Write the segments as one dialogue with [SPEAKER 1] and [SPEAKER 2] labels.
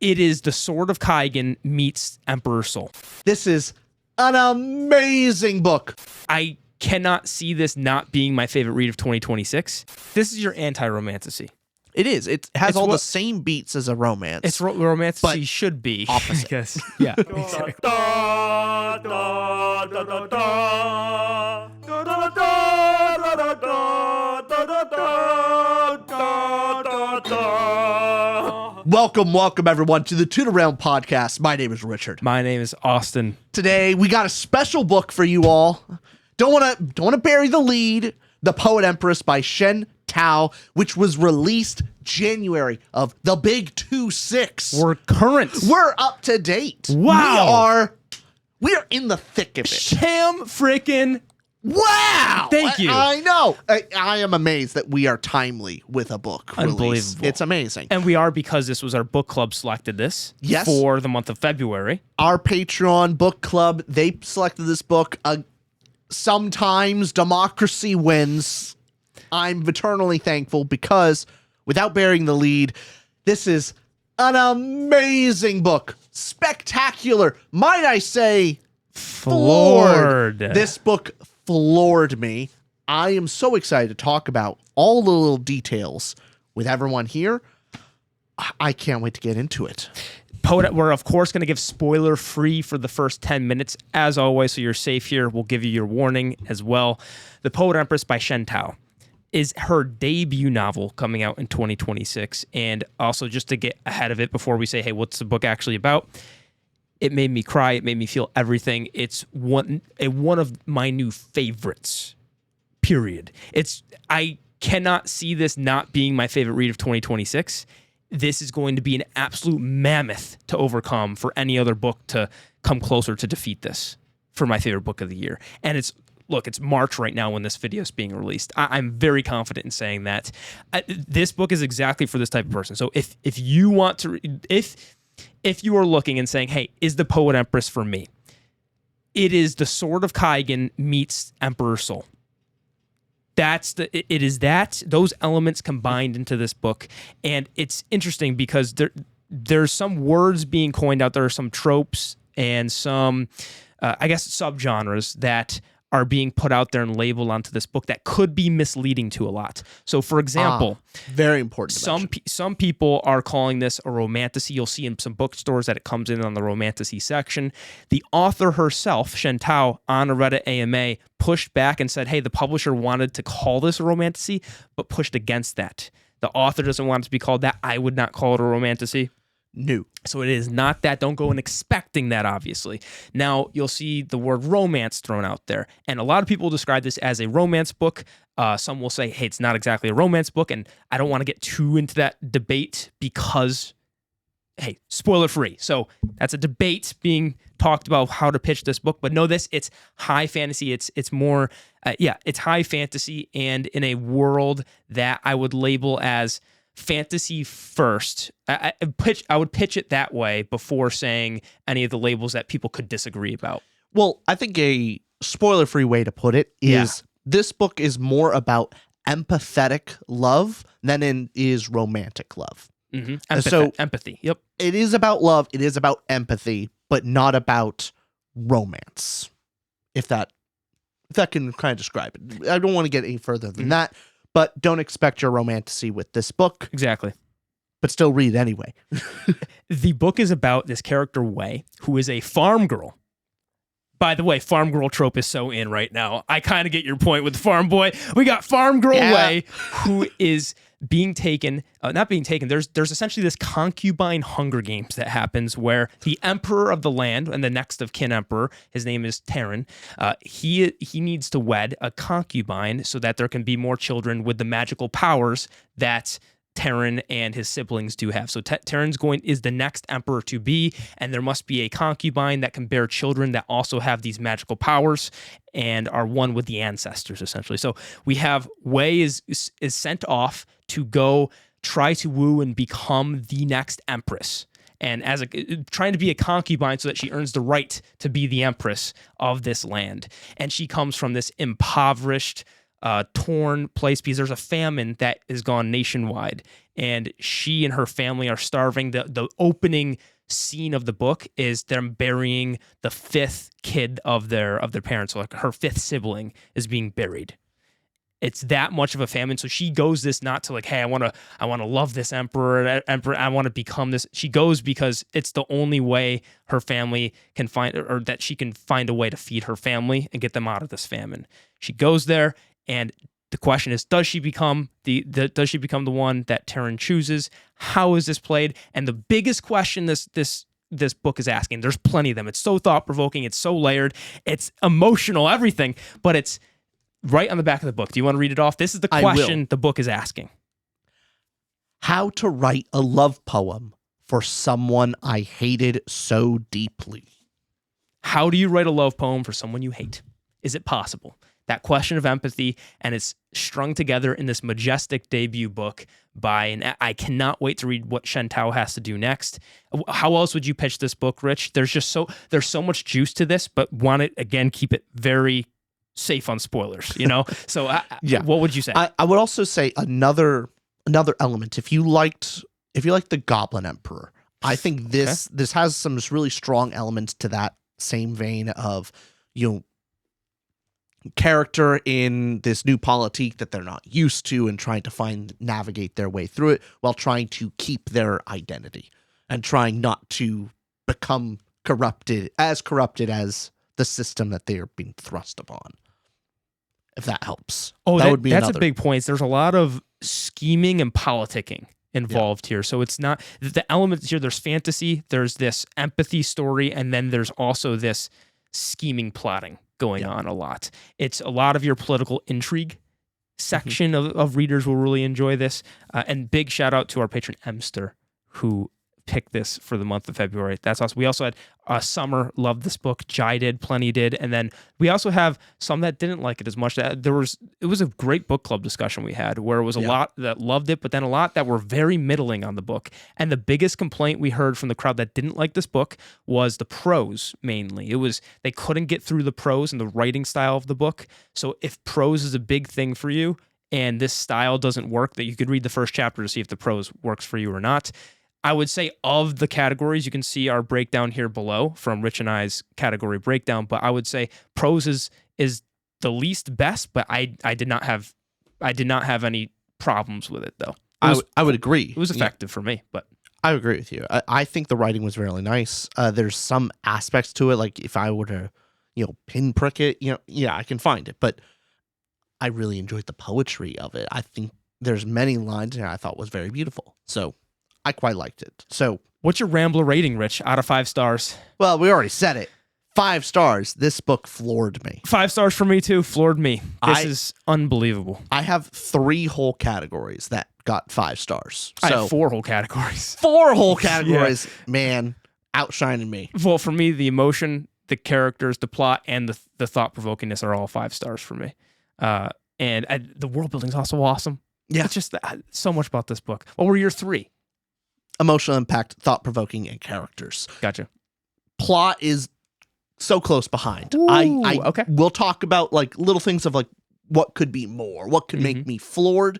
[SPEAKER 1] It is the Sword of Kaigen meets Emperor Soul.
[SPEAKER 2] This is an amazing book.
[SPEAKER 1] I cannot see this not being my favorite read of 2026. This is your anti-romantasy.
[SPEAKER 2] It is. It has
[SPEAKER 1] It's
[SPEAKER 2] all
[SPEAKER 1] what-
[SPEAKER 2] the same beats as a romance.
[SPEAKER 1] It's romantasy
[SPEAKER 2] But
[SPEAKER 1] should be.
[SPEAKER 2] opposite.
[SPEAKER 1] I guess. Yeah. Exactly.
[SPEAKER 2] Welcome everyone to the To the Realm podcast. My name is Richard.
[SPEAKER 1] My name is Austin.
[SPEAKER 2] Today we got a special book for you all. Don't want to bury the lead. The Poet Empress by Shen Tao, which was released January of the big 2-6.
[SPEAKER 1] We're current.
[SPEAKER 2] We're up to date.
[SPEAKER 1] Wow.
[SPEAKER 2] We are in the thick of it.
[SPEAKER 1] Sham freaking.
[SPEAKER 2] Wow.
[SPEAKER 1] Thank you.
[SPEAKER 2] I know. I am amazed that we are timely with a book release.
[SPEAKER 1] Unbelievable.
[SPEAKER 2] It's amazing.
[SPEAKER 1] And we are because this was our book club selected this
[SPEAKER 2] Yes.
[SPEAKER 1] for the month of February.
[SPEAKER 2] Our Patreon book club, they selected this book. Sometimes democracy wins. I'm eternally thankful because, without bearing the lead, this is an amazing book. Spectacular. Might I say, floored. This book floored me. I am so excited to talk about all the little details with everyone here. I can't wait to get into it.
[SPEAKER 1] Poet, we're of course going to give spoiler free for the first 10 minutes, as always, so you're safe here. We'll give you your warning as well. The Poet Empress by Shen Tao is her debut novel coming out in 2026. And also, just to get ahead of it before we say, hey, what's the book actually about? It made me cry. It made me feel everything. It's one of my new favorites, period. I cannot see this not being my favorite read of 2026. This is going to be an absolute mammoth to overcome for any other book to come closer to defeat this for my favorite book of the year. And it's March right now when this video is being released. I'm very confident in saying that. This book is exactly for this type of person. So if you want to, if you are looking and saying, hey, is the Poet Empress for me? It is the Sword of Kaigen meets Emperor Soul. Those elements combined into this book. And it's interesting because there's some words being coined out there, are some tropes and some, subgenres that are being put out there and labeled onto this book that could be misleading to a lot. So, for example,
[SPEAKER 2] very important.
[SPEAKER 1] Some people are calling this a romantasy. You'll see in some bookstores that it comes in on the romantasy section. The author herself, Shen Tao, on a Reddit AMA, pushed back and said, hey, the publisher wanted to call this a romantasy, but pushed against that. The author doesn't want it to be called that. I would not call it a romantasy.
[SPEAKER 2] No.
[SPEAKER 1] So it is not that. Don't go in expecting that, obviously. Now, you'll see the word romance thrown out there. And a lot of people describe this as a romance book. Some will say, hey, it's not exactly a romance book. And I don't want to get too into that debate because, hey, spoiler free. So that's a debate being talked about how to pitch this book. But know this, it's high fantasy. It's more, it's high fantasy and in a world that I would label as fantasy first. I would pitch it that way before saying any of the labels that people could disagree about.
[SPEAKER 2] Well, I think a spoiler-free way to put it is this book is more about empathetic love than it is romantic love.
[SPEAKER 1] Mm-hmm. Empathy. Yep.
[SPEAKER 2] It is about love. It is about empathy, but not about romance. If that can kind of describe it. I don't want to get any further than that. But don't expect your romantasy with this book.
[SPEAKER 1] Exactly.
[SPEAKER 2] But still read anyway.
[SPEAKER 1] The book is about this character, Wei, who is a farm girl. By the way, farm girl trope is so in right now. I kind of get your point with farm boy. We got farm girl Wei, who is being taken, not being taken. There's essentially this concubine Hunger Games that happens where the emperor of the land and the next of kin emperor, his name is Terran, he needs to wed a concubine so that there can be more children with the magical powers that Terran and his siblings do have. So Terran's is the next emperor to be, and there must be a concubine that can bear children that also have these magical powers and are one with the ancestors, essentially. So we have Wei is sent off to go try to woo and become the next empress. And trying to be a concubine so that she earns the right to be the empress of this land. And she comes from this impoverished torn place because there's a famine that has gone nationwide, and she and her family are starving. The opening scene of the book is them burying the fifth kid of their parents. So like her fifth sibling is being buried. It's that much of a famine. So she goes this not to like, hey, I want to love this emperor, I want to become this. She goes because it's the only way her family can find, or that she can find a way to feed her family and get them out of this famine. She goes there, and the question is, does she become the one that Taryn chooses? How is this played? And the biggest question this book is asking, there's plenty of them. It's so thought-provoking, it's so layered, it's emotional, everything, but it's right on the back of the book. Do you want to read it off? This is the question the book is asking.
[SPEAKER 2] How to write a love poem for someone I hated so deeply.
[SPEAKER 1] How do you write a love poem for someone you hate? Is it possible? That question of empathy, and it's strung together in this majestic debut book and I cannot wait to read what Shentao has to do next. How else would you pitch this book, Rich? There's so much juice to this, but want to, again, keep it very safe on spoilers, So yeah, what would you say?
[SPEAKER 2] I would also say another element. If you liked the Goblin Emperor, I think this has some really strong elements to that same vein of, character in this new politique that they're not used to and trying to navigate their way through it while trying to keep their identity and trying not to become corrupted as the system that they are being thrust upon. If that helps.
[SPEAKER 1] That's a big point. There's a lot of scheming and politicking involved here. So it's not the elements here. There's fantasy, there's this empathy story, and then there's also this scheming plotting going on a lot. It's a lot of your political intrigue section of readers will really enjoy this. And big shout out to our patron Emster, who picked this for the month of February. That's awesome. We also had Summer loved this book. Jai did, Plenty did, and then we also have some that didn't like it as much. It was a great book club discussion we had where it was a lot that loved it, but then a lot that were very middling on the book. And the biggest complaint we heard from the crowd that didn't like this book was the prose mainly. It was they couldn't get through the prose and the writing style of the book. So if prose is a big thing for you and this style doesn't work, that you could read the first chapter to see if the prose works for you or not. I would say of the categories, you can see our breakdown here below from Rich and I's category breakdown, but I would say prose is the least best, but I did not have any problems with it though.
[SPEAKER 2] I would agree.
[SPEAKER 1] It was effective for me, but
[SPEAKER 2] I agree with you. I think the writing was really nice. There's some aspects to it, like if I were to, pinprick it, I can find it, but I really enjoyed the poetry of it. I think there's many lines here I thought was very beautiful. So I quite liked it. So
[SPEAKER 1] what's your Rambler rating, Rich, out of 5 stars?
[SPEAKER 2] Well, we already said it. 5 stars. This book floored me.
[SPEAKER 1] 5 stars for me too. Floored me. This is unbelievable.
[SPEAKER 2] I have 3 whole categories that got 5 stars.
[SPEAKER 1] I have 4 whole categories.
[SPEAKER 2] 4 whole categories. Yeah. Man, outshining me.
[SPEAKER 1] Well, for me, the emotion, the characters, the plot, and the thought-provokingness are all 5 stars for me. And the world building is also awesome. Yeah. It's just so much about this book. What were your 3?
[SPEAKER 2] Emotional impact, thought-provoking, and characters.
[SPEAKER 1] Gotcha.
[SPEAKER 2] Plot is so close behind.
[SPEAKER 1] Ooh,
[SPEAKER 2] I will talk about like little things of like what could be more, what could make me floored.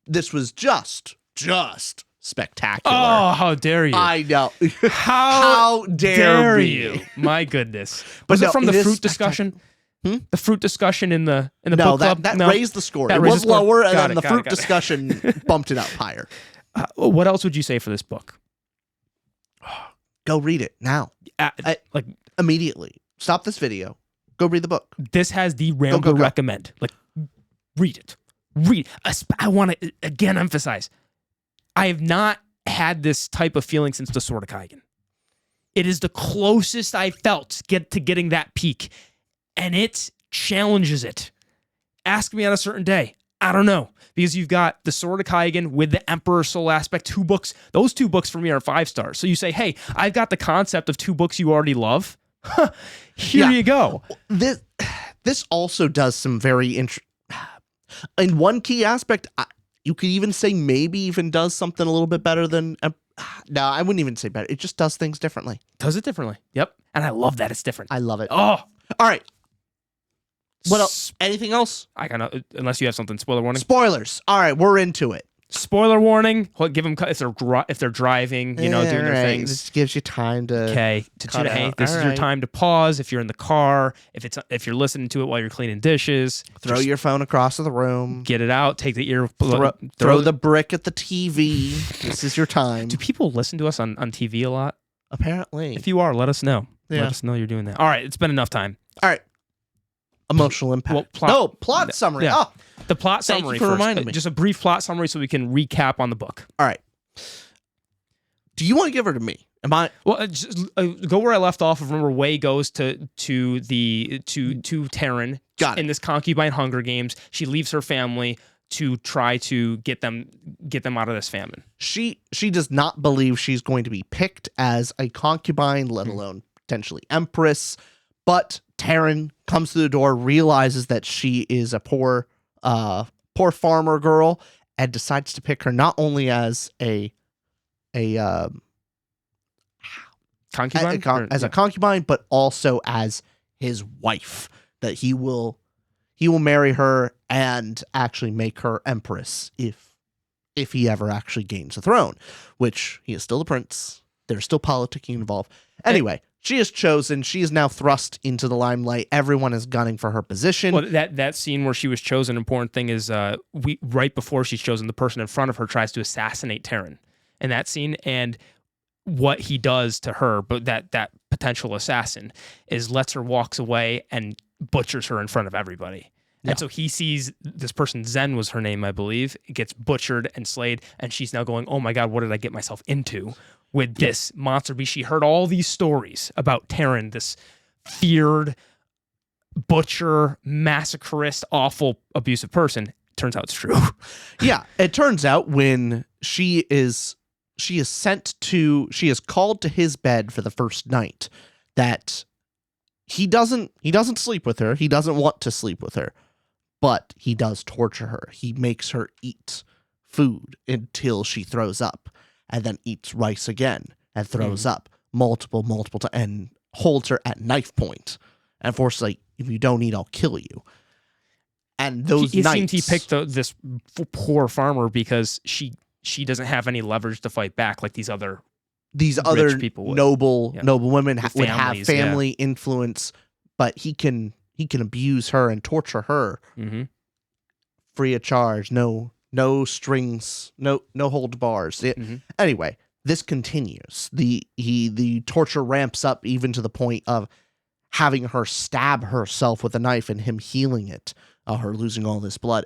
[SPEAKER 2] This was just spectacular.
[SPEAKER 1] Oh, how dare you!
[SPEAKER 2] I know.
[SPEAKER 1] How dare you? My goodness. Was it from the fruit discussion? The fruit discussion in the book club?
[SPEAKER 2] That raised the score. It was lower, and then the fruit discussion bumped it up higher.
[SPEAKER 1] What else would you say for this book?
[SPEAKER 2] Go read it now.
[SPEAKER 1] Like
[SPEAKER 2] immediately. Stop this video. Go read the book.
[SPEAKER 1] This has the Ramble recommend. Like, read it. Read. I want to again emphasize. I have not had this type of feeling since the Sword of Kaigen. It is the closest I felt to getting that peak, and it challenges it. Ask me on a certain day. I don't know, because you've got the Sword of Kaigen with the Emperor Soul aspect, 2 books. Those 2 books for me are 5 stars. So you say, hey, I've got the concept of 2 books you already love. Here you go.
[SPEAKER 2] This also does some very in one key aspect, you could even say maybe even does something a little bit better than... no, I wouldn't even say better. It just does things differently.
[SPEAKER 1] Does it differently. Yep. And I love that it's different.
[SPEAKER 2] I love it.
[SPEAKER 1] Oh.
[SPEAKER 2] All right. What else? Anything else?
[SPEAKER 1] I kind of, unless you have something. Spoiler warning.
[SPEAKER 2] Spoilers. All right, we're into it.
[SPEAKER 1] Spoiler warning. Give them if they're driving, doing their things.
[SPEAKER 2] This gives you time to.
[SPEAKER 1] Okay, hey, this is your time to pause. If you're in the car, if you're listening to it while you're cleaning dishes,
[SPEAKER 2] throw your phone across the room.
[SPEAKER 1] Get it out. Take the ear.
[SPEAKER 2] Throw the brick at the TV. This is your time.
[SPEAKER 1] Do people listen to us on TV a lot?
[SPEAKER 2] Apparently.
[SPEAKER 1] If you are, let us know.
[SPEAKER 2] Yeah.
[SPEAKER 1] Let us know you're doing that. All right, it's been enough time.
[SPEAKER 2] All right. Emotional impact. Plot summary.
[SPEAKER 1] Yeah.
[SPEAKER 2] Oh,
[SPEAKER 1] the plot summary.
[SPEAKER 2] Thank you for reminding me.
[SPEAKER 1] Just a brief plot summary so we can recap on the book.
[SPEAKER 2] All right. Do you want to give her to me? Am I?
[SPEAKER 1] Well, go where I left off. Remember, Wei goes to Taryn in this concubine Hunger Games. She leaves her family to try to get them out of this famine.
[SPEAKER 2] She does not believe she's going to be picked as a concubine, let alone potentially Empress. But Taryn comes to the door, realizes that she is a poor farmer girl, and decides to pick her not only as a
[SPEAKER 1] concubine,
[SPEAKER 2] a concubine, but also as his wife. That he will marry her and actually make her Empress if he ever actually gains the throne, which he is still the prince. There's still politicking involved. Anyway, she is chosen. She is now thrust into the limelight. Everyone is gunning for her position.
[SPEAKER 1] Well, that scene where she was chosen, important thing is right before she's chosen, the person in front of her tries to assassinate Taryn in that scene, and what he does to her, but that potential assassin lets her walks away and butchers her in front of everybody. Yeah. And so he sees this person, Zen was her name, I believe, gets butchered and slayed, and she's now going, oh my God, what did I get myself into with this monster beast? She heard all these stories about Taryn, this feared butcher, massacrist, awful, abusive person. Turns out it's true.
[SPEAKER 2] Yeah, it turns out when she is called to his bed for the first night, that he doesn't sleep with her. He doesn't want to sleep with her, but he does torture her. He makes her eat food until she throws up, and then eats rice again and throws up multiple times, and holds her at knife point and forces, like, if you don't eat, I'll kill you. And those
[SPEAKER 1] it
[SPEAKER 2] nights,
[SPEAKER 1] seemed he picked this poor farmer because she doesn't have any leverage to fight back like these other people would. noble
[SPEAKER 2] women would have family influence, but he can abuse her and torture her free of charge, no strings, no hold bars. Anyway, this continues. The torture ramps up even to the point of having her stab herself with a knife and him healing it, her losing all this blood.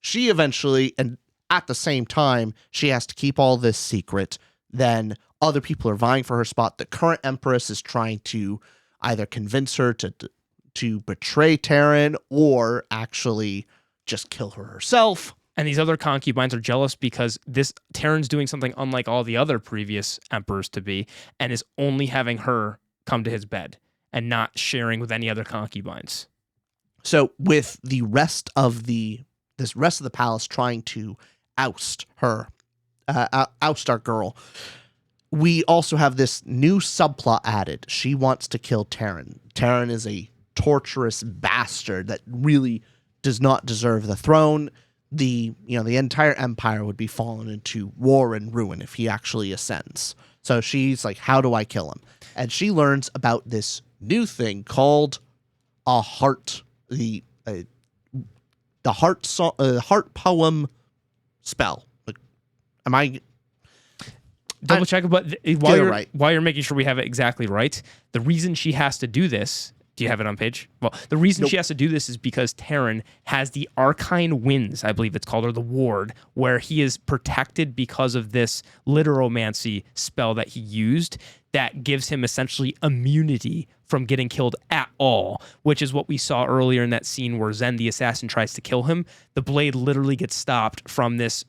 [SPEAKER 2] She eventually, and at the same time, she has to keep all this secret. Then other people are vying for her spot. The current Empress is trying to either convince her to betray Taryn or actually just kill her herself.
[SPEAKER 1] And these other concubines are jealous because Taryn's doing something unlike all the other previous emperors to be, and is only having her come to his bed and not sharing with any other concubines.
[SPEAKER 2] So with the rest of the palace trying to oust her, oust our girl, we also have this new subplot added. She wants to kill Taryn. Taryn is a torturous bastard that really does not deserve the throne. The entire empire would be fallen into war and ruin if he actually ascends. So she's like, how do I kill him? And she learns about this new thing called a heart, the heart poem spell. Like, am I
[SPEAKER 1] double check? But while you're making sure we have it exactly right, the reason she has to do this. Do you have it on page? Well, the reason she has to do this is because Taryn has the Arcane Winds, I believe it's called, or the ward, where he is protected because of this literomancy spell that he used that gives him essentially immunity from getting killed at all, which is what we saw earlier in that scene where Zen, the assassin, tries to kill him. The blade literally gets stopped from this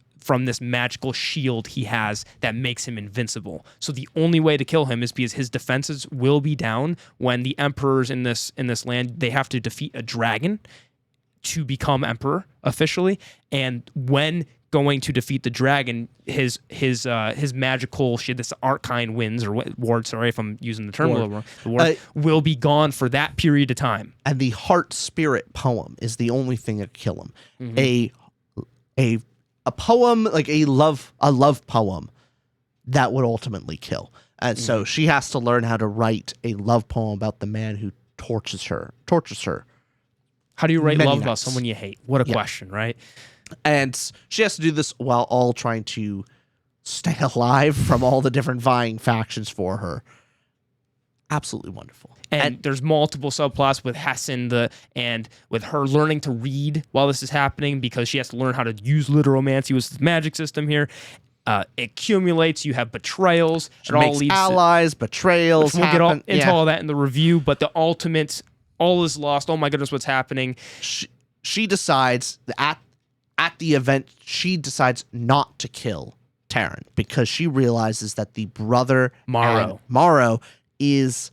[SPEAKER 1] magical shield he has that makes him invincible. So the only way to kill him is because his defenses will be down when the emperors in this land, they have to defeat a dragon to become emperor officially. And when going to defeat the dragon, his magical shit, this arcane winds or ward, sorry if I'm using the term a little wrong, the word, will be gone for that period of time.
[SPEAKER 2] And the heart spirit poem is the only thing that kill him. A poem, like a love poem, that would ultimately kill. And so she has to learn how to write a love poem about the man who tortures her.
[SPEAKER 1] How do you write
[SPEAKER 2] Many
[SPEAKER 1] love about
[SPEAKER 2] nights.
[SPEAKER 1] someone you hate? What a question, right?
[SPEAKER 2] And she has to do this while all trying to stay alive from all the different vying factions for her. Absolutely wonderful.
[SPEAKER 1] And there's multiple subplots with Hessen and with her learning to read while this is happening, because she has to learn how to use literomancy with this magic system here. It accumulates. You have betrayals.
[SPEAKER 2] She makes allies, betrayals.
[SPEAKER 1] We'll get into all that in the review, but the ultimate, all is lost. Oh my goodness, what's happening?
[SPEAKER 2] She decides at the event, she decides not to kill Taryn because she realizes that the brother Morrow is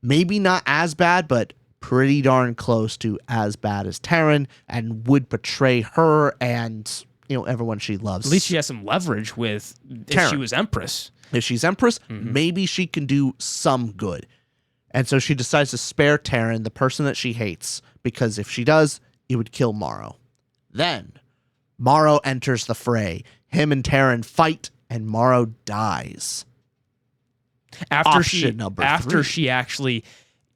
[SPEAKER 2] maybe not as bad, but pretty darn close to as bad as Taryn, and would betray her and everyone she loves.
[SPEAKER 1] At least she has some leverage with if she was Empress.
[SPEAKER 2] If she's Empress, maybe she can do some good. And so she decides to spare Taryn, the person that she hates, because if she does, it would kill Morrow. Then Morrow enters the fray. Him and Taryn fight, and Morrow dies.
[SPEAKER 1] After she actually,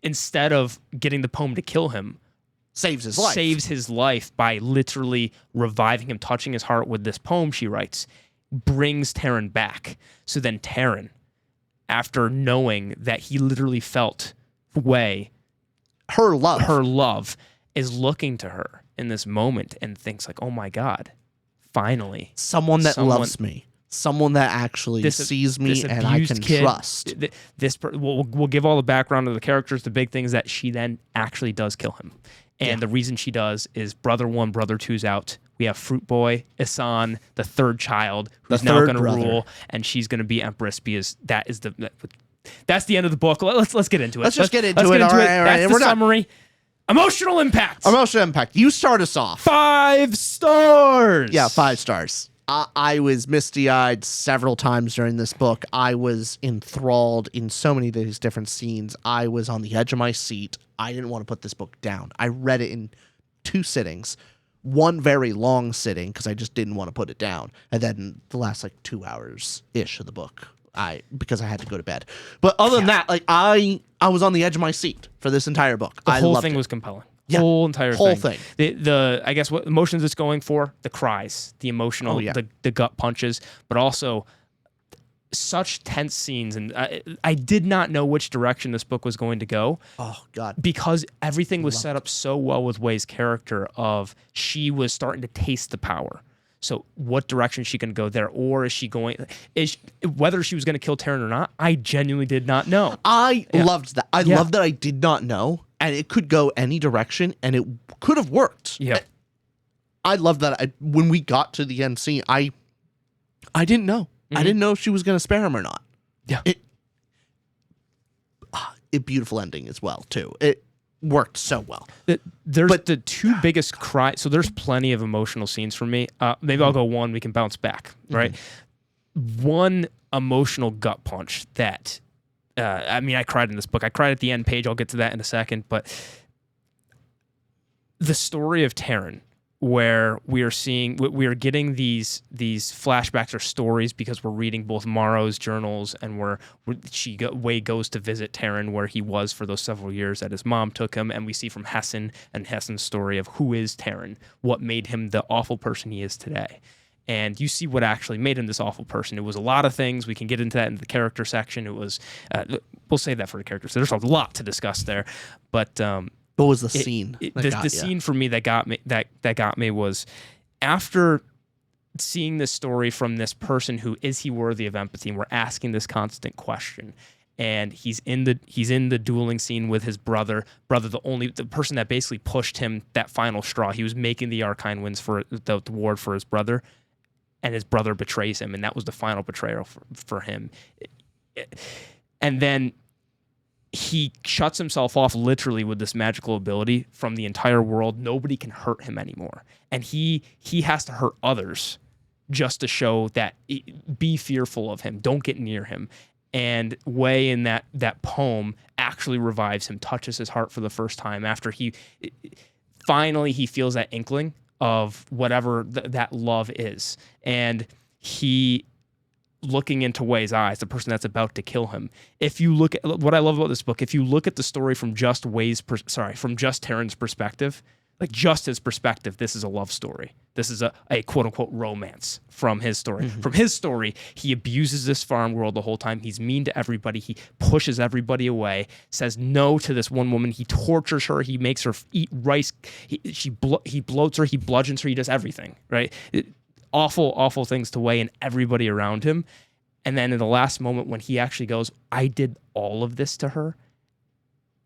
[SPEAKER 1] instead of getting the poem to kill him, saves his life by literally reviving him, touching his heart with this poem she writes, brings Taryn back. So then Taryn, after knowing that he literally felt
[SPEAKER 2] her love,
[SPEAKER 1] is looking to her in this moment and thinks like, oh my God, finally.
[SPEAKER 2] Someone that loves me. Someone that actually sees me and I can trust.
[SPEAKER 1] We'll give all the background of the characters. The big thing is that she then actually does kill him. And the reason she does is brother 1, brother 2's out. We have Fruit Boy, Isan, the third child, who's now going to rule, and she's going to be Empress because that's the end of the book. Let's get into it.
[SPEAKER 2] Let's just get into it.
[SPEAKER 1] All right. That's the summary. Emotional impact.
[SPEAKER 2] You start us off.
[SPEAKER 1] 5 stars.
[SPEAKER 2] Yeah, 5 stars. I was misty-eyed several times during this book. I was enthralled in so many of these different scenes. I was on the edge of my seat. I didn't want to put this book down. I read it in 2 sittings. One very long sitting because I just didn't want to put it down. And then the last 2 hours-ish of the book, because I had to go to bed. But other than that, I was on the edge of my seat for this entire book.
[SPEAKER 1] The whole thing was compelling.
[SPEAKER 2] Yeah,
[SPEAKER 1] whole entire
[SPEAKER 2] thing.
[SPEAKER 1] The I guess what emotions it's going for, the cries, the emotional, the gut punches, but also such tense scenes. And I did not know which direction this book was going to go.
[SPEAKER 2] Oh God.
[SPEAKER 1] Because everything was set up so well with Wei's character of she was starting to taste the power. So what direction is she going to go there? Or is she going, whether she was going to kill Taryn or not, I genuinely did not know.
[SPEAKER 2] I loved that. I loved that I did not know. And it could go any direction, and it could have worked.
[SPEAKER 1] Yeah,
[SPEAKER 2] I love that. When we got to the end scene, I didn't know. I didn't know if she was going to spare him or not.
[SPEAKER 1] Yeah,
[SPEAKER 2] a beautiful ending as well too. It worked so well.
[SPEAKER 1] There's the 2 biggest cries. So there's plenty of emotional scenes for me. Maybe I'll go 1. We can bounce back. Right, 1 emotional gut punch that. I cried in this book. I cried at the end page. I'll get to that in a second. But the story of Taryn, where we are getting these flashbacks or stories because we're reading both Morrow's journals and Wei goes to visit Taryn where he was for those several years that his mom took him, and we see from Hessen and Hessen's story of who is Taryn, what made him the awful person he is today. And you see what actually made him this awful person. It was a lot of things. We can get into that in the character section. It was, we'll save that for the characters. So there's a lot to discuss there. But
[SPEAKER 2] what was the scene?
[SPEAKER 1] The scene for me that got me was after seeing this story from this person who is he worthy of empathy, and we're asking this constant question. And he's in the dueling scene with his brother, the person that basically pushed him that final straw. He was making the arcane winds for the ward for his brother. And his brother betrays him, and that was the final betrayal for him. And then he shuts himself off literally with this magical ability from the entire world. Nobody can hurt him anymore. And he has to hurt others just to show that be fearful of him. Don't get near him. And Wei in that poem actually revives him, touches his heart for the first time after he finally feels that inkling of whatever that love is. And he, looking into Wei's eyes, the person that's about to kill him. If you look at what I love about this book, if you look at the story from just from just Terran's perspective, like just his perspective, this is a love story. This is a quote unquote romance from his story. Mm-hmm. From his story, he abuses this farm world the whole time. He's mean to everybody. He pushes everybody away, says no to this one woman. He tortures her. He makes her eat rice. He bloats her. He bludgeons her. He does everything, right? Awful things to Wei and everybody around him. And then in the last moment when he actually goes, I did all of this to her,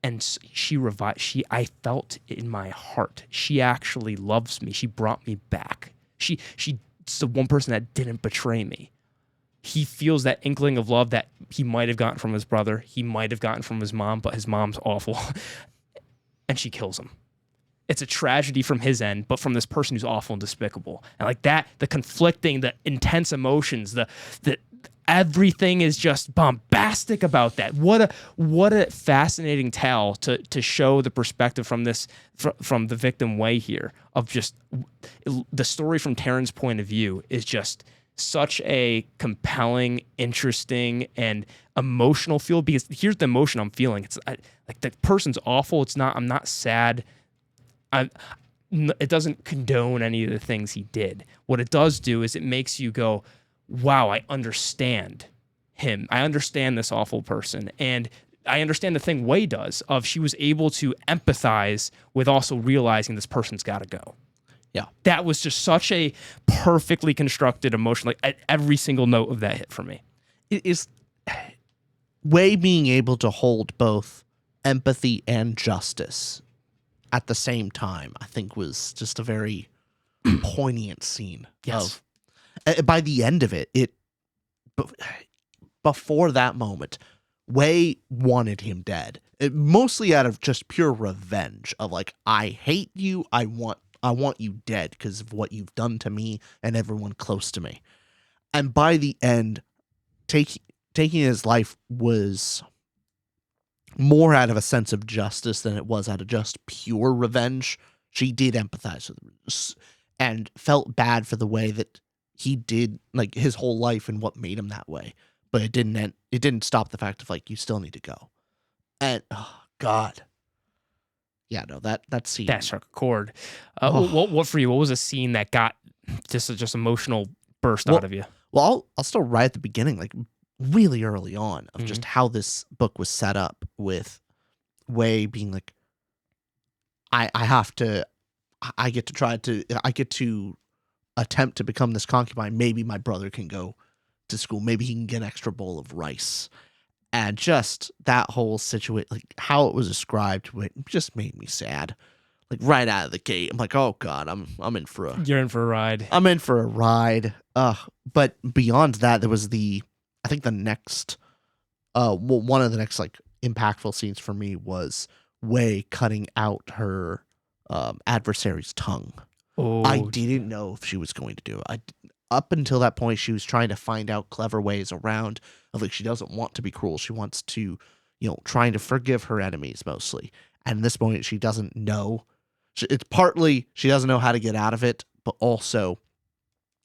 [SPEAKER 1] and she revived. I felt in my heart, she actually loves me. She brought me back. She's the one person that didn't betray me. He feels that inkling of love that he might have gotten from his brother. He might have gotten from his mom, but his mom's awful. And she kills him. It's a tragedy from his end, but from this person who's awful and despicable. And like that, the conflicting, the intense emotions, the everything is just bombastic about that. What a fascinating tale to show the perspective from from the victim Wei here, of just the story from Terran's point of view is just such a compelling, interesting, and emotional feel, because here's the emotion I'm feeling. It's like the person's awful. I'm not sad. It doesn't condone any of the things he did. What it does do is it makes you go, wow, I understand him. I understand this awful person. And I understand the thing Wei does of she was able to empathize with also realizing this person's got to go.
[SPEAKER 2] Yeah.
[SPEAKER 1] That was just such a perfectly constructed emotion. Like every single note of that hit for me.
[SPEAKER 2] It is Wei being able to hold both empathy and justice at the same time, I think was just a very poignant scene.
[SPEAKER 1] Yes.
[SPEAKER 2] By the end of it, before that moment, Wei wanted him dead. Mostly out of just pure revenge of like, I hate you. I want you dead because of what you've done to me and everyone close to me. And by the end, taking his life was more out of a sense of justice than it was out of just pure revenge. She did empathize with him and felt bad for the way that he did, like his whole life and what made him that way. But it didn't stop the fact of like, you still need to go. And oh God. Yeah, no, that scene.
[SPEAKER 1] That struck a chord. What for you? What was a scene that got just emotional burst out of you?
[SPEAKER 2] Well, I'll start right at the beginning, like really early on, of just how this book was set up with Wei being like, I get to attempt to become this concubine. Maybe my brother can go to school. Maybe he can get an extra bowl of rice. And just that whole situation, like how it was described, just made me sad. Like right out of the gate, I'm like, oh God, I'm in for a.
[SPEAKER 1] You're in for a ride.
[SPEAKER 2] I'm in for a ride. But beyond that, there was I think the next, one of the next like impactful scenes for me was Wei cutting out her adversary's tongue.
[SPEAKER 1] Oh,
[SPEAKER 2] I didn't know if she was going to do it. Up until that point, she was trying to find out clever ways around of like, she doesn't want to be cruel. She wants to, trying to forgive her enemies mostly. And at this point, she doesn't know. It's partly she doesn't know how to get out of it, but also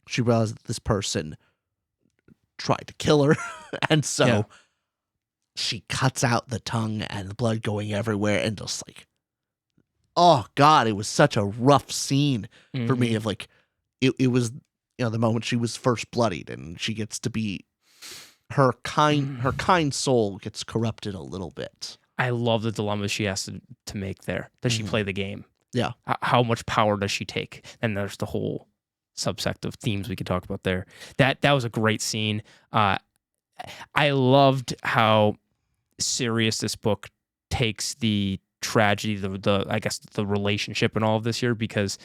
[SPEAKER 2] she realized that this person tried to kill her. And so she cuts out the tongue and the blood going everywhere and just like, oh God, it was such a rough scene for me of like, it was, the moment she was first bloodied and she gets to be her kind soul gets corrupted a little bit.
[SPEAKER 1] I love the dilemma she has to make there. Does she play the game?
[SPEAKER 2] Yeah.
[SPEAKER 1] How much power does she take? And there's the whole subsect of themes we could talk about there. That was a great scene. I loved how serious this book takes the tragedy, I guess the relationship and all of this here, because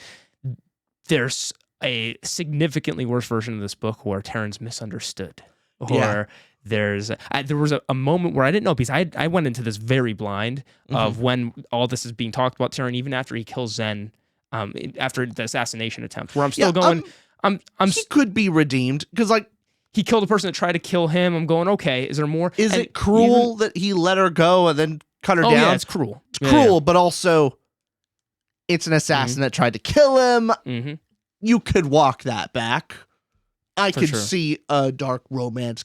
[SPEAKER 1] there's a significantly worse version of this book where Terran's misunderstood, or There was a moment where I didn't know, because I went into this very blind of when all this is being talked about Tyrion, even after he kills Zen, after the assassination attempt, where I'm still going,
[SPEAKER 2] he could be redeemed, because like
[SPEAKER 1] he killed a person that tried to kill him. I'm going, okay, is there more?
[SPEAKER 2] Is it cruel that he let her go and then cut her down?
[SPEAKER 1] Yeah, it's cruel.
[SPEAKER 2] It's cruel, but also it's an assassin that tried to kill him.
[SPEAKER 1] Mm-hmm.
[SPEAKER 2] You could walk that back. I could
[SPEAKER 1] sure.
[SPEAKER 2] see a dark romance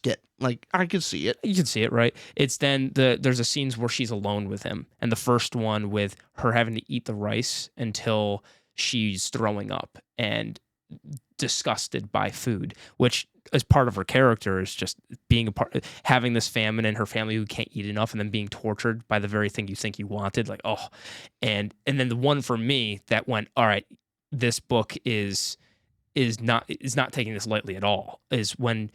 [SPEAKER 2] I could see it.
[SPEAKER 1] You can see it, right? It's then there's a scenes where she's alone with him, and the first one with her having to eat the rice until she's throwing up and disgusted by food, which as part of her character is just being having this famine in her family who can't eat enough, and then being tortured by the very thing you think you wanted. Like, oh, and then the one for me that went, all right, this book is not taking this lightly at all, is when,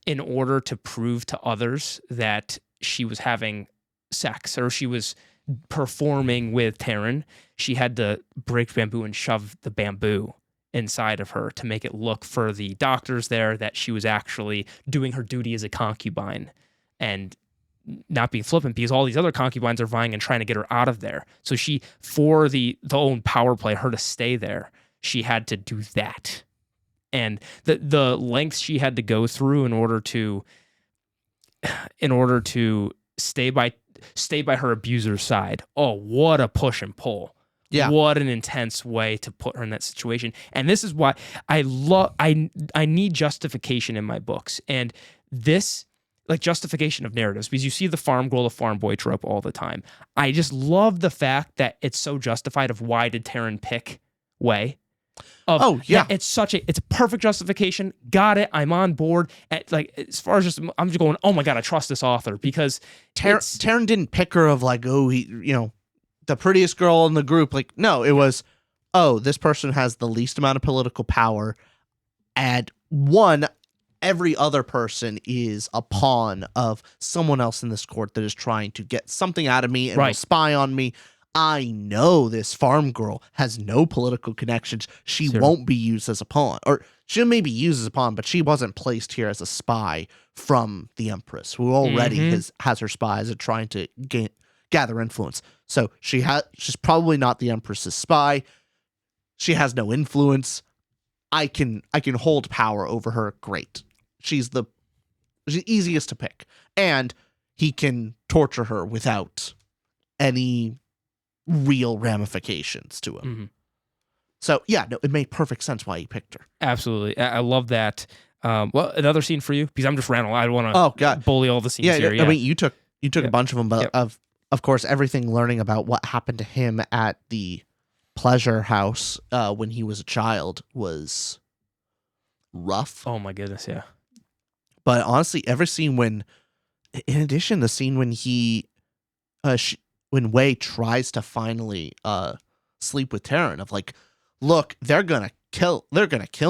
[SPEAKER 1] in order to prove to others that she was having sex or she was performing with Taryn, she had to break bamboo and shove the bamboo inside of her to make it look for the doctors there that she was actually doing her duty as a concubine and not being flippant, because all these other concubines are vying and trying to get her out of there. So she, for the own power play, her to stay there, she had to do that. And the lengths she had to go through in order to stay by her abuser's side. Oh, what a push and pull. Yeah. What an intense way to put her in that situation. And this is why I need justification in my books. And this, like, justification of narratives, because you see the farm girl, the farm boy trope all the time. I just love the fact that it's so justified of why did Taryn pick Way. It's a perfect justification. Got it. I'm on board. As far as I'm just going, oh my God, I trust this author, because
[SPEAKER 2] Taryn didn't pick her of like, oh, the prettiest girl in the group. Like, no, it was, oh, this person has the least amount of political power. And every other person is a pawn of someone else in this court that is trying to get something out of me and will spy on me. I know this farm girl has no political connections. She won't be used as a pawn. Or she may be used as a pawn, but she wasn't placed here as a spy from the Empress, who already has her spies and trying to gather influence. So she's probably not the Empress's spy. She has no influence. I can hold power over her. Great. She's the easiest to pick. And he can torture her without any real ramifications to him. Mm-hmm. So yeah, no, it made perfect sense why he picked her.
[SPEAKER 1] Absolutely. I love that. Well, another scene for you, because I'm just rambling. I don't want to bully all the scenes here.
[SPEAKER 2] I mean, you took a bunch of them, but of course, everything learning about what happened to him at the pleasure house when he was a child was rough.
[SPEAKER 1] Oh my goodness, yeah.
[SPEAKER 2] But honestly, every scene when the scene when when Wei tries to finally sleep with Taryn, of like, look, they're gonna kill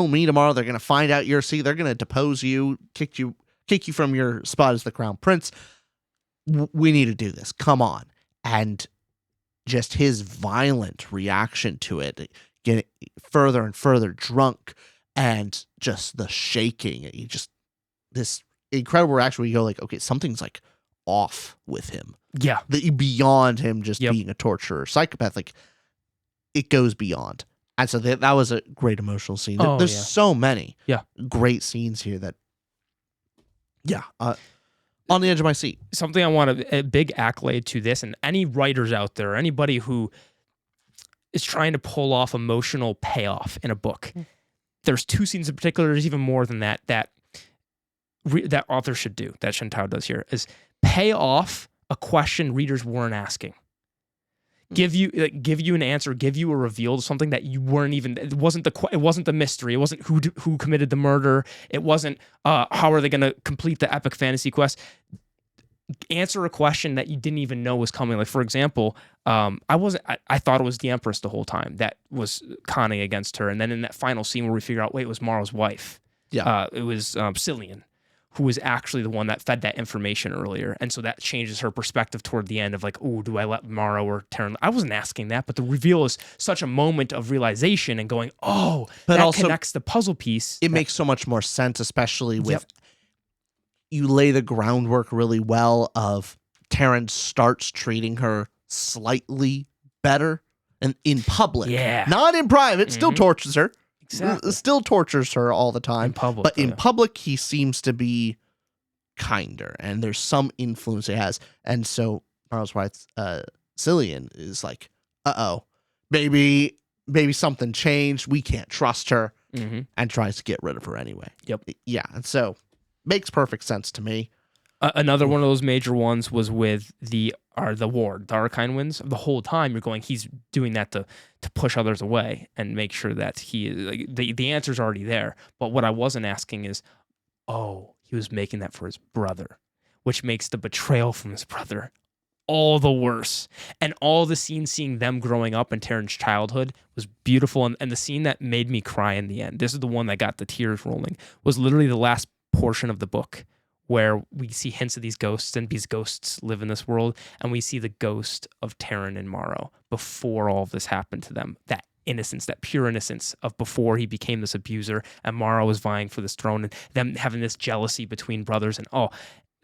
[SPEAKER 2] me tomorrow. They're gonna find out you're they're gonna depose you, kick you from your spot as the crown prince. We need to do this. Come on. And just his violent reaction to it, getting further and further drunk, and just the shaking. This incredible reaction where you go like, okay, something's like off with him.
[SPEAKER 1] Yeah.
[SPEAKER 2] Beyond him just being a torturer, psychopath, like it goes beyond. And so that was a great emotional scene. There's so many great scenes here that, on the edge of my seat.
[SPEAKER 1] Something I want a big accolade to this, and any writers out there, anybody who is trying to pull off emotional payoff in a book. There's two scenes in particular, there's even more than that author should do, that Shentao does here, is pay off a question readers weren't asking. Give you an answer, give you a reveal to something that you weren't even. It wasn't the mystery. It wasn't who committed the murder. It wasn't how are they going to complete the epic fantasy quest. Answer a question that you didn't even know was coming. Like, for example, I thought it was the Empress the whole time that was conning against her, and then in that final scene where we figure out, wait, it was Morrow's wife. Yeah, it was Cillian, who was actually the one that fed that information earlier. And so that changes her perspective toward the end of like, oh, do I let Morrow or Taryn? I wasn't asking that, but the reveal is such a moment of realization and going, oh, but that also connects the puzzle piece.
[SPEAKER 2] It makes so much more sense, especially with you lay the groundwork really well of Taryn starts treating her slightly better and in public.
[SPEAKER 1] Yeah.
[SPEAKER 2] Not in private, still tortures her.
[SPEAKER 1] Exactly.
[SPEAKER 2] Still tortures her all the time.
[SPEAKER 1] In public,
[SPEAKER 2] but
[SPEAKER 1] though,
[SPEAKER 2] in
[SPEAKER 1] yeah.
[SPEAKER 2] public, he seems to be kinder, and there's some influence he has. And so Marlo's wife, Cillian, is like, uh-oh, maybe something changed. We can't trust her, and tries to get rid of her anyway.
[SPEAKER 1] Yep.
[SPEAKER 2] Yeah, and so makes perfect sense to me.
[SPEAKER 1] Another one of those major ones was with the ward, the Arcane Winds. The whole time you're going, he's doing that to push others away and make sure that the answer's already there. But what I wasn't asking is, he was making that for his brother, which makes the betrayal from his brother all the worse. And all the scenes seeing them growing up in Taryn's childhood was beautiful. And the scene that made me cry in the end, this is the one that got the tears rolling, was literally the last portion of the book, where we see hints of these ghosts, and these ghosts live in this world, and we see the ghost of Taryn and Morrow before all of this happened to them. That innocence, that pure innocence of before he became this abuser, and Morrow was vying for this throne, and them having this jealousy between brothers, and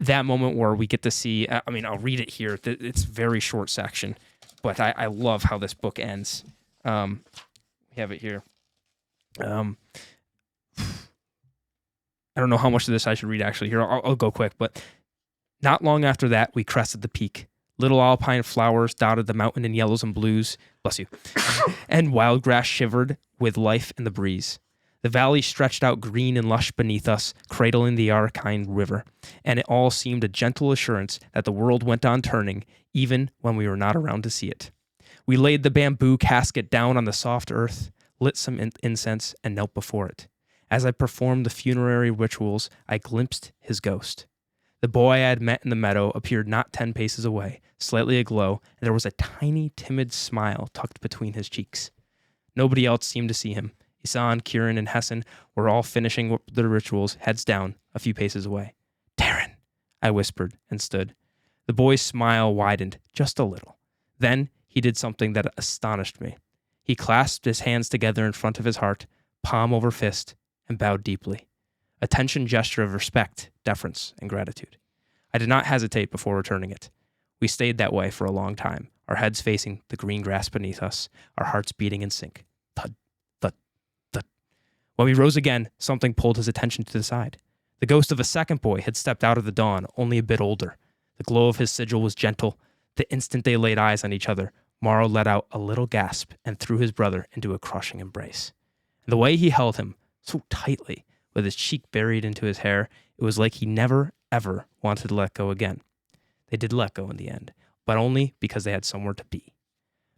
[SPEAKER 1] that moment where we get to see, I'll read it here. It's a very short section, but I love how this book ends. We have it here. I don't know how much of this I should read actually. Here, I'll go quick. But not long after that, we crested the peak. Little alpine flowers dotted the mountain in yellows and blues. Bless you. And wild grass shivered with life in the breeze. The valley stretched out green and lush beneath us, cradling the Arcane River. And it all seemed a gentle assurance that the world went on turning, even when we were not around to see it. We laid the bamboo casket down on the soft earth, lit some incense, and knelt before it. As I performed the funerary rituals, I glimpsed his ghost. The boy I had met in the meadow appeared not 10 paces away, slightly aglow, and there was a tiny, timid smile tucked between his cheeks. Nobody else seemed to see him. Isan, Kieran, and Hessen were all finishing their rituals, heads down, a few paces away. "Taryn," I whispered and stood. The boy's smile widened just a little. Then he did something that astonished me. He clasped his hands together in front of his heart, palm over fist, and bowed deeply. A tension gesture of respect, deference, and gratitude. I did not hesitate before returning it. We stayed that way for a long time, our heads facing the green grass beneath us, our hearts beating in sync. Thud, thud, thud. When we rose again, something pulled his attention to the side. The ghost of a second boy had stepped out of the dawn, only a bit older. The glow of his sigil was gentle. The instant they laid eyes on each other, Morrow let out a little gasp and threw his brother into a crushing embrace. And the way he held him, so tightly, with his cheek buried into his hair, it was like he never, ever wanted to let go again. They did let go in the end, but only because they had somewhere to be.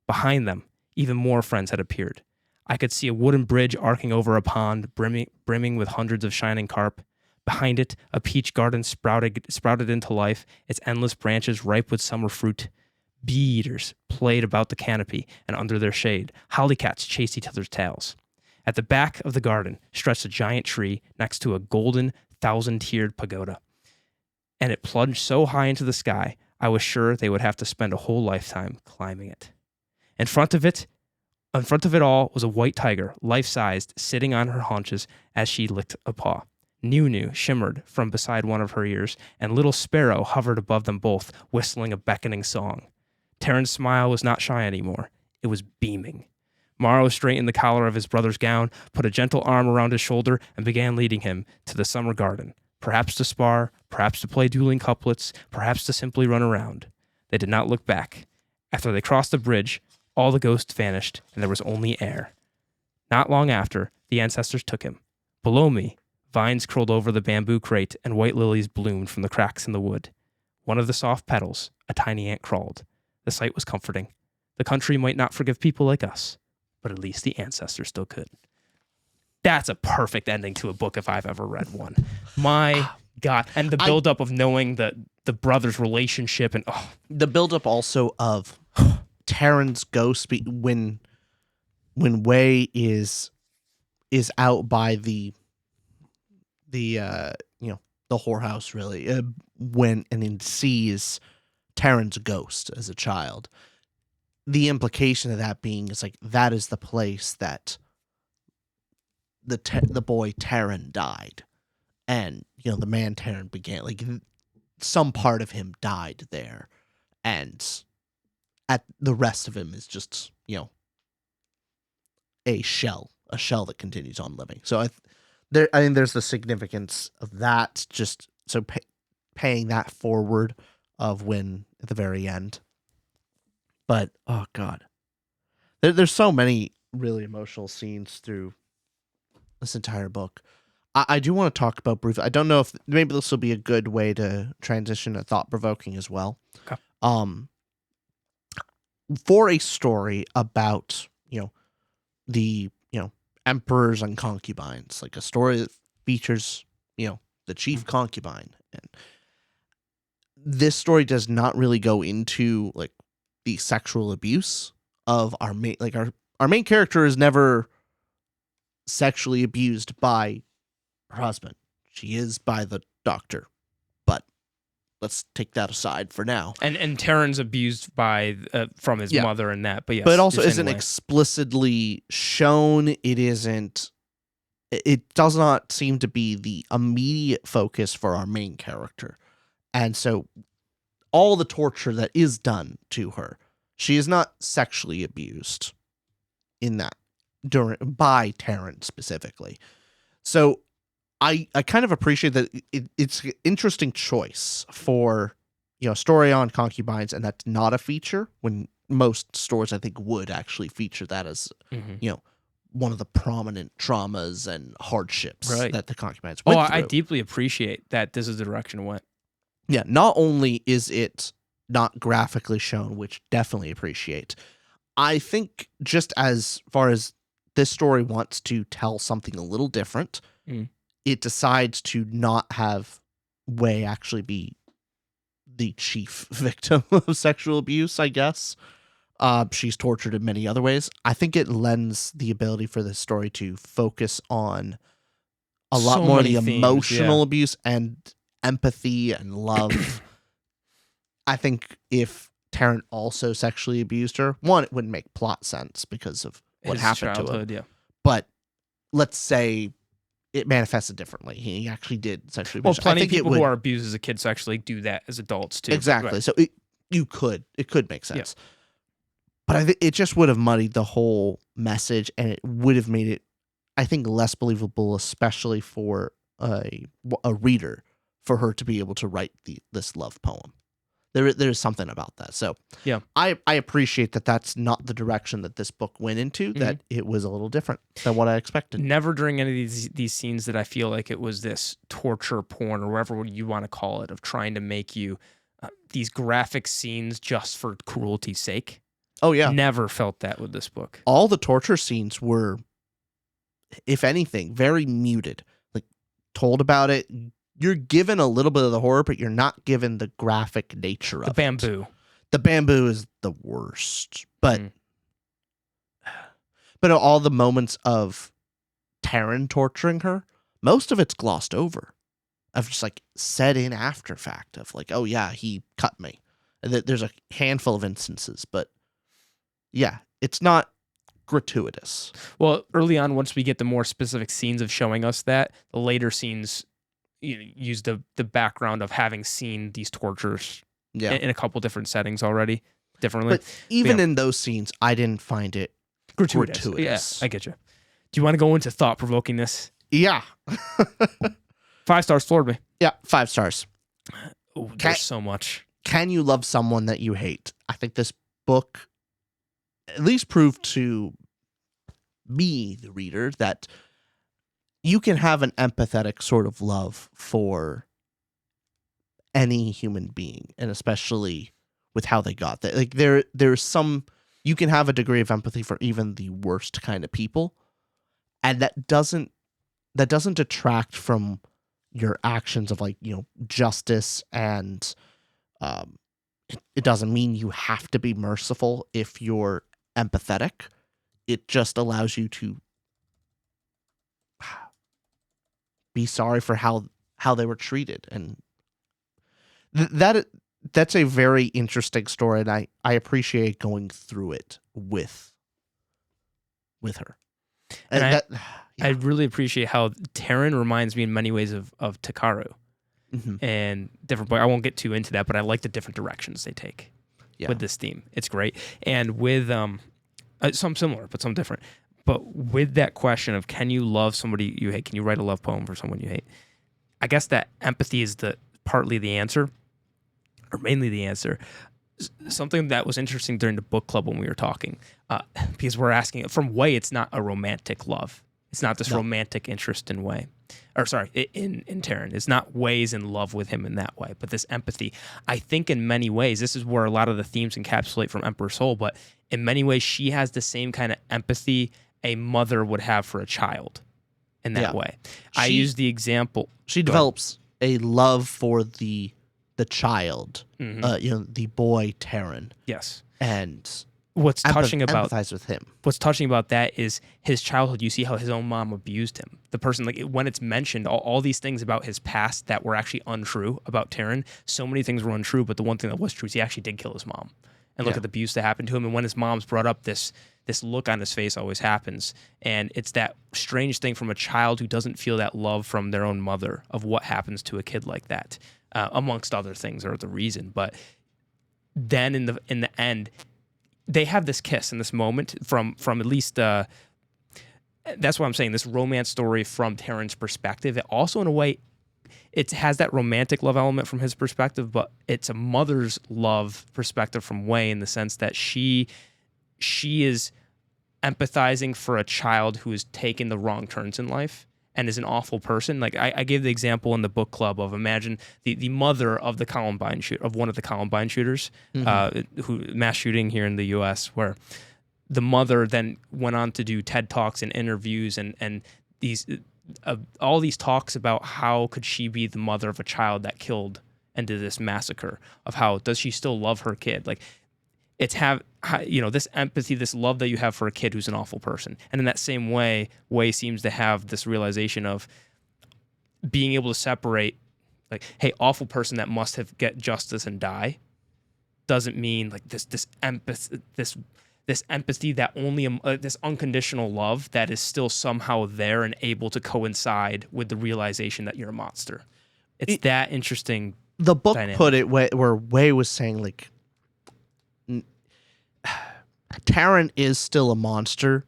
[SPEAKER 1] Behind them, even more friends had appeared. I could see a wooden bridge arcing over a pond, brimming with hundreds of shining carp. Behind it, a peach garden sprouted into life, its endless branches ripe with summer fruit. Bee-eaters played about the canopy, and under their shade, hollycats chased each other's tails. At the back of the garden stretched a giant tree next to a golden, thousand-tiered pagoda. And it plunged so high into the sky, I was sure they would have to spend a whole lifetime climbing it. In front of it all was a white tiger, life-sized, sitting on her haunches as she licked a paw. Nunu shimmered from beside one of her ears, and little sparrow hovered above them both, whistling a beckoning song. Taryn's smile was not shy anymore. It was beaming. Morrow straightened the collar of his brother's gown, put a gentle arm around his shoulder, and began leading him to the summer garden, perhaps to spar, perhaps to play dueling couplets, perhaps to simply run around. They did not look back. After they crossed the bridge, all the ghosts vanished, and there was only air. Not long after, the ancestors took him. Below me, vines curled over the bamboo crate, and white lilies bloomed from the cracks in the wood. One of the soft petals, a tiny ant crawled. The sight was comforting. The country might not forgive people like us, but at least the ancestors still could. That's a perfect ending to a book if I've ever read one. My God. And the buildup of knowing the brothers' relationship and
[SPEAKER 2] the buildup also of Taryn's ghost when Wei is out by the whorehouse really and he sees Taryn's ghost as a child. The implication of that being is like that is the place that the boy Taryn died, and the man Taryn began, like some part of him died there, and at the rest of him is just a shell that continues on living. So I think there's the significance of that, just so paying that forward of when at the very end. But oh god, there's so many really emotional scenes through this entire book. I do want to talk about briefly. I don't know if maybe this will be a good way to transition to thought provoking as well.
[SPEAKER 1] Okay.
[SPEAKER 2] For a story about the emperors and concubines, like a story that features the chief concubine, and this story does not really go into like the sexual abuse of our main, like our main character is never sexually abused by her husband. She is by the doctor, but let's take that aside for now.
[SPEAKER 1] And Taryn's abused by from his mother and that, but yes,
[SPEAKER 2] but it also isn't explicitly shown. It does not seem to be the immediate focus for our main character, and so all the torture that is done to her, she is not sexually abused in that by Taryn specifically. So I kind of appreciate that it's an interesting choice for a story on concubines, and that's not a feature when most stories I think would actually feature that as one of the prominent traumas and hardships that the concubines went through.
[SPEAKER 1] I deeply appreciate that this is the direction it went.
[SPEAKER 2] Yeah, not only is it not graphically shown, which definitely appreciate, I think just as far as this story wants to tell something a little different, it decides to not have Wei actually be the chief victim of sexual abuse, I guess. She's tortured in many other ways. I think it lends the ability for this story to focus on a lot more of the emotional abuse and empathy and love. I think if Taryn also sexually abused her, one, it wouldn't make plot sense because of what happened to him.
[SPEAKER 1] Yeah.
[SPEAKER 2] But let's say it manifested differently. He actually did sexually abuse her.
[SPEAKER 1] Well, plenty of people who are abused as a kid sexually do that as adults too.
[SPEAKER 2] Exactly.
[SPEAKER 1] Right.
[SPEAKER 2] So it could make sense. Yeah. But I think it just would have muddied the whole message, and it would have made it, I think, less believable, especially for a reader, for her to be able to write this love poem. There's something about that. So
[SPEAKER 1] yeah,
[SPEAKER 2] I appreciate that that's not the direction that this book went into, that it was a little different than what I expected.
[SPEAKER 1] Never during any of these scenes did I feel like it was this torture porn or whatever you want to call it, of trying to make you these graphic scenes just for cruelty's sake.
[SPEAKER 2] Oh, yeah.
[SPEAKER 1] Never felt that with this book.
[SPEAKER 2] All the torture scenes were, if anything, very muted. Like, told about it. You're given a little bit of the horror, but you're not given the graphic nature of it.
[SPEAKER 1] The bamboo.
[SPEAKER 2] The bamboo is the worst. But all the moments of Taryn torturing her, most of it's glossed over. Of just like set in after fact of like, oh yeah, he cut me. There's a handful of instances, but yeah, it's not gratuitous.
[SPEAKER 1] Well, early on, once we get the more specific scenes of showing us that, the later scenes use the background of having seen these tortures in a couple different settings already, differently.
[SPEAKER 2] But even in those scenes, I didn't find it gratuitous.
[SPEAKER 1] Yeah, I get you. Do you want to go into thought provokingness?
[SPEAKER 2] Yeah.
[SPEAKER 1] 5 stars floored me.
[SPEAKER 2] Yeah, 5 stars.
[SPEAKER 1] Oh, there's so much.
[SPEAKER 2] Can you love someone that you hate? I think this book at least proved to me, the reader, that you can have an empathetic sort of love for any human being, and especially with how they got there. Like there's some, you can have a degree of empathy for even the worst kind of people, and that doesn't detract from your actions of, like, justice, and it doesn't mean you have to be merciful if you're empathetic. It just allows you to be sorry for how they were treated, and that's a very interesting story, and I appreciate going through it with her.
[SPEAKER 1] And
[SPEAKER 2] that,
[SPEAKER 1] I really appreciate how Taryn reminds me in many ways of Takaru and different. But I won't get too into that. But I like the different directions they take with this theme. It's great, and with some similar, but some different. But with that question of can you love somebody you hate? Can you write a love poem for someone you hate? I guess that empathy is partly the answer, or mainly the answer. Something that was interesting during the book club when we were talking, because we're asking from Wei, it's not a romantic love. It's not this romantic interest in Wei, or sorry, in Taryn. It's not Wei's in love with him in that way, but this empathy. I think in many ways, this is where a lot of the themes encapsulate from Emperor's Soul, but in many ways, she has the same kind of empathy a mother would have for a child in that way. I use the example.
[SPEAKER 2] She develops a love for the child, the boy Taryn.
[SPEAKER 1] Yes.
[SPEAKER 2] And
[SPEAKER 1] what's touching about
[SPEAKER 2] empathize with him.
[SPEAKER 1] What's touching about that is his childhood. You see how his own mom abused him. The person, like when it's mentioned, all these things about his past that were actually untrue about Taryn. So many things were untrue, but the one thing that was true is he actually did kill his mom. And look at the abuse that happened to him. And when his mom's brought up, this look on his face always happens. And it's that strange thing from a child who doesn't feel that love from their own mother of what happens to a kid like that, amongst other things are the reason. But then in the end, they have this kiss in this moment from at least that's what I'm saying. This romance story from Taryn's perspective. It also, in a way, it has that romantic love element from his perspective, but it's a mother's love perspective from Wei in the sense that she is empathizing for a child who has taken the wrong turns in life and is an awful person. Like I gave the example in the book club of imagine the mother of the Columbine of one of the Columbine shooters, who mass shooting here in the U.S., where the mother then went on to do TED Talks and interviews and these all these talks about how could she be the mother of a child that killed and did this massacre, of how does she still love her kid? Like it's this empathy, this love that you have for a kid who's an awful person. And in that same way, Wei seems to have this realization of being able to separate, like, hey, awful person that must have get justice and die doesn't mean like this empathy that only this unconditional love that is still somehow there and able to coincide with the realization that you're a monster. It's that interesting.
[SPEAKER 2] The book
[SPEAKER 1] dynamic.
[SPEAKER 2] put it where Wei was saying, like, Taryn is still a monster,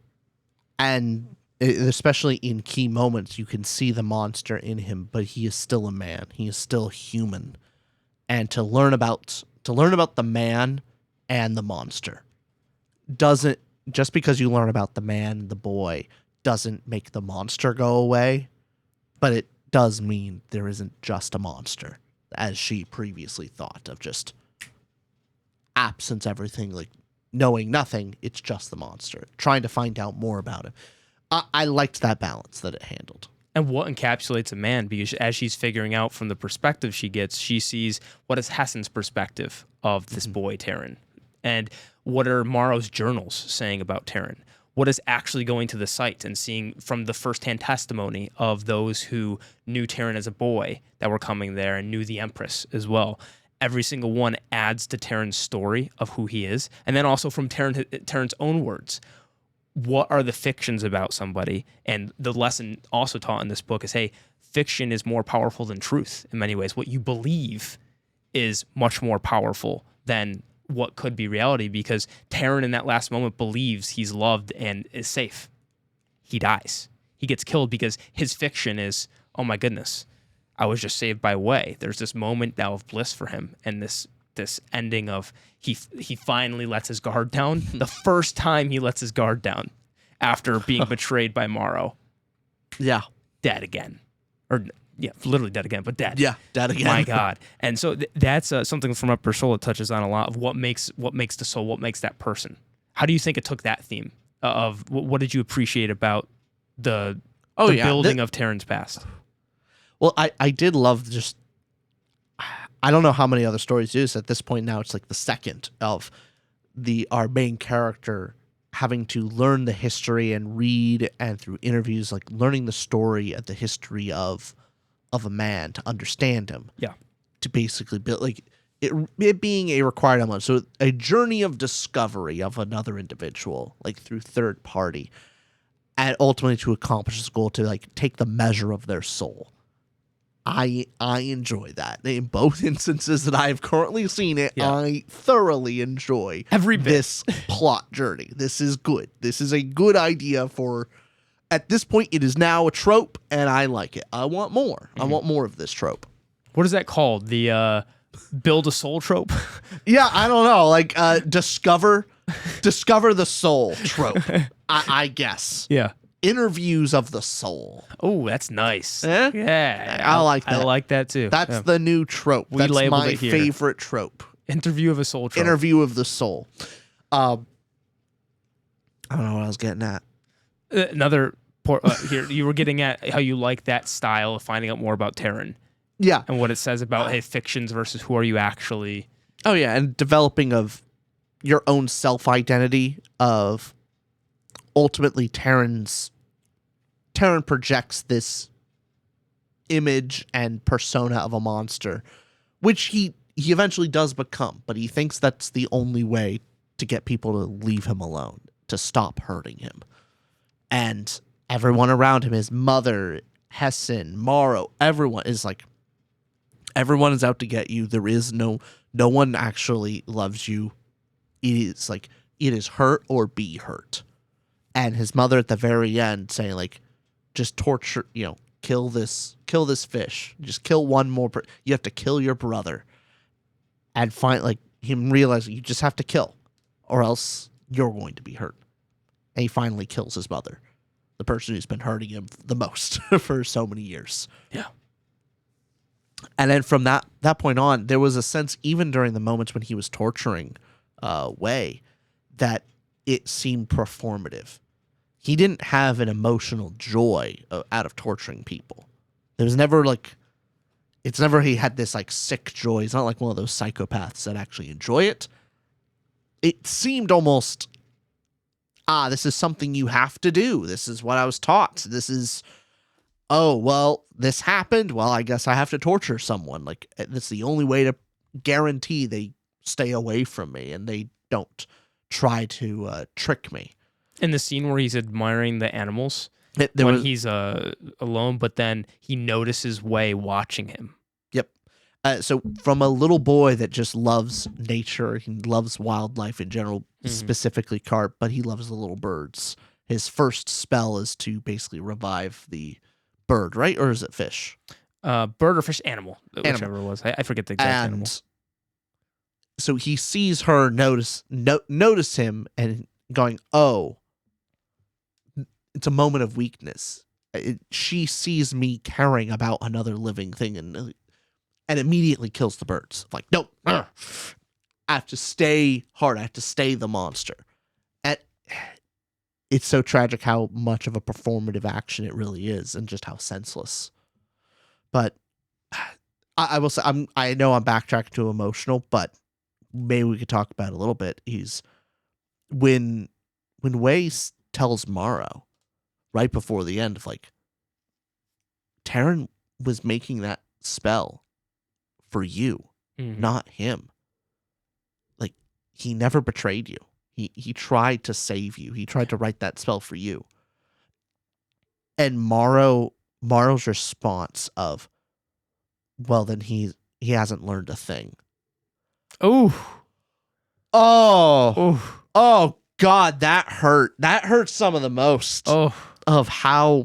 [SPEAKER 2] and especially in key moments, you can see the monster in him, but he is still a man. He is still human. And to learn about the man and the monster doesn't, just because you learn about the man, the boy, doesn't make the monster go away, but it does mean there isn't just a monster, as she previously thought, of just absence everything, like knowing nothing, it's just the monster, trying to find out more about him. I liked that balance that it handled.
[SPEAKER 1] And what encapsulates a man, because as she's figuring out from the perspective she gets, she sees what is Hessen's perspective of this boy, Taryn. And what are Morrow's journals saying about Taryn? What is actually going to the site and seeing from the firsthand testimony of those who knew Taryn as a boy that were coming there and knew the Empress as well. Every single one adds to Taryn's story of who he is. And then also from Taryn's own words. What are the fictions about somebody? And the lesson also taught in this book is, hey, fiction is more powerful than truth in many ways. What you believe is much more powerful than what could be reality, because Taryn in that last moment believes he's loved and is safe. He dies. He gets killed because his fiction is, oh my goodness, I was just saved by Wei. There's this moment now of bliss for him, and this ending of he finally lets his guard down. The first time he lets his guard down after being betrayed by Morrow.
[SPEAKER 2] Yeah.
[SPEAKER 1] Dead again. Or yeah, literally dead again, but dead.
[SPEAKER 2] Yeah, dead again.
[SPEAKER 1] My God. And so that's something from Empress Soul that touches on a lot of what makes the soul, what makes that person. How do you think it took that theme of what did you appreciate about the building of Taryn's past?
[SPEAKER 2] Well, I did love just, I don't know how many other stories do this. At this point now, it's like the second of our main character having to learn the history and read, and through interviews, like learning the story and the history of a man to understand him.
[SPEAKER 1] Yeah.
[SPEAKER 2] To basically build, like it being a required element. So a journey of discovery of another individual, like through third party. and ultimately to accomplish this goal, to like take the measure of their soul. I enjoy that. In both instances that I have currently seen it,
[SPEAKER 1] Yeah.
[SPEAKER 2] I thoroughly enjoy
[SPEAKER 1] Every bit.
[SPEAKER 2] this plot journey. This is good. This is a good idea for, at this point, it is now a trope, and I like it. I want more. I want more of this trope.
[SPEAKER 1] What is that called? The build a soul trope?
[SPEAKER 2] Yeah, I don't know. Like discover the soul trope, I guess.
[SPEAKER 1] Yeah.
[SPEAKER 2] Interviews of the soul.
[SPEAKER 1] Oh, that's nice.
[SPEAKER 2] Eh?
[SPEAKER 1] Yeah.
[SPEAKER 2] I like that.
[SPEAKER 1] I like that too.
[SPEAKER 2] That's
[SPEAKER 1] Yeah.
[SPEAKER 2] the new trope.
[SPEAKER 1] We
[SPEAKER 2] That's
[SPEAKER 1] labeled
[SPEAKER 2] my
[SPEAKER 1] it here.
[SPEAKER 2] favorite trope.
[SPEAKER 1] Interview of a soul trope.
[SPEAKER 2] Interview of the soul. I don't know what I was getting at.
[SPEAKER 1] Another here, you were getting at how you like that style of finding out more about Terran
[SPEAKER 2] Yeah.
[SPEAKER 1] and what it says about hey, fictions versus who are you actually.
[SPEAKER 2] Oh yeah, and developing of your own self-identity of ultimately Terran projects this image and persona of a monster, which he eventually does become, but he thinks that's the only way to get people to leave him alone, to stop hurting him. And everyone around him, his mother, Hessen, Morrow, everyone is out to get you. There is no one actually loves you. It is like, it is hurt or be hurt. And his mother at the very end saying like, just torture, kill this fish. Just kill one more. You have to kill your brother. And find like him realizing you just have to kill or else you're going to be hurt. And he finally kills his mother, the person who's been hurting him the most for so many years.
[SPEAKER 1] Yeah.
[SPEAKER 2] And then from that point on, there was a sense, even during the moments when he was torturing Wei, that it seemed performative. He didn't have an emotional joy out of torturing people. There was never like, it's never he had this like sick joy. He's not like one of those psychopaths that actually enjoy it. It seemed almost, this is something you have to do. This is what I was taught. This is, oh, well, this happened. Well, I guess I have to torture someone. Like, that's the only way to guarantee they stay away from me and they don't try to trick me.
[SPEAKER 1] In the scene where he's admiring the animals he's alone, but then he notices Wei watching him.
[SPEAKER 2] Yep. So from a little boy that just loves nature, he loves wildlife in general, specifically carp, but he loves the little birds. His first spell is to basically revive the bird, right? Or is it fish?
[SPEAKER 1] Bird or fish, animal. Whichever it was. I forget the exact animal.
[SPEAKER 2] So he sees her notice him and going, oh, it's a moment of weakness. She sees me caring about another living thing and immediately kills the birds. Like, no, I have to stay hard. I have to stay the monster. And it's so tragic how much of a performative action it really is and just how senseless. But I will say, I know I'm backtracking to emotional, but maybe we could talk about it a little bit. He's when Wei tells Morrow right before the end of like, Terran was making that spell for you, not him. Like, he never betrayed you. He tried to save you. He tried to write that spell for you. And Morrow's response of, well, then he hasn't learned a thing.
[SPEAKER 1] Oh,
[SPEAKER 2] God, that hurt. That hurt some of the most.
[SPEAKER 1] Oh,
[SPEAKER 2] of how,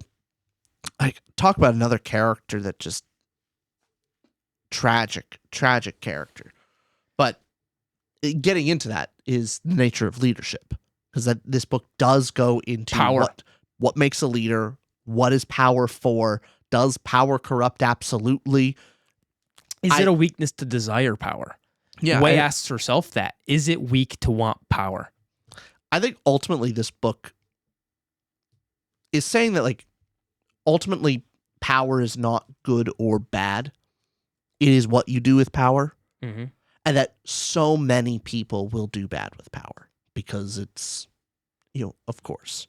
[SPEAKER 2] like, talk about another character that just tragic character. But getting into that is the nature of leadership, because that this book does go into
[SPEAKER 1] power.
[SPEAKER 2] What makes a leader, what is power for, does power corrupt? Absolutely.
[SPEAKER 1] Is it a weakness to desire power?
[SPEAKER 2] Yeah,
[SPEAKER 1] Wei asks herself that. Is it weak to want power?
[SPEAKER 2] I think ultimately this book is saying that, like, ultimately power is not good or bad. It is what you do with power.
[SPEAKER 1] Mm-hmm.
[SPEAKER 2] And that so many people will do bad with power because it's, of course.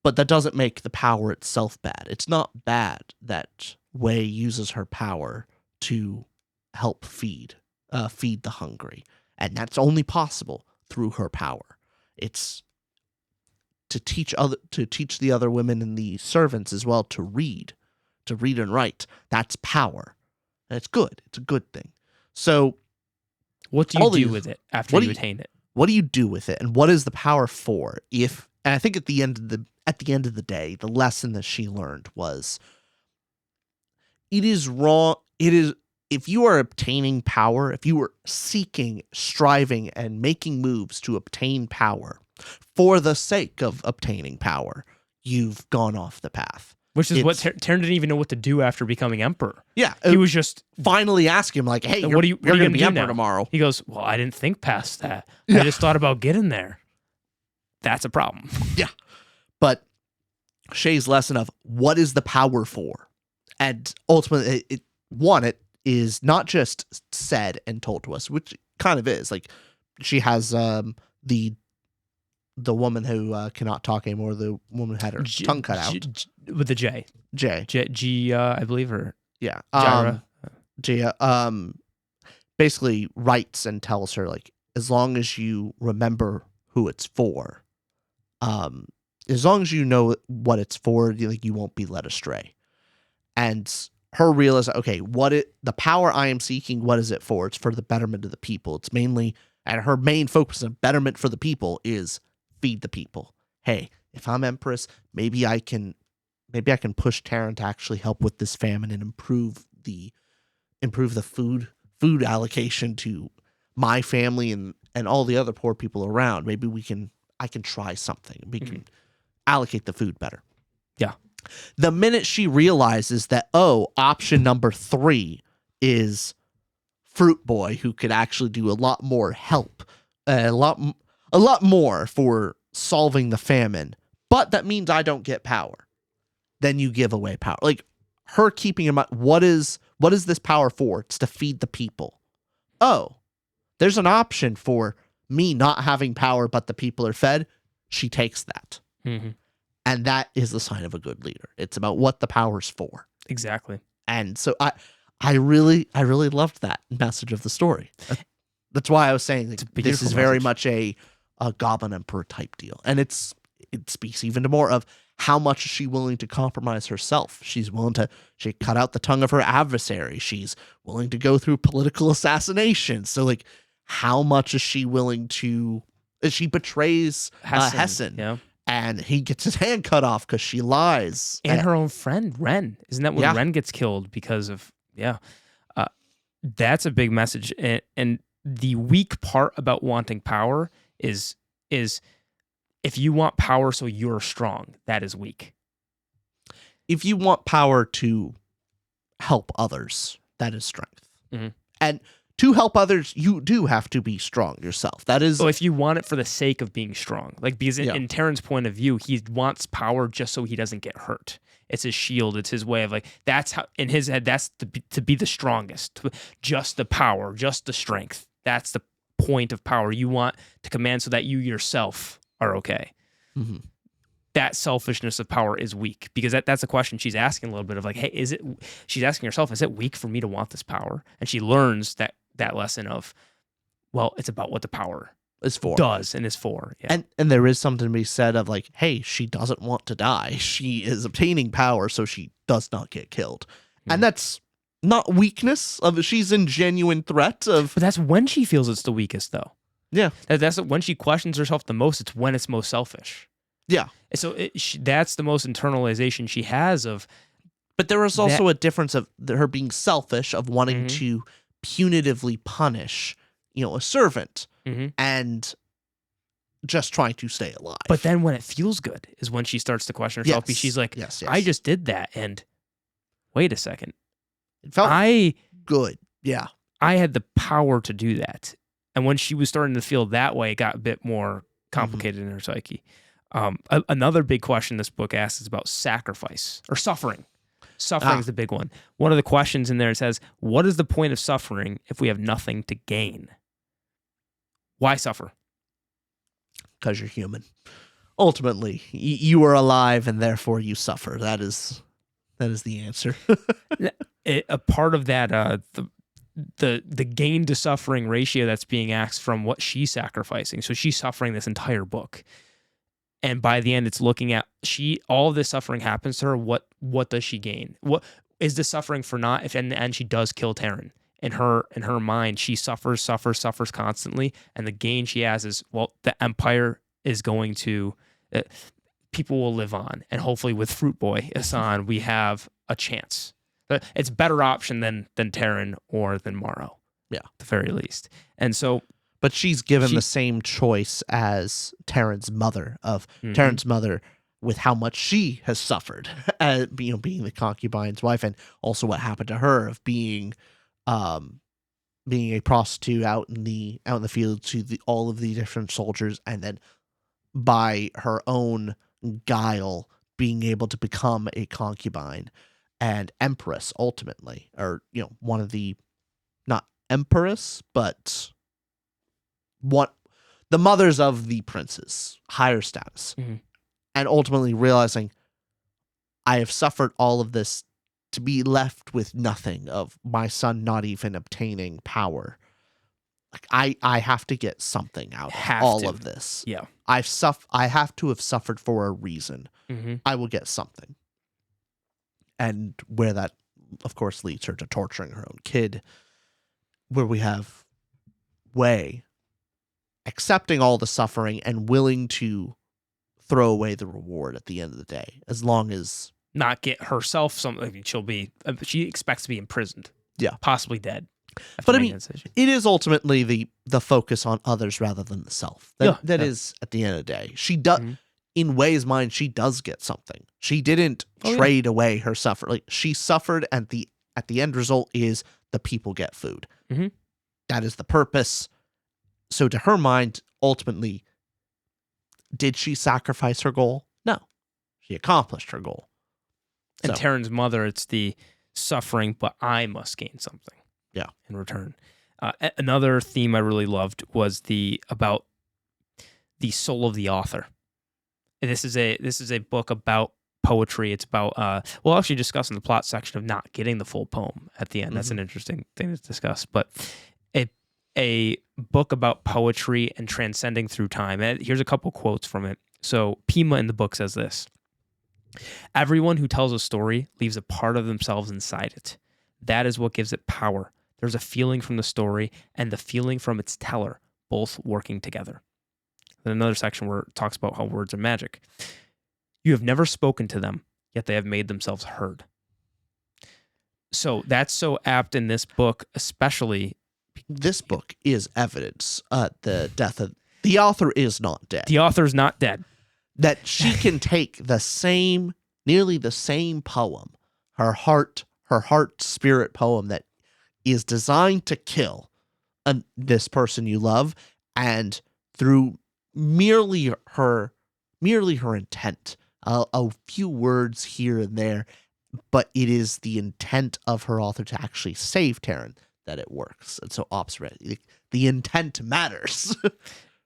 [SPEAKER 2] But that doesn't make the power itself bad. It's not bad that Wei uses her power to help feed the hungry. And that's only possible through her power. It's to teach the other women and the servants as well to read and write. That's power. And it's good. It's a good thing. So
[SPEAKER 1] what do you do with it after you attain it?
[SPEAKER 2] What do you do with it? And what is the power for? And I think at the end of the day, the lesson that she learned was it is wrong. If you are obtaining power, if you are seeking, striving, and making moves to obtain power for the sake of obtaining power, you've gone off the path.
[SPEAKER 1] Which is what Taryn didn't even know what to do after becoming emperor.
[SPEAKER 2] Yeah.
[SPEAKER 1] He was just
[SPEAKER 2] finally asking him, like, hey,
[SPEAKER 1] what are you going to
[SPEAKER 2] be
[SPEAKER 1] do
[SPEAKER 2] emperor
[SPEAKER 1] now?
[SPEAKER 2] tomorrow.
[SPEAKER 1] He goes, well, I didn't think past that.
[SPEAKER 2] Yeah.
[SPEAKER 1] I just thought about getting there. That's a problem.
[SPEAKER 2] Yeah. But Shay's lesson of what is the power for? And ultimately, it is not just said and told to us, which it kind of is. Like, she has the woman who cannot talk anymore, the woman who had her tongue cut out.
[SPEAKER 1] With the J. G, I believe, or
[SPEAKER 2] yeah.
[SPEAKER 1] Jira.
[SPEAKER 2] Basically writes and tells her, like, as long as you remember who it's for, as long as you know what it's for, you won't be led astray. And her realize, okay, the power I am seeking, what is it for? It's for the betterment of the people. It's mainly, and her main focus on betterment for the people is feed the people. Hey, if I'm Empress, maybe I can push Taryn to actually help with this famine and improve the food allocation to my family and all the other poor people around. Maybe I can try something. We can allocate the food better.
[SPEAKER 1] Yeah.
[SPEAKER 2] The minute she realizes that, option number 3 is Fruit Boy, who could actually do a lot more help, a lot more for solving the famine, but that means I don't get power. Then you give away power. Like, her keeping in mind, what is this power for? It's to feed the people. Oh, there's an option for me not having power, but the people are fed. She takes that.
[SPEAKER 1] Mm-hmm.
[SPEAKER 2] And that is the sign of a good leader. It's about what the power's for.
[SPEAKER 1] Exactly.
[SPEAKER 2] And so I really loved that message of the story. That's why I was saying this is very much a Goblin Emperor type deal. And it speaks even to more of how much is she willing to compromise herself. She cut out the tongue of her adversary. She's willing to go through political assassination. So, like, how much is she willing to... She betrays Hessen.
[SPEAKER 1] Yeah.
[SPEAKER 2] And he gets his hand cut off because she lies.
[SPEAKER 1] And her own friend, Ren. Isn't that when Ren gets killed because of... Yeah. That's a big message. And the weak part about wanting power is if you want power so you're strong, that is weak.
[SPEAKER 2] If you want power to help others, that is strength.
[SPEAKER 1] Mm-hmm.
[SPEAKER 2] And to help others, you do have to be strong yourself. That is...
[SPEAKER 1] So if you want it for the sake of being strong, like, because in Taryn's point of view, he wants power just so he doesn't get hurt. It's his shield. It's his way of, like, that's how, in his head, that's to be the strongest, just the power, just the strength. That's the point of power. You want to command so that you yourself are okay.
[SPEAKER 2] Mm-hmm.
[SPEAKER 1] That selfishness of power is weak, because that's a question she's asking a little bit of, like, hey, she's asking herself, is it weak for me to want this power? And she learns that lesson of, well, it's about what the power
[SPEAKER 2] is for.
[SPEAKER 1] Does and is for. Yeah.
[SPEAKER 2] And there is something to be said of, like, hey, she doesn't want to die. She is obtaining power so she does not get killed. Mm-hmm. And that's not weakness of she's in genuine threat of...
[SPEAKER 1] But that's when she feels it's the weakest, though.
[SPEAKER 2] Yeah.
[SPEAKER 1] That's when she questions herself the most. It's when it's most selfish.
[SPEAKER 2] Yeah.
[SPEAKER 1] So that's the most internalization she has of...
[SPEAKER 2] But there is also a difference of her being selfish, of wanting to punitively punish, a servant, and just trying to stay alive.
[SPEAKER 1] But then when it feels good is when she starts to question herself. Because she's like,
[SPEAKER 2] yes.
[SPEAKER 1] I just did that, and wait a second.
[SPEAKER 2] It felt good. Yeah.
[SPEAKER 1] I had the power to do that. And when she was starting to feel that way, it got a bit more complicated in her psyche. Another big question this book asks is about sacrifice or suffering. Suffering is the big one. One of the questions in there says, what is the point of suffering if we have nothing to gain? Why suffer?
[SPEAKER 2] Because you're human. Ultimately, you are alive and therefore you suffer. That is the answer.
[SPEAKER 1] A part of that, the gain to suffering ratio that's being asked from what she's sacrificing. So she's suffering this entire book. And by the end, it's looking at all of this suffering happens to her. What does she gain? What is the suffering for not? If in the end she does kill Taryn, in her mind, she suffers constantly, and the gain she has is, well, the empire is going to, people will live on, and hopefully with Fruit Boy Asan, we have a chance. But it's a better option than Taryn or than Morrow,
[SPEAKER 2] Yeah,
[SPEAKER 1] at the very least. And so,
[SPEAKER 2] but she's given the same choice as Taryn's mother Taryn's mother, with how much she has suffered, being the concubine's wife, and also what happened to her of being a prostitute out in the field to all of the different soldiers, and then by her own guile being able to become a concubine and Empress ultimately, or one of the, not Empress, but what the mothers of the princes, higher status, and ultimately realizing, I have suffered all of this to be left with nothing, of my son not even obtaining power. Like, I have to get something out of all of this.
[SPEAKER 1] Yeah.
[SPEAKER 2] I have to have suffered for a reason. I will get something. And where that, of course, leads her to torturing her own kid, where we have Wei accepting all the suffering and willing to throw away the reward at the end of the day, as long as
[SPEAKER 1] not get herself something. She expects to be imprisoned.
[SPEAKER 2] Yeah.
[SPEAKER 1] Possibly dead.
[SPEAKER 2] But I mean, it is ultimately the focus on others rather than the self. That is, at the end of the day. She does, in Wei's mind, she does get something. She didn't trade away her suffering. Like, she suffered, and at the end result is the people get food. That is the purpose. So to her mind, ultimately, did she sacrifice her goal? No. She accomplished her goal.
[SPEAKER 1] And Taryn's mother, it's the suffering, but I must gain something.
[SPEAKER 2] Yeah.
[SPEAKER 1] In return. Another theme I really loved was about the soul of the author. And this is a book about poetry. It's about we'll actually discuss in the plot section of not getting the full poem at the end. That's an interesting thing to discuss. But a book about poetry and transcending through time. And here's a couple quotes from it. So Pima in the book says this: everyone who tells a story leaves a part of themselves inside it. That is what gives it power. There's a feeling from the story and the feeling from its teller, both working together. Then another section where it talks about how words are magic. You have never spoken to them, yet they have made themselves heard. So that's so apt in this book, especially.
[SPEAKER 2] This book is evidence the death of the author is not dead.
[SPEAKER 1] The author is not dead.
[SPEAKER 2] That she can take nearly the same poem, her heart spirit poem that is designed to kill this person you love, and through merely her intent, a few words here and there, but it is the intent of her author to actually save Taryn that it works. And so the intent matters.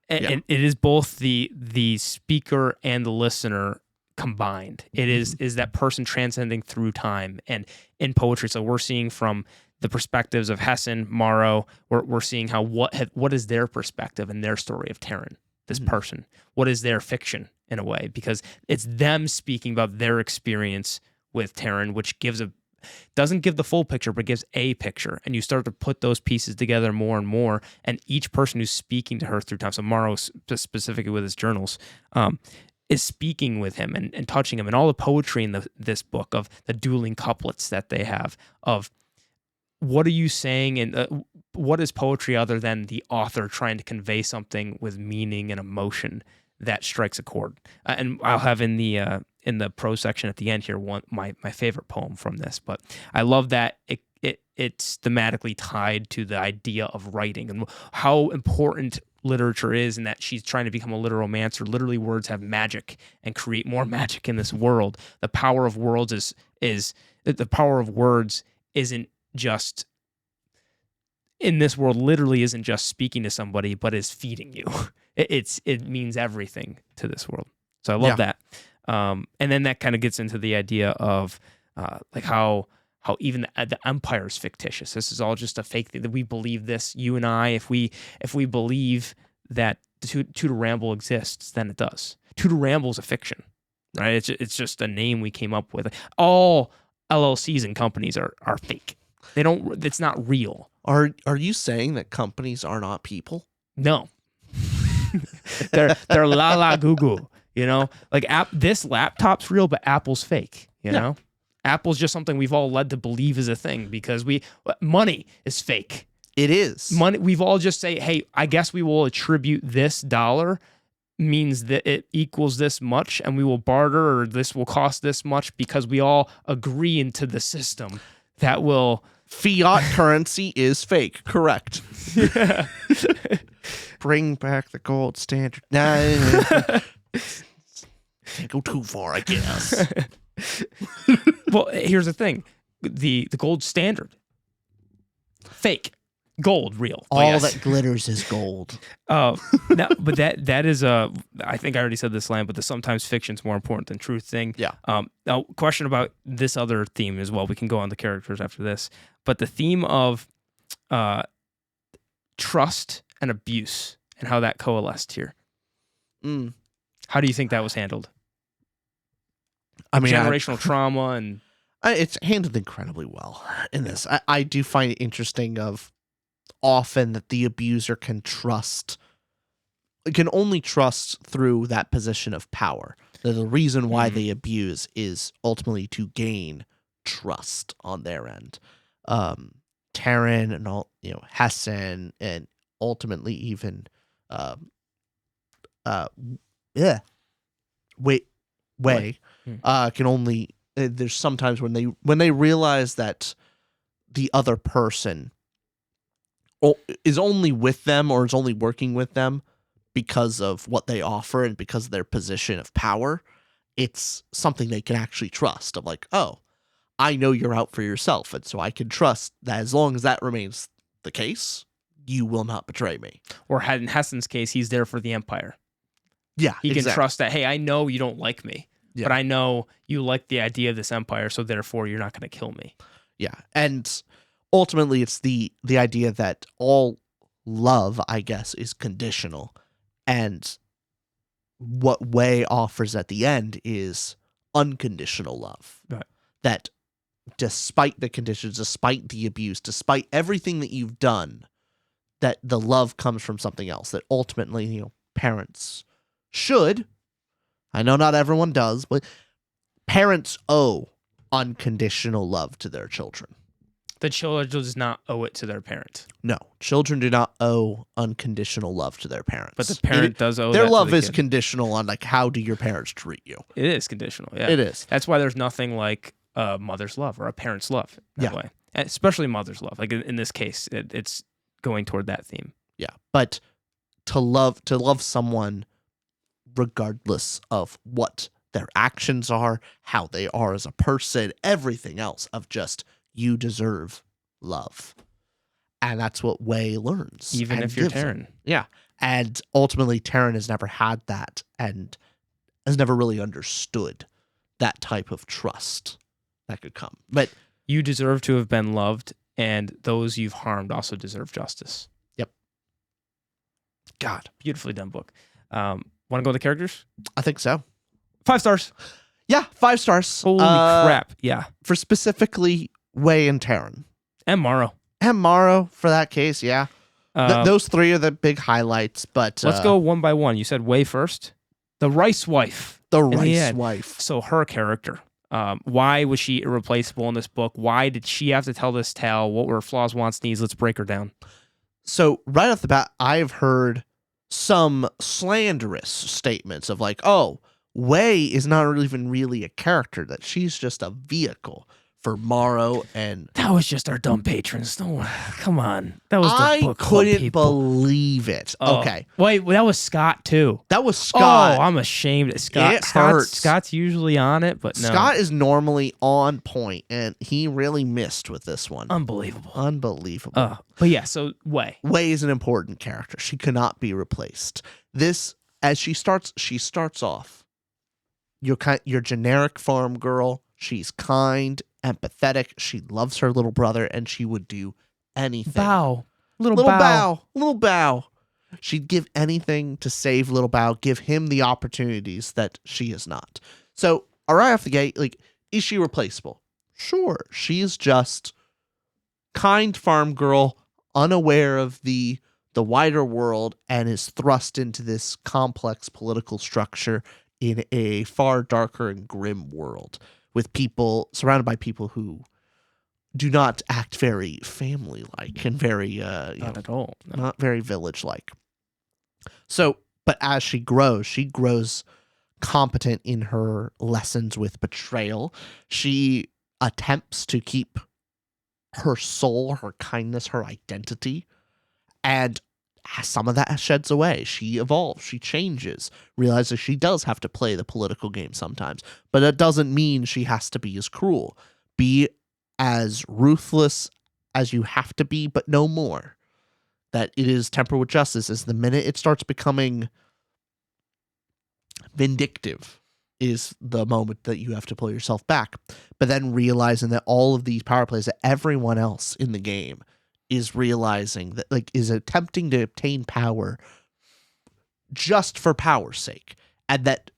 [SPEAKER 1] And it is both the speaker and the listener combined. It is that person transcending through time and in poetry. So we're seeing from the perspectives of Hessen, Morrow, we're seeing how what is their perspective and their story of Taryn, this person. What is their fiction in a way? Because it's them speaking about their experience with Taryn, which doesn't give the full picture, but gives a picture. And you start to put those pieces together more and more. And each person who's speaking to her through time, so Morrow specifically with his journals, is speaking with him and touching him. And all the poetry in this book of the dueling couplets that they have of what are you saying, and what is poetry other than the author trying to convey something with meaning and emotion that strikes a chord. And I'll have in the prose section at the end here my favorite poem from this. But I love that it's thematically tied to the idea of writing and how important literature is, and that she's trying to become a literomancer. Literally, words have magic and create more magic in this world. The power of words is the power of words isn't just in this world. Literally, isn't just speaking to somebody, but is feeding you. It means everything to this world. So I love that. And then that kind of gets into the idea of like how even the empire is fictitious. This is all just a fake thing that we believe this. You and I, if we believe that Tutor Ramble exists than it does. Tutor Ramble is a fiction, right? It's just a name we came up with. All LLCs and companies are fake. They don't. It's not real.
[SPEAKER 2] Are you saying that companies are not people?
[SPEAKER 1] No, they're la la goo goo. You know, like this laptop's real, but Apple's fake. You know, Apple's just something we've all led to believe is a thing because money is fake.
[SPEAKER 2] It is.
[SPEAKER 1] Money. We've all just say, hey, I guess we will attribute this dollar means that it equals this much, and we will barter, or this will cost this much because we all agree into the system that will.
[SPEAKER 2] Fiat currency is fake. Correct.
[SPEAKER 1] Yeah.
[SPEAKER 2] Bring back the gold standard. Nah, can't go too far, I guess.
[SPEAKER 1] Well, here's the thing: the gold standard, fake. Gold, real.
[SPEAKER 2] All that glitters is gold.
[SPEAKER 1] No, but that is I think I already said this line, but the sometimes fiction's more important than truth thing.
[SPEAKER 2] Yeah.
[SPEAKER 1] Now, question about this other theme as well. We can go on the characters after this, but the theme of trust and abuse and how that coalesced here. How do you think that was handled?
[SPEAKER 2] I mean,
[SPEAKER 1] generational trauma and
[SPEAKER 2] it's handled incredibly well in this. I do find it interesting of often that the abuser can only trust through that position of power. The reason why they abuse is ultimately to gain trust on their end. Taryn and all, Hessen, and ultimately even Way can only there's sometimes when they realize that the other person is only with them or is only working with them because of what they offer and because of their position of power, it's something they can actually trust of like, oh, I know you're out for yourself, and so I can trust that as long as that remains the case, you will not betray me.
[SPEAKER 1] Or in Hessen's case, he's there for the empire.
[SPEAKER 2] Yeah,
[SPEAKER 1] he can trust that, hey, I know you don't like me, but I know you like the idea of this empire, so therefore you're not going to kill me.
[SPEAKER 2] Yeah, and ultimately it's the idea that all love, I guess, is conditional, and what Way offers at the end is unconditional love.
[SPEAKER 1] Right.
[SPEAKER 2] That despite the conditions, despite the abuse, despite everything that you've done, that the love comes from something else, that ultimately, parents should, I know not everyone does, but parents owe unconditional love to their children.
[SPEAKER 1] The children does not owe it to their parent.
[SPEAKER 2] No, children do not owe unconditional love to their parents.
[SPEAKER 1] But the parent does owe
[SPEAKER 2] their
[SPEAKER 1] that
[SPEAKER 2] love
[SPEAKER 1] to the
[SPEAKER 2] is
[SPEAKER 1] kid.
[SPEAKER 2] Conditional on like how do your parents treat you.
[SPEAKER 1] It is conditional, yeah.
[SPEAKER 2] It is.
[SPEAKER 1] That's why there's nothing like a mother's love or a parent's love that way. And especially mother's love. Like in this case, it's going toward that theme.
[SPEAKER 2] Yeah, but to love someone regardless of what their actions are, how they are as a person, everything else of just you deserve love. And that's what Way learns.
[SPEAKER 1] Even if you're Taryn.
[SPEAKER 2] Yeah. And ultimately, Taryn has never had that and has never really understood that type of trust that could come. But
[SPEAKER 1] you deserve to have been loved, and those you've harmed also deserve justice.
[SPEAKER 2] Yep.
[SPEAKER 1] God, beautifully done book. Want to go to the characters?
[SPEAKER 2] I think so.
[SPEAKER 1] 5 stars.
[SPEAKER 2] Yeah, 5 stars.
[SPEAKER 1] Holy crap. Yeah.
[SPEAKER 2] For specifically Way and Taryn.
[SPEAKER 1] And Morrow.
[SPEAKER 2] And Morrow for that case, yeah. Those 3 are the big highlights, but
[SPEAKER 1] let's go one by one. You said Way first. The Rice Wife.
[SPEAKER 2] The Rice Wife.
[SPEAKER 1] So her character. Why was she irreplaceable in this book? Why did she have to tell this tale? What were her flaws, wants, needs? Let's break her down.
[SPEAKER 2] So right off the bat, I've heard some slanderous statements of like, oh, Way is not even really a character, that she's just a vehicle for Morrow. And
[SPEAKER 1] that was just our dumb patrons. Don't come on. That was the book club
[SPEAKER 2] couldn't
[SPEAKER 1] people.
[SPEAKER 2] believe it.
[SPEAKER 1] Oh.
[SPEAKER 2] Okay.
[SPEAKER 1] Wait, that was Scott too.
[SPEAKER 2] That was Scott.
[SPEAKER 1] Oh, I'm ashamed. Scott's usually on it, but no.
[SPEAKER 2] Scott is normally on point, and he really missed with this one.
[SPEAKER 1] Unbelievable.
[SPEAKER 2] But
[SPEAKER 1] yeah, so Way
[SPEAKER 2] is an important character. She cannot be replaced. This, as she starts off, your generic farm girl. She's kind, empathetic. She loves her little brother, and she would do anything.
[SPEAKER 1] Little bow.
[SPEAKER 2] Little bow. She'd give anything to save Little Bao, give him the opportunities that she is not. So, right off the gate, like, is she replaceable? Sure. She is just kind farm girl, unaware of the wider world, and is thrust into this complex political structure in a far darker and grim world with people surrounded by people who do not act very family-like and very
[SPEAKER 1] Not at all. No.
[SPEAKER 2] not very village-like. So, but as she grows competent in her lessons with betrayal. She attempts to keep her soul, her kindness, her identity, and some of that sheds away. She evolves, she changes, realizes she does have to play the political game sometimes, but that doesn't mean she has to be as cruel. Be as ruthless as you have to be, but no more. That it is tempered with justice. Is the minute it starts becoming vindictive is the moment that you have to pull yourself back. But then realizing that all of these power plays, that everyone else in the game is realizing that, like, is attempting to obtain power just for power's sake. And that,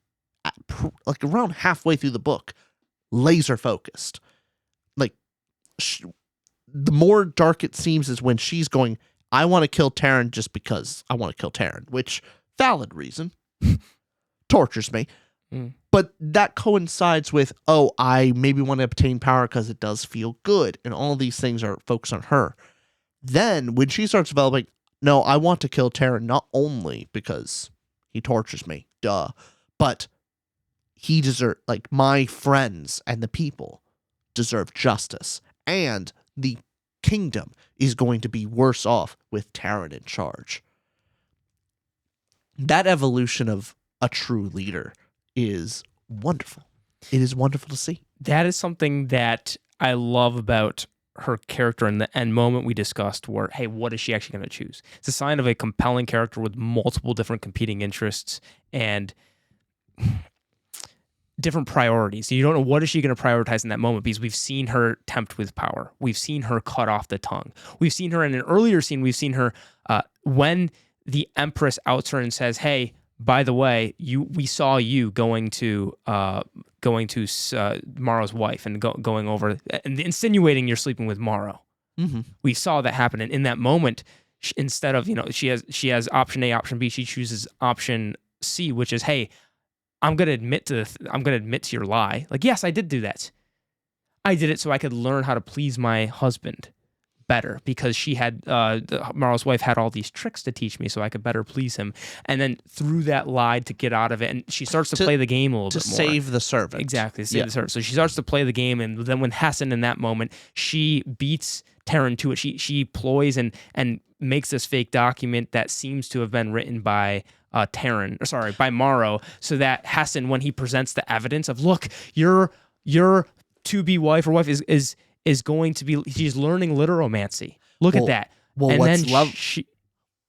[SPEAKER 2] like, around halfway through the book, laser focused. Like, the more dark it seems is when she's going, I want to kill Taryn just because I want to kill Taryn, which, valid reason, tortures me. But that coincides with, oh, I maybe want to obtain power because it does feel good. And all these things are focused on her. Then when she starts developing, no, I want to kill Taryn not only because he tortures me, but he deserves, like, my friends and the people deserve justice. And the kingdom is going to be worse off with Taryn in charge. That evolution of a true leader is wonderful. It is wonderful to see.
[SPEAKER 1] That is something that I love about her character in the end moment we discussed, where, hey, what is she actually going to choose? It's a sign of a compelling character with multiple different competing interests and different priorities. You don't know what is she going to prioritize in that moment, because we've seen her tempt with power. We've seen her cut off the tongue. We've seen her in an earlier scene. We've seen her when the Empress outs her and says, hey, by the way, we saw you going to Morrow's wife and going over and insinuating you're sleeping with Morrow.
[SPEAKER 2] Mm-hmm.
[SPEAKER 1] We saw that happen, and in that moment, instead of, she has option A, option B, she chooses option C, which is, hey, I'm gonna admit to your lie. Like, yes, I did do that. I did it so I could learn how to please my husband better, because she had Morrow's wife had all these tricks to teach me so I could better please him. And then through that lie to get out of it, and she starts to play the game a little bit more. To
[SPEAKER 2] save the servant.
[SPEAKER 1] Exactly, save the servant. So she starts to play the game, and then when Hessen, in that moment, she beats Taryn to it. She ploys and makes this fake document that seems to have been written by by Morrow, so that Hessen, when he presents the evidence of, look, your to-be wife or wife is going to be, she's learning literomancy. Look at that.
[SPEAKER 2] Well,
[SPEAKER 1] and
[SPEAKER 2] what's
[SPEAKER 1] then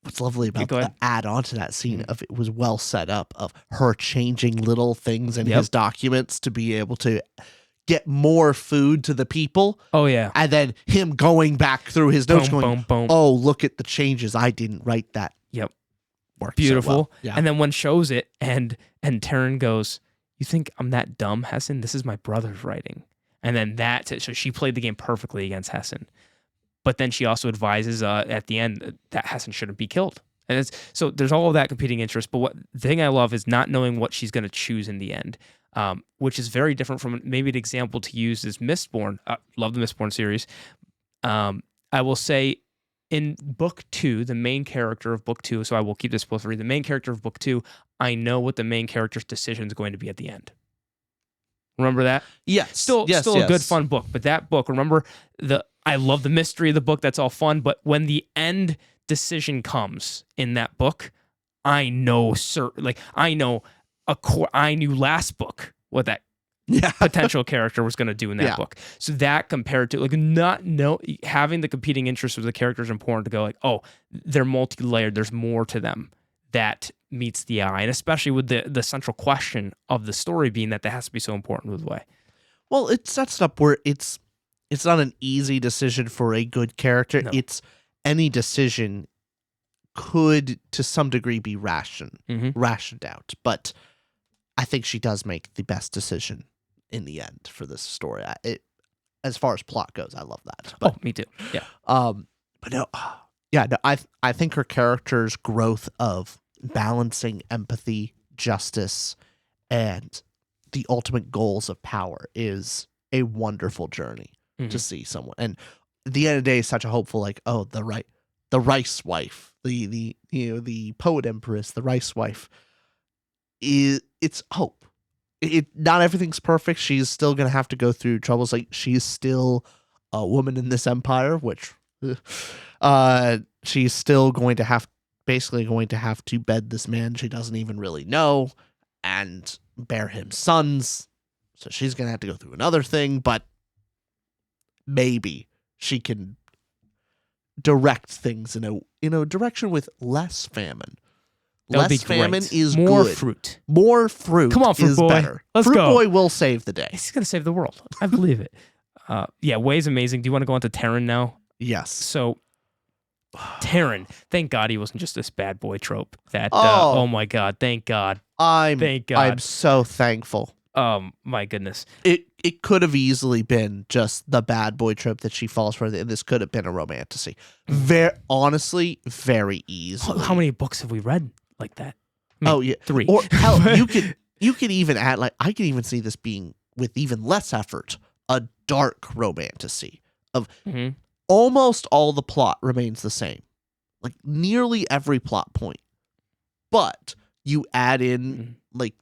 [SPEAKER 2] what's lovely about the add-on to that scene of it was well set up of her changing little things in his documents to be able to get more food to the people.
[SPEAKER 1] Oh, yeah.
[SPEAKER 2] And then him going back through his notes going,
[SPEAKER 1] boom.
[SPEAKER 2] oh, look at the changes. I didn't write that.
[SPEAKER 1] Yep.
[SPEAKER 2] Worked
[SPEAKER 1] beautiful.
[SPEAKER 2] So well. Yeah.
[SPEAKER 1] And then one shows it, and Taryn goes, you think I'm that dumb, Hessen? This is my brother's writing. And then so she played the game perfectly against Hessen. But then she also advises at the end that Hessen shouldn't be killed. And so there's all of that competing interest. But the thing I love is not knowing what she's going to choose in the end, which is very different from, maybe an example to use is Mistborn. Love the Mistborn series. I will say in book 2, the main character of book 2, so I will keep this spoiler free, the main character of book 2, I know what the main character's decision is going to be at the end. Remember that?
[SPEAKER 2] Yes.
[SPEAKER 1] Still a good, fun book. But that book, remember, I love the mystery of the book. That's all fun. But when the end decision comes in that book, I know, I knew last book what that potential character was going to do in that book. So that compared to having the competing interests of the characters is important to go like, oh, they're multi-layered. There's more to them that meets the eye, and especially with the central question of the story being that has to be so important with the way.
[SPEAKER 2] Well, it sets it up where it's not an easy decision for a good character.
[SPEAKER 1] No.
[SPEAKER 2] It's any decision could to some degree be rationed
[SPEAKER 1] Mm-hmm.
[SPEAKER 2] out, but I think she does make the best decision in the end for this story. As far as plot goes, I love that. But,
[SPEAKER 1] Oh, me too. Yeah.
[SPEAKER 2] but no, yeah, no, I think her character's growth of balancing empathy, justice, and the ultimate goals of power is a wonderful journey to see someone. And at the end of the day, it's such a hopeful, like, oh, the rice wife, the poet empress, the rice wife, it's hope. Not everything's perfect. She's still gonna have to go through troubles. Like, she's still a woman in this empire, which she's still going to have to bed this man she doesn't even really know and bear him sons. So she's gonna have to go through another thing, but maybe she can direct things in a direction with less famine.
[SPEAKER 1] That would be
[SPEAKER 2] Less famine
[SPEAKER 1] great.
[SPEAKER 2] is
[SPEAKER 1] More
[SPEAKER 2] good.
[SPEAKER 1] fruit.
[SPEAKER 2] More fruit.
[SPEAKER 1] Come on, Fruit
[SPEAKER 2] is
[SPEAKER 1] Boy.
[SPEAKER 2] better.
[SPEAKER 1] Let's
[SPEAKER 2] Fruit
[SPEAKER 1] go.
[SPEAKER 2] Boy will save the day.
[SPEAKER 1] He's gonna save the world. I believe it. Yeah, Way's amazing. Do you want to go on to Taryn now?
[SPEAKER 2] Yes.
[SPEAKER 1] So, Taryn, thank God he wasn't just this bad boy trope. That
[SPEAKER 2] Oh.
[SPEAKER 1] oh my God, thank God.
[SPEAKER 2] I'm so thankful.
[SPEAKER 1] My goodness.
[SPEAKER 2] It could have easily been just the bad boy trope that she falls for, and this could have been a romantasy. Honestly, very easily.
[SPEAKER 1] How many books have we read like that?
[SPEAKER 2] Oh yeah,
[SPEAKER 1] 3.
[SPEAKER 2] Or hell, you could even add, like, I could even see this being, with even less effort, a dark romantasy of almost all the plot remains the same, like nearly every plot point, but you add in like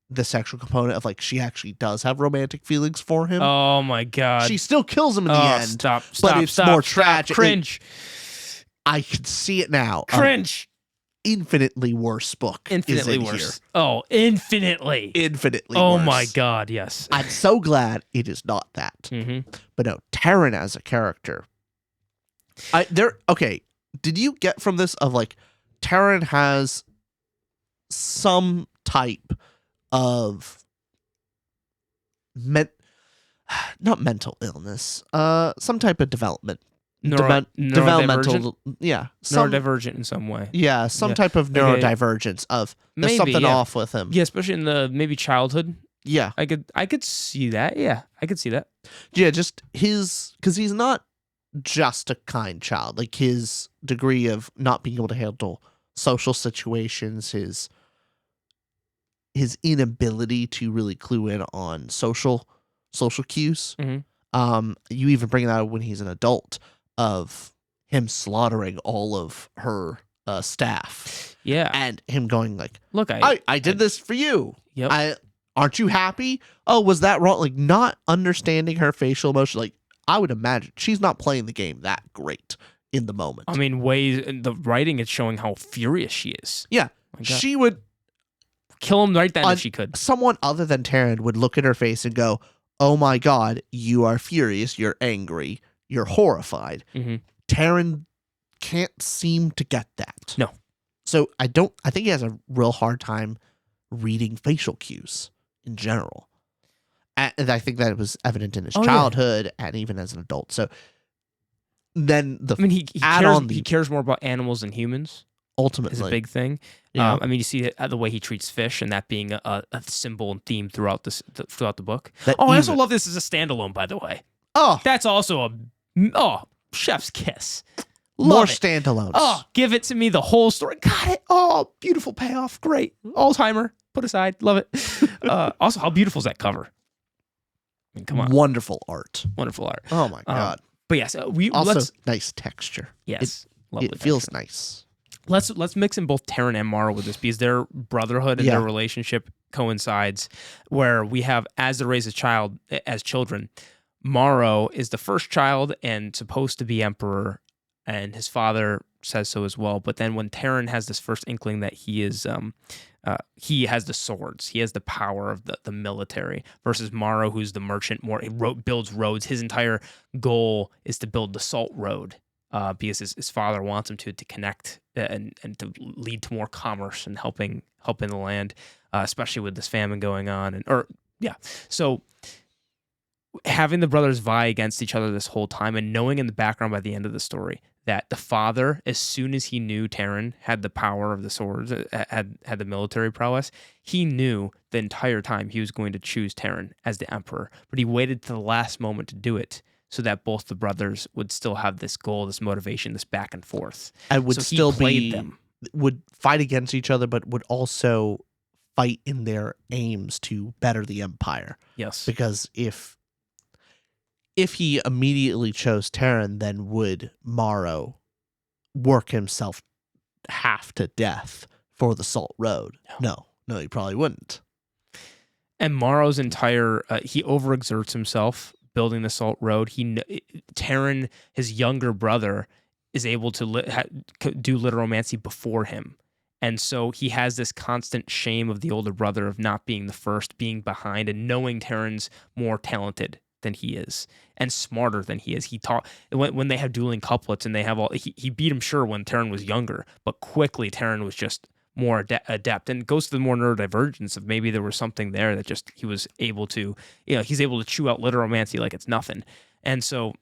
[SPEAKER 2] the sexual component of, like, she actually does have romantic feelings for him.
[SPEAKER 1] Oh my God.
[SPEAKER 2] She still kills him in the end.
[SPEAKER 1] Stop,
[SPEAKER 2] but it's more tragic.
[SPEAKER 1] Cringe.
[SPEAKER 2] I can see it now.
[SPEAKER 1] Cringe.
[SPEAKER 2] Infinitely worse book.
[SPEAKER 1] Infinitely
[SPEAKER 2] is in
[SPEAKER 1] worse.
[SPEAKER 2] Here.
[SPEAKER 1] Oh, infinitely.
[SPEAKER 2] Infinitely
[SPEAKER 1] Oh
[SPEAKER 2] worse.
[SPEAKER 1] my God, yes.
[SPEAKER 2] I'm so glad it is not that. But no, Taryn as a character. Okay. Did you get from this of, like, Taryn has some type of not mental illness, some type of developmental, yeah,
[SPEAKER 1] neurodivergent in some way.
[SPEAKER 2] Yeah, some type of neurodivergence of there's something off with him.
[SPEAKER 1] Yeah, especially in the maybe childhood.
[SPEAKER 2] Yeah,
[SPEAKER 1] I could see that. Yeah, I could see that.
[SPEAKER 2] Yeah, just because he's not just a kind child. Like, his degree of not being able to handle social situations, his inability to really clue in on social cues. You even bring that up when he's an adult, of him slaughtering all of her staff.
[SPEAKER 1] Yeah,
[SPEAKER 2] and him going like,
[SPEAKER 1] "Look,
[SPEAKER 2] I did this for you.
[SPEAKER 1] Yep.
[SPEAKER 2] Aren't you happy? Oh, was that wrong?" Like, not understanding her facial emotion. Like, I would imagine she's not playing the game that great in the moment.
[SPEAKER 1] I mean, ways in the writing, it's showing how furious she is.
[SPEAKER 2] Yeah, she would
[SPEAKER 1] kill him right then if she could.
[SPEAKER 2] Someone other than Taryn would look at her face and go, "Oh my God, you are furious. You're angry. You're horrified." Taryn can't seem to get that.
[SPEAKER 1] No.
[SPEAKER 2] So I think he has a real hard time reading facial cues in general. And I think that it was evident in his childhood and even as an adult. So then he
[SPEAKER 1] cares more about animals than humans.
[SPEAKER 2] Ultimately,
[SPEAKER 1] is a big thing.
[SPEAKER 2] Yeah.
[SPEAKER 1] I mean, you see the way he treats fish, and that being a symbol and theme throughout the book. I also love this as a standalone, by the way.
[SPEAKER 2] Oh,
[SPEAKER 1] that's also chef's kiss.
[SPEAKER 2] More standalones.
[SPEAKER 1] Oh, give it to me, the whole story. Got it. Oh, beautiful payoff. Great. All-timer. Put aside. Love it. Also, how beautiful is that cover? I mean, come on.
[SPEAKER 2] Wonderful art.
[SPEAKER 1] Wonderful art.
[SPEAKER 2] Oh my God.
[SPEAKER 1] But yes,
[SPEAKER 2] nice texture.
[SPEAKER 1] Yes.
[SPEAKER 2] It feels nice.
[SPEAKER 1] Let's mix in both Taryn and Morrow with this, because their brotherhood and their relationship coincides, where we have, as they raise as children, Morrow is the first child and supposed to be emperor, and his father says so as well. But then when Taryn has this first inkling that he is he has the swords, he has the power of the military, versus Morrow, who's the merchant, builds roads. His entire goal is to build the salt road, because his father wants him to connect and to lead to more commerce and helping the land, especially with this famine going on. So having the brothers vie against each other this whole time, and knowing in the background by the end of the story that the father, as soon as he knew Terran had the power of the swords, had the military prowess, he knew the entire time he was going to choose Terran as the emperor. But he waited to the last moment to do it, so that both the brothers would still have this goal, this motivation, this back and forth.
[SPEAKER 2] And would
[SPEAKER 1] So
[SPEAKER 2] still
[SPEAKER 1] he played
[SPEAKER 2] be
[SPEAKER 1] them.
[SPEAKER 2] would fight against each other, but would also fight in their aims to better the empire.
[SPEAKER 1] Yes.
[SPEAKER 2] Because if he immediately chose Terran, then would Morrow work himself half to death for the Salt Road? No, he probably wouldn't.
[SPEAKER 1] And Morrow's entire he overexerts himself building the Salt Road. Terran, his younger brother, is able to do literomancy before him. And so he has this constant shame of the older brother of not being the first, being behind, and knowing Terran's more talented than he is and smarter than he is. He taught when they have dueling couplets and they have all he beat him sure when Terran was younger, but quickly Terran was just more adept, and it goes to the more neurodivergence of maybe there was something there that just he was able to, he's able to chew out literomancy like it's nothing. And so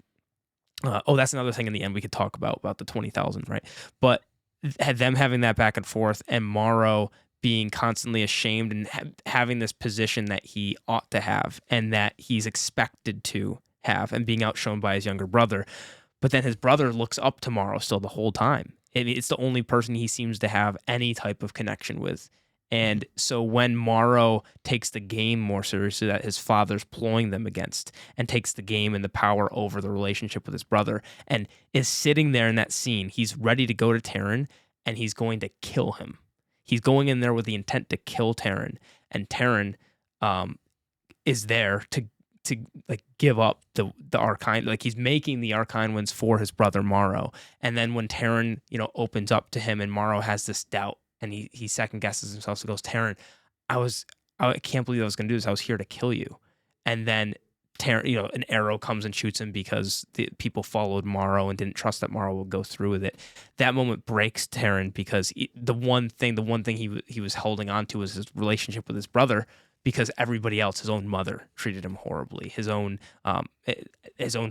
[SPEAKER 1] that's another thing in the end we could talk about the 20,000, right? But them having that back and forth, and Morrow being constantly ashamed and having this position that he ought to have and that he's expected to have, and being outshone by his younger brother. But then his brother looks up to Morrow still the whole time. It's the only person he seems to have any type of connection with. And so when Morrow takes the game more seriously that his father's ploying them against, and takes the game and the power over the relationship with his brother, and is sitting there in that scene, he's ready to go to Terran and he's going to kill him. He's going in there with the intent to kill Terran, and Terran is there to like give up the Arcane, like he's making the Arcane winds for his brother Morrow. And then when Terran, opens up to him and Morrow has this doubt and he second guesses himself, so goes, Terran, I can't believe I was going to do this. I was here to kill you. And then Terran, an arrow comes and shoots him because the people followed Morrow and didn't trust that Morrow would go through with it. That moment breaks Terran because the one thing he was holding on to was his relationship with his brother, because everybody else, his own mother, treated him horribly. His own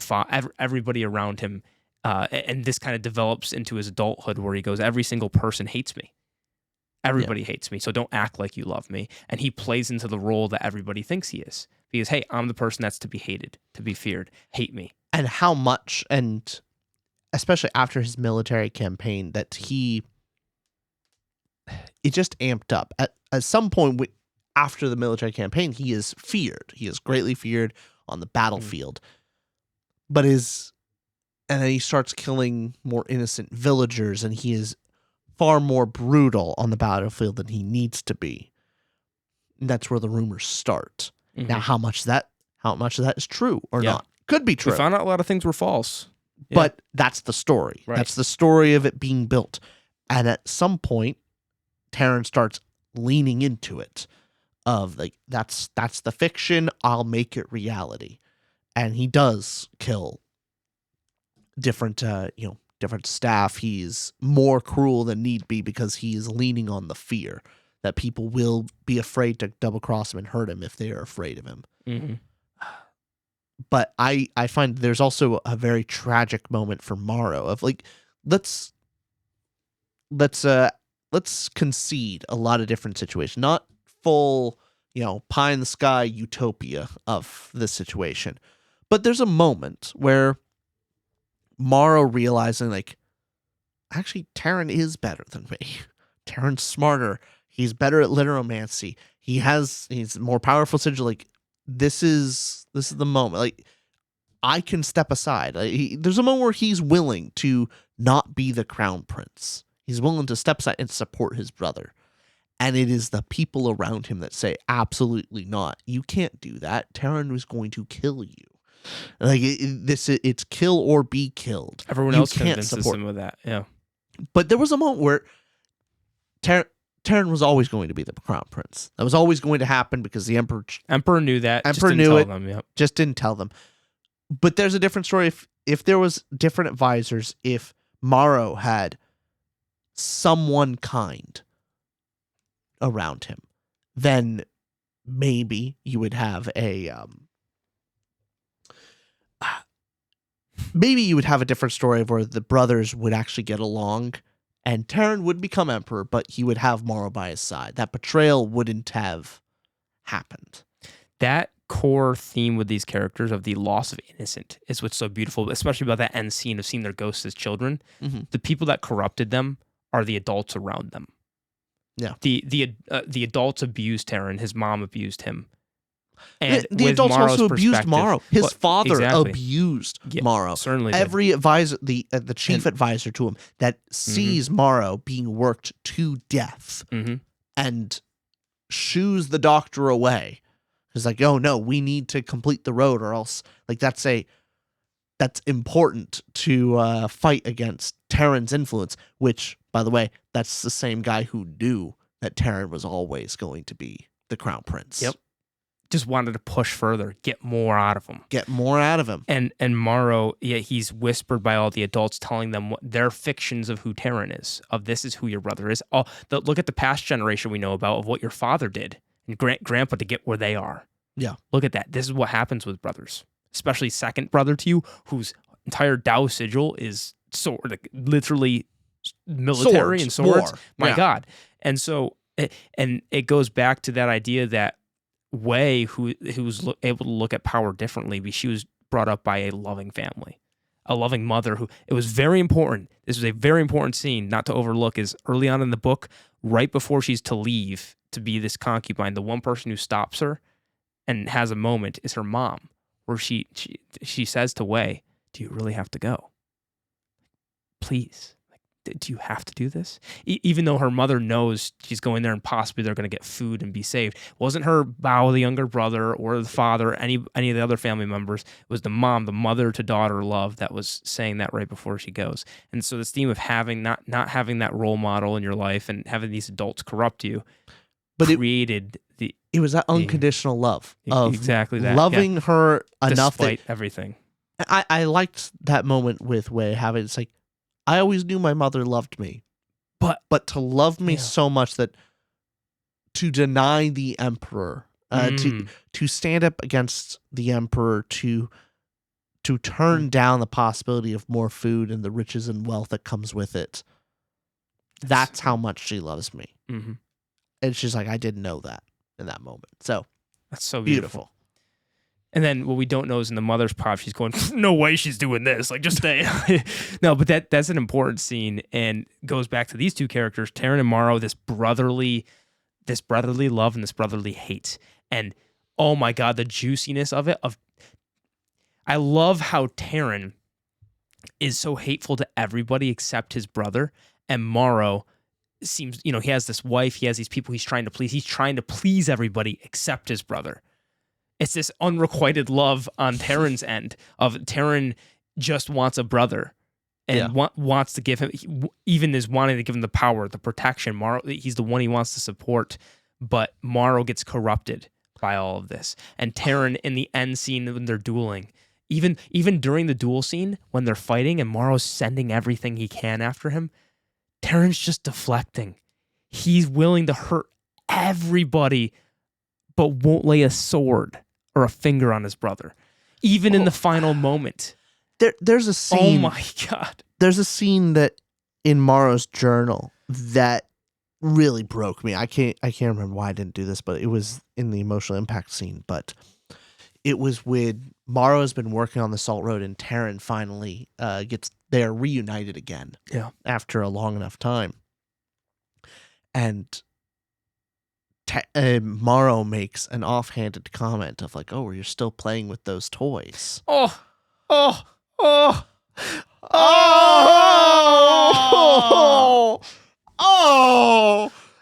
[SPEAKER 1] father, everybody around him, and this kind of develops into his adulthood where he goes, every single person hates me. Everybody hates me, so don't act like you love me. And he plays into the role that everybody thinks he is. Because, hey, I'm the person that's to be hated, to be feared. Hate me.
[SPEAKER 2] And how much, and especially after his military campaign, that it just amped up. At some point after the military campaign, he is feared. He is greatly feared on the battlefield. And then he starts killing more innocent villagers, and he is far more brutal on the battlefield than he needs to be. And that's where the rumors start. Mm-hmm. Now, how much of that is true or not? Could be true.
[SPEAKER 1] We found out a lot of things were false.
[SPEAKER 2] But that's the story. Right. That's the story of it being built. And at some point, Terran starts leaning into it. Of like, that's the fiction, I'll make it reality. And he does kill different staff. He's more cruel than need be because he is leaning on the fear that people will be afraid to double cross him and hurt him if they are afraid of him.
[SPEAKER 1] Mm-hmm.
[SPEAKER 2] But I find there's also a very tragic moment for Morrow of like, let's concede a lot of different situations, not full, pie in the sky utopia of this situation. But there's a moment where Morrow realizing, like, actually, Terran is better than me. Terran's smarter. He's better at literomancy. He's more powerful sigil. Like, this is the moment. Like, I can step aside. There's a moment where he's willing to not be the crown prince. He's willing to step aside and support his brother. And it is the people around him that say, absolutely not. You can't do that. Terran is going to kill you. Like, it's kill or be killed.
[SPEAKER 1] Everyone else convinces him with that. Yeah.
[SPEAKER 2] But there was a moment where Terran was always going to be the crown prince. That was always going to happen because the emperor
[SPEAKER 1] knew that.
[SPEAKER 2] Emperor knew it. Just didn't tell them. But there's a different story. If there was different advisors, if Morrow had someone kind around him, then maybe you would have a maybe you would have a different story where the brothers would actually get along and Terran would become emperor, but he would have Morrow by his side. That betrayal wouldn't have happened.
[SPEAKER 1] That core theme with these characters of the loss of innocent is what's so beautiful, especially about that end scene of seeing their ghosts as children.
[SPEAKER 2] Mm-hmm.
[SPEAKER 1] The people that corrupted them are the adults around them.
[SPEAKER 2] Yeah.
[SPEAKER 1] The adults abused Terran. His mom abused him. And
[SPEAKER 2] the
[SPEAKER 1] with
[SPEAKER 2] adults
[SPEAKER 1] Morrow's
[SPEAKER 2] also abused
[SPEAKER 1] perspective-
[SPEAKER 2] Morrow. His
[SPEAKER 1] Well,
[SPEAKER 2] father
[SPEAKER 1] exactly.
[SPEAKER 2] abused
[SPEAKER 1] Yeah,
[SPEAKER 2] Morrow.
[SPEAKER 1] certainly did.
[SPEAKER 2] Every advisor, the chief advisor to him, that sees Morrow being worked to death
[SPEAKER 1] Mhm.
[SPEAKER 2] and shoos the doctor away. He's like, oh no, we need to complete the road, or else like that's important to fight against Terran's influence. Which, by the way, that's the same guy who knew that Terran was always going to be the crown prince.
[SPEAKER 1] Yep. Just wanted to push further, get more out of him.
[SPEAKER 2] Get more out of him.
[SPEAKER 1] And Morrow, yeah, he's whispered by all the adults, telling them what their fictions of who Terran is, of this is who your brother is. Look at the past generation we know about of what your father did and grandpa to get where they are.
[SPEAKER 2] Yeah.
[SPEAKER 1] Look at that. This is what happens with brothers, especially second brother to you, whose entire Tao sigil is sword, like, literally military and swords.
[SPEAKER 2] War.
[SPEAKER 1] My
[SPEAKER 2] Yeah.
[SPEAKER 1] God. And so, and it goes back to that idea that Wei, who was able to look at power differently, but she was brought up by a loving family, a loving mother who, it was very important. This was a very important scene not to overlook, is early on in the book, right before she's to leave to be this concubine, the one person who stops her and has a moment is her mom, where she says to Wei, do you really have to go? Please. Do you have to do this? Even though her mother knows she's going there and possibly they're going to get food and be saved. It wasn't her Bao, the younger brother, or the father, any of the other family members. It was the mom, the mother to daughter love that was saying that right before she goes. And so this theme of having not having that role model in your life and having these adults corrupt you,
[SPEAKER 2] But
[SPEAKER 1] created
[SPEAKER 2] it was that unconditional love of
[SPEAKER 1] exactly that,
[SPEAKER 2] loving her enough
[SPEAKER 1] despite
[SPEAKER 2] that
[SPEAKER 1] everything.
[SPEAKER 2] I liked that moment with Wei having, it's like, I always knew my mother loved me, but to love me so much that to deny the emperor, to stand up against the emperor, to turn down the possibility of more food and the riches and wealth that comes with it. That's how much she loves me.
[SPEAKER 1] Mm-hmm.
[SPEAKER 2] And she's like, I didn't know that in that moment. So
[SPEAKER 1] that's so beautiful. And then what we don't know is in the mother's pop, she's going, no way she's doing this. Like, just stay. No, but that's an important scene and goes back to these two characters, Terran and Morrow, this brotherly love and this brotherly hate. And oh my God, the juiciness of it. I love how Terran is so hateful to everybody except his brother. And Morrow seems, he has this wife, he has these people he's trying to please. He's trying to please everybody except his brother. It's this unrequited love on Terran's end of Terran just wants a brother and wants to give him, even is wanting to give him the power, the protection. Morrow, he's the one he wants to support, but Morrow gets corrupted by all of this. And Terran in the end scene when they're dueling, even during the duel scene when they're fighting and Morrow's sending everything he can after him, Terran's just deflecting. He's willing to hurt everybody, but won't lay a sword or a finger on his brother, even in the final moment.
[SPEAKER 2] There's a scene.
[SPEAKER 1] Oh my God!
[SPEAKER 2] There's a scene that in Morrow's journal that really broke me. I can't remember why I didn't do this, but it was in the emotional impact scene. But it was when Morrow has been working on the Salt Road and Terran finally they're reunited again.
[SPEAKER 1] Yeah,
[SPEAKER 2] after a long enough time, and Morrow makes an offhanded comment of like, "Oh, you're still playing with those toys."
[SPEAKER 1] Oh,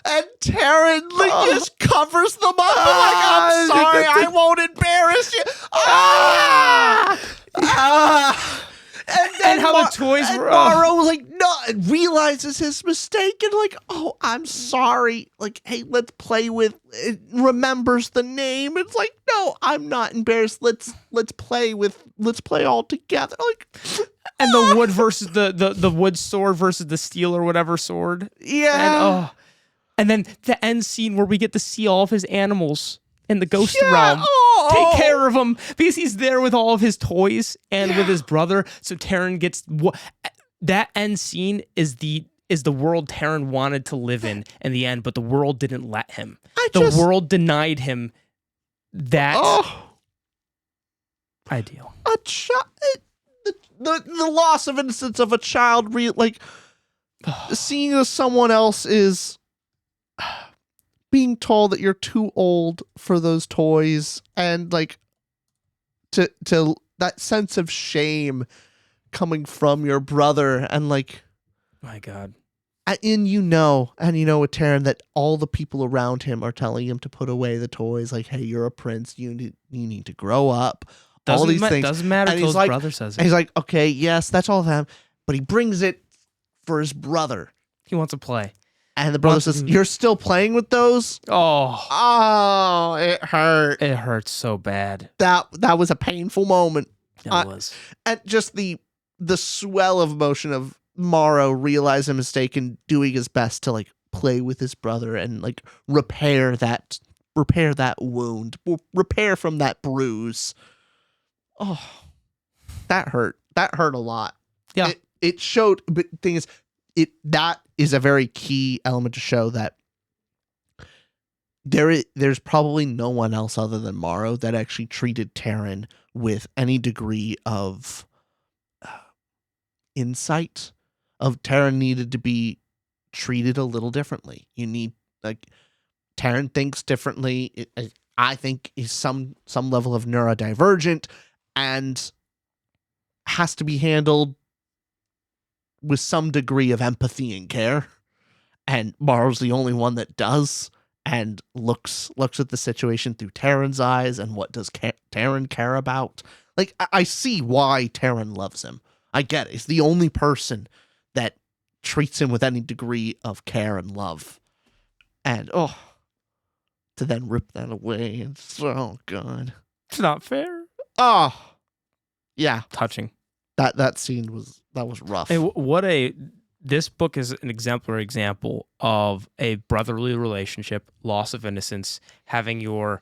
[SPEAKER 2] and Terran just covers them up. Like, I'm sorry, I won't embarrass you.
[SPEAKER 1] And how the toys were.
[SPEAKER 2] Morrow like realizes his mistake and like, oh, I'm sorry. Like, hey, let's play with. It remembers the name. It's like, no, I'm not embarrassed. Let's play all together. Like,
[SPEAKER 1] and the wood versus the wood sword versus the steel or whatever sword.
[SPEAKER 2] Yeah.
[SPEAKER 1] And then the end scene where we get to see all of his animals in the ghost
[SPEAKER 2] Yeah,
[SPEAKER 1] realm.
[SPEAKER 2] oh.
[SPEAKER 1] Take care of him because he's there with all of his toys and with his brother. So Taryn gets that end scene is the world Taryn wanted to live in the end, but the world didn't let him. The world denied him that ideal.
[SPEAKER 2] A child, the loss of innocence of a child, seeing as someone else is being told that you're too old for those toys, and like to that sense of shame coming from your brother, and like,
[SPEAKER 1] my God.
[SPEAKER 2] And you know with Taryn that all the people around him are telling him to put away the toys. Like, hey, you're a prince. You need to grow up. All these things
[SPEAKER 1] doesn't matter until his brother says it.
[SPEAKER 2] And he's like, okay, yes, that's all that. But he brings it for his brother.
[SPEAKER 1] He wants to play.
[SPEAKER 2] And the brother says, "You're still playing with those?" Oh, it hurt.
[SPEAKER 1] It hurts so bad.
[SPEAKER 2] That was a painful moment.
[SPEAKER 1] It was.
[SPEAKER 2] And just the swell of emotion of Morrow realizing a mistake and doing his best to like play with his brother and like repair that wound, repair from that bruise. Oh, that hurt. That hurt a lot.
[SPEAKER 1] Yeah.
[SPEAKER 2] It showed, but the thing is, that is a very key element to show that there's probably no one else other than Morrow that actually treated Taryn with any degree of insight. Of Taryn needed to be treated a little differently. You need, like, Taryn thinks differently. I think is some level of neurodivergent and has to be handled with some degree of empathy and care. And Morrow's the only one that does, and looks at the situation through Taryn's eyes, and what does Taryn care about? Like, I see why Taryn loves him. I get it. He's the only person that treats him with any degree of care and love. And, to then rip that away, it's so good.
[SPEAKER 1] It's not fair.
[SPEAKER 2] Oh, yeah.
[SPEAKER 1] Touching.
[SPEAKER 2] That scene was rough.
[SPEAKER 1] This book is an exemplary example of a brotherly relationship, loss of innocence, having your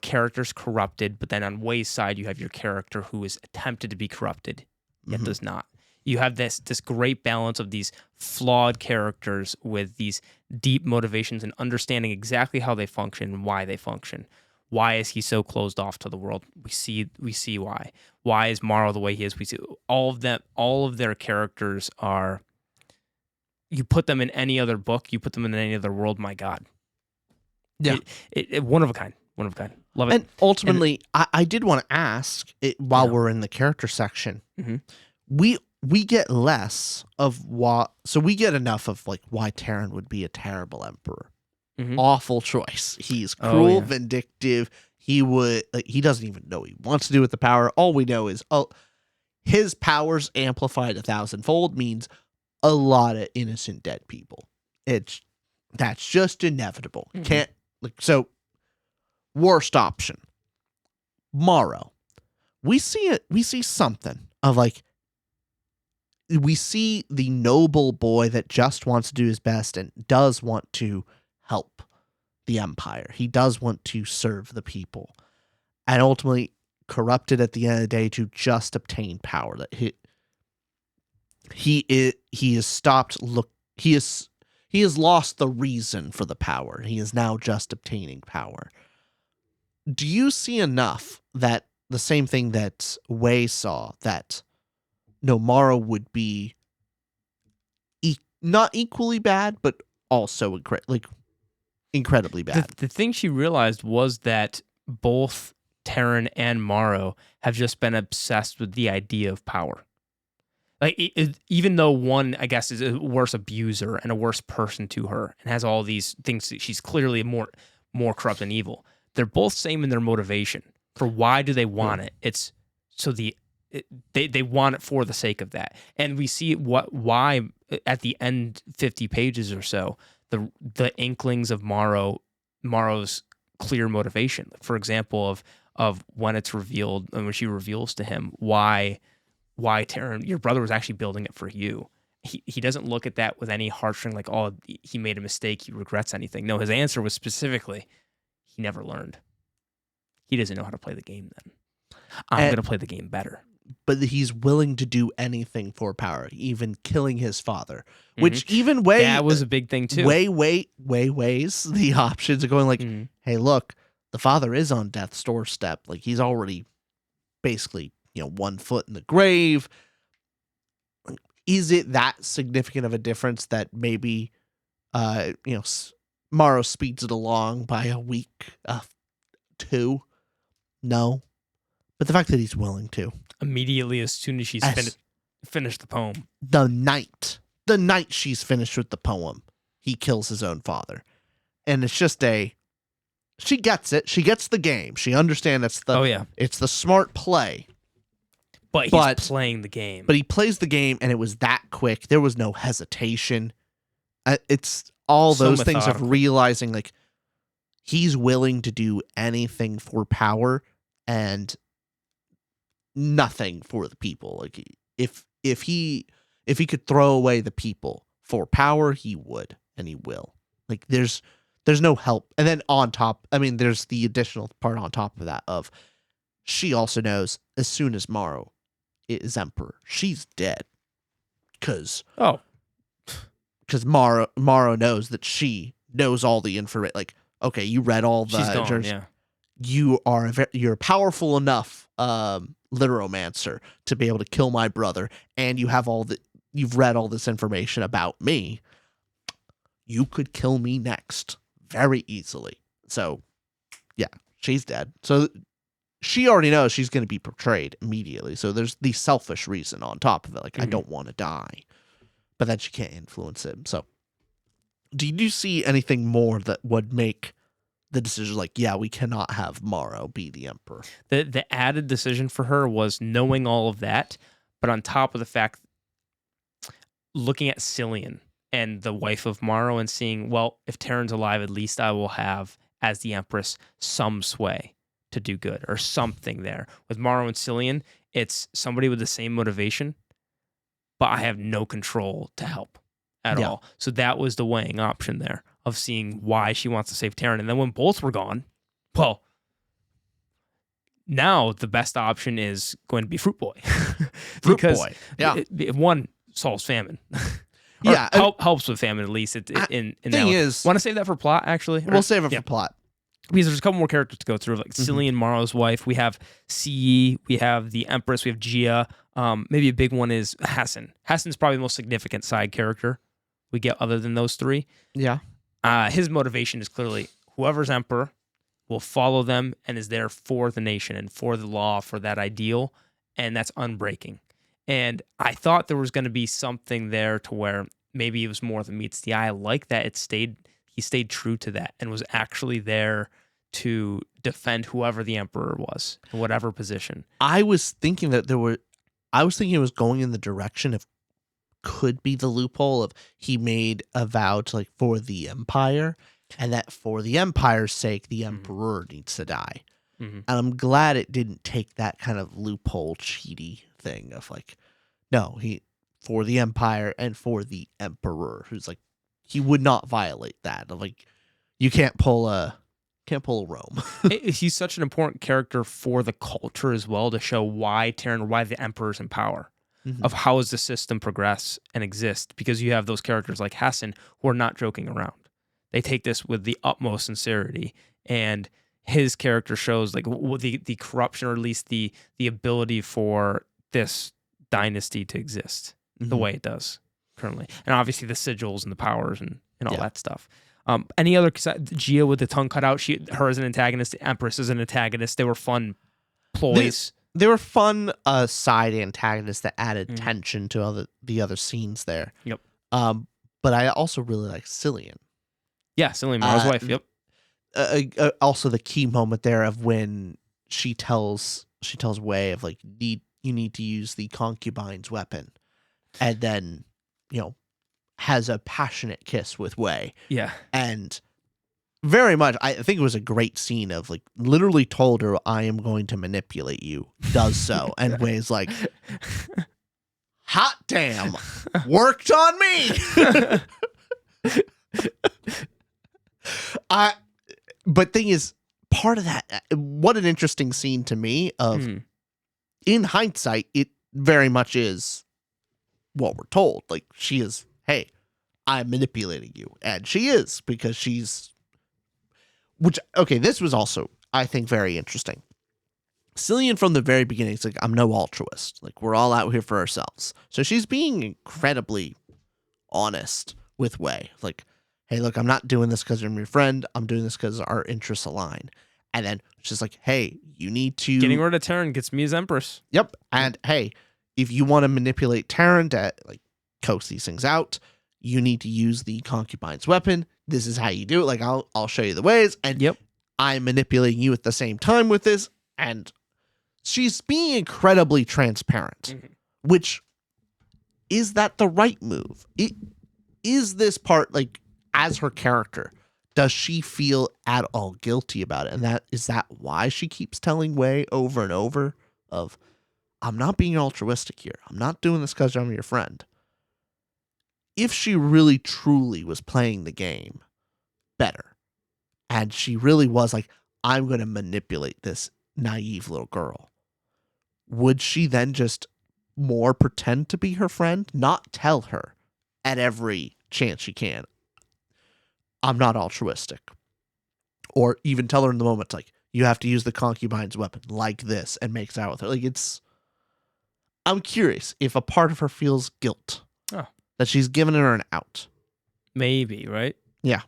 [SPEAKER 1] characters corrupted, but then on Way's side you have your character who is attempted to be corrupted, yet does not. You have this great balance of these flawed characters with these deep motivations and understanding exactly how they function and why they function. Why is he so closed off to the world? We see why. Why is Morrow the way he is? We see all of them. All of their characters are. You put them in any other book, you put them in any other world. My God,
[SPEAKER 2] yeah,
[SPEAKER 1] one of a kind. One of a kind. Love it.
[SPEAKER 2] And ultimately, I did want to ask while we're in the character section. We get less of what, so we get enough of like why Taryn would be a terrible emperor. Awful choice. He's cruel, vindictive. He doesn't even know what he wants to do with the power. All we know is his powers amplified 1,000-fold means a lot of innocent dead people. That's just inevitable. Can't so. Worst option. Morrow. We see something of like. We see the noble boy that just wants to do his best and does want to help the empire. He does want to serve the people, and ultimately corrupted at the end of the day to just obtain power. That he has stopped. He has lost the reason for the power. He is now just obtaining power. Do you see enough that the same thing that Wei saw, that Morrow would be not equally bad, but also incredibly bad?
[SPEAKER 1] The thing she realized was that both Taryn and Morrow have just been obsessed with the idea of power. Like, even though one, I guess, is a worse abuser and a worse person to her and has all these things, she's clearly more corrupt and evil. They're both same in their motivation for why do they want it. It's so they want it for the sake of that. And we see why at the end 50 pages or so, the inklings of Morrow's clear motivation. For example, of when it's revealed, and when she reveals to him why Taryn, your brother was actually building it for you. He doesn't look at that with any heartstring like, oh, he made a mistake, he regrets anything. No, his answer was specifically, he never learned. he doesn't know how to play the game then. I'm going to play the game better.
[SPEAKER 2] But he's willing to do anything for power, even killing his father, which even
[SPEAKER 1] that was a big thing too.
[SPEAKER 2] Weighs the options of going like, hey, look, the father is on death's doorstep. Like he's already basically, 1 foot in the grave. Is it that significant of a difference that maybe, Morrow speeds it along by a week, 2? No. But the fact that he's willing to.
[SPEAKER 1] Immediately, as soon as she's finished the poem.
[SPEAKER 2] The night she's finished with the poem, he kills his own father. And it's just she gets it. She gets the game. She understands it's the smart play.
[SPEAKER 1] But he's playing the game.
[SPEAKER 2] But he plays the game, and it was that quick. There was no hesitation. It's all those things of realizing, like, he's willing to do anything for power and nothing for the people. Like, if he could throw away the people for power, he would, and he will. Like, there's no help. And then on top, there's the additional part on top of that of she also knows as soon as Morrow is emperor, she's dead. Because Morrow knows that she knows all the information. Like, okay, you read all the...
[SPEAKER 1] She's gone, yeah.
[SPEAKER 2] You're powerful enough, literomancer, to be able to kill my brother, and you've read all this information about me. You could kill me next very easily. So, yeah, she's dead. So she already knows she's going to be portrayed immediately. So there's the selfish reason on top of it. Like, I don't want to die. But then she can't influence him. So do you see anything more that would make the decision like, yeah, we cannot have Morrow be the emperor?
[SPEAKER 1] The added decision for her was knowing all of that, but on top of the fact, looking at Cillian and the wife of Morrow and seeing, well, if Taryn's alive, at least I will have, as the Empress, some sway to do good or something there. With Morrow and Cillian, it's somebody with the same motivation, but I have no control to help at all. So that was the weighing option there of seeing why she wants to save Taryn. And then when both were gone, well, now the best option is going to be Fruit Boy. One solves famine. Helps with famine, at least. Thing
[SPEAKER 2] is...
[SPEAKER 1] Want to save that for plot, actually?
[SPEAKER 2] We'll save it for plot.
[SPEAKER 1] Because there's a couple more characters to go through, like Cillian, Morrow's wife. We have CE, we have the Empress, we have Gia. Maybe a big one is Hassan. Hassan's probably the most significant side character we get other than those three.
[SPEAKER 2] Yeah.
[SPEAKER 1] His motivation is clearly whoever's emperor will follow them and is there for the nation and for the law, for that ideal, and that's unbreaking. And I thought there was going to be something there to where maybe it was more than meets the eye. I like that he stayed true to that and was actually there to defend whoever the emperor was in whatever position.
[SPEAKER 2] I was thinking it was going in the direction of could be the loophole of he made a vow to, like, for the empire, and that for the empire's sake, the emperor needs to die. And I'm glad it didn't take that kind of loophole cheaty thing of like, no, he for the empire and for the emperor, who's like, he would not violate that. Like, you can't pull a Rome.
[SPEAKER 1] He's such an important character for the culture as well, to show why the emperor's in power, of how does the system progress and exist, because you have those characters like Hassan who are not joking around. They take this with the utmost sincerity, and his character shows like the corruption, or at least the ability for this dynasty to exist the way it does currently. And obviously the sigils and the powers and all that stuff. Any other, Gia with the tongue cut out, her as an antagonist, the Empress as an antagonist, they were fun ploys.
[SPEAKER 2] They were fun side antagonists that added tension to the other scenes there.
[SPEAKER 1] Yep.
[SPEAKER 2] But I also really like Cillian.
[SPEAKER 1] Yeah, Cillian, Morrow's wife. Yep.
[SPEAKER 2] Also the key moment there of when she tells Way of like, you need to use the concubine's weapon, and then, has a passionate kiss with Way.
[SPEAKER 1] Yeah.
[SPEAKER 2] And very much, I think it was a great scene of like, literally told her, I am going to manipulate you, does so. And Way's like, hot damn, worked on me. But thing is, part of that, what an interesting scene to me of, in hindsight, it very much is what we're told. Like, she is, hey, I'm manipulating you. And she is, because this was also, I think, very interesting. Cillian from the very beginning is like, I'm no altruist. Like, we're all out here for ourselves. So she's being incredibly honest with Wei. Like, hey, look, I'm not doing this because I'm your friend. I'm doing this because our interests align. And then she's like, hey, you need to...
[SPEAKER 1] Getting rid of Taryn gets me as Empress.
[SPEAKER 2] Yep. And hey, if you want to manipulate Taryn to like coax these things out, you need to use the concubine's weapon. This is how you do it. Like, I'll show you the ways. And
[SPEAKER 1] Yep.
[SPEAKER 2] I'm manipulating you at the same time with this. And she's being incredibly transparent, which is that the right move? Is this part, like, as her character, does she feel at all guilty about it? And is that why she keeps telling Wei over and over of, I'm not being altruistic here. I'm not doing this because I'm your friend. If she really truly was playing the game better, and she really was like, I'm going to manipulate this naive little girl, would she then just more pretend to be her friend? Not tell her at every chance she can, I'm not altruistic. Or even tell her in the moment, like, you have to use the concubine's weapon like this, and makes out with her. Like, I'm curious if a part of her feels guilt that she's given her an out.
[SPEAKER 1] Maybe, right?
[SPEAKER 2] Yeah.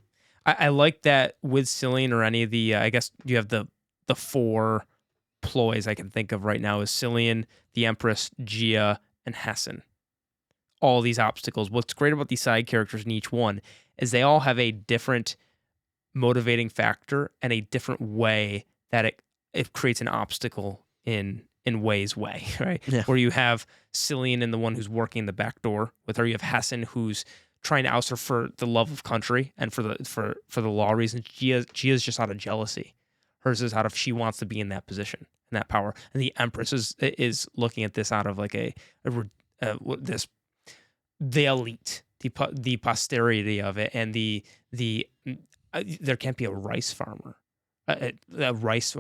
[SPEAKER 1] I like that with Cillian or any of the, I guess you have the 4 ploys I can think of right now is Cillian, the Empress, Gia, and Hessen. All these obstacles. What's great about these side characters in each one is they all have a different motivating factor and a different way that it creates an obstacle in Wei's way, right?
[SPEAKER 2] Yeah.
[SPEAKER 1] Where you have Cillian and the one who's working the back door with her. You have Hessen who's trying to oust her for the love of country and for the law reasons. Gia's just out of jealousy. Hers is out of she wants to be in that position and that power. And the Empress is looking at this out of like the elite, the posterity of it, and the there can't be a rice farmer, a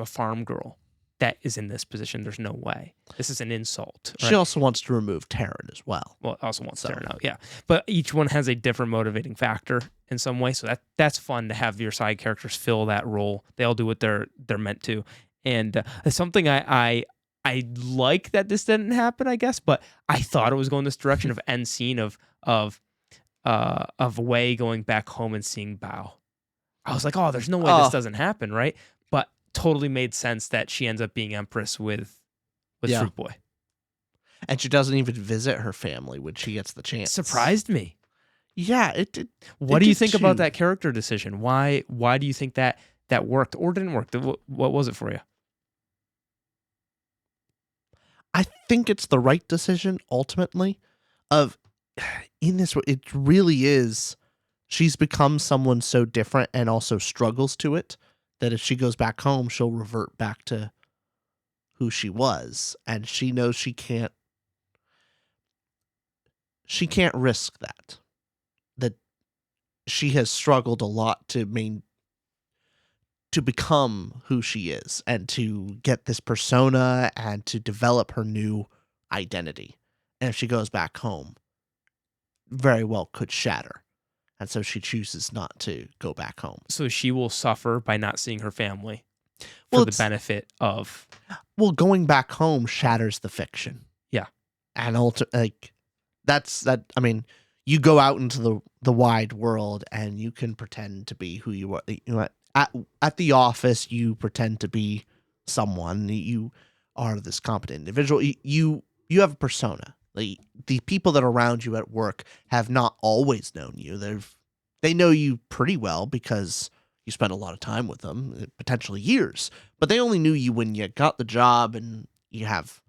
[SPEAKER 1] farm girl that is in this position. There's no way. This is an insult. Right?
[SPEAKER 2] She also wants to remove Taryn as well.
[SPEAKER 1] Well, also wants Taryn out, yeah. But each one has a different motivating factor in some way, so that's fun to have your side characters fill that role. They all do what they're meant to, and something I like that this didn't happen, I guess, but I thought it was going this direction of end scene of Wei going back home and seeing Bao. I was like, oh, there's no way this doesn't happen, right? But totally made sense that she ends up being Empress with Fruit Boy.
[SPEAKER 2] And she doesn't even visit her family when she gets the chance.
[SPEAKER 1] Surprised me.
[SPEAKER 2] Yeah, it did.
[SPEAKER 1] What do you think about that character decision? Why do you think that worked or didn't work? What was it for you?
[SPEAKER 2] I think it's the right decision ultimately. In this, it really is. She's become someone so different and also struggles to it that if she goes back home, she'll revert back to who she was, and she knows she can't risk that. That she has struggled a lot to become who she is and to get this persona and to develop her new identity. And if she goes back home, very well could shatter. And so she chooses not to go back home.
[SPEAKER 1] So she will suffer by not seeing her family for the benefit of...
[SPEAKER 2] Well, going back home shatters the fiction.
[SPEAKER 1] Yeah.
[SPEAKER 2] And I mean, you go out into the wide world and you can pretend to be who you are. You know, at the office, you pretend to be someone. You are this competent individual. You have a persona. The people that are around you at work have not always known you. They know you pretty well because you spent a lot of time with them, potentially years. But they only knew you when you got the job and you have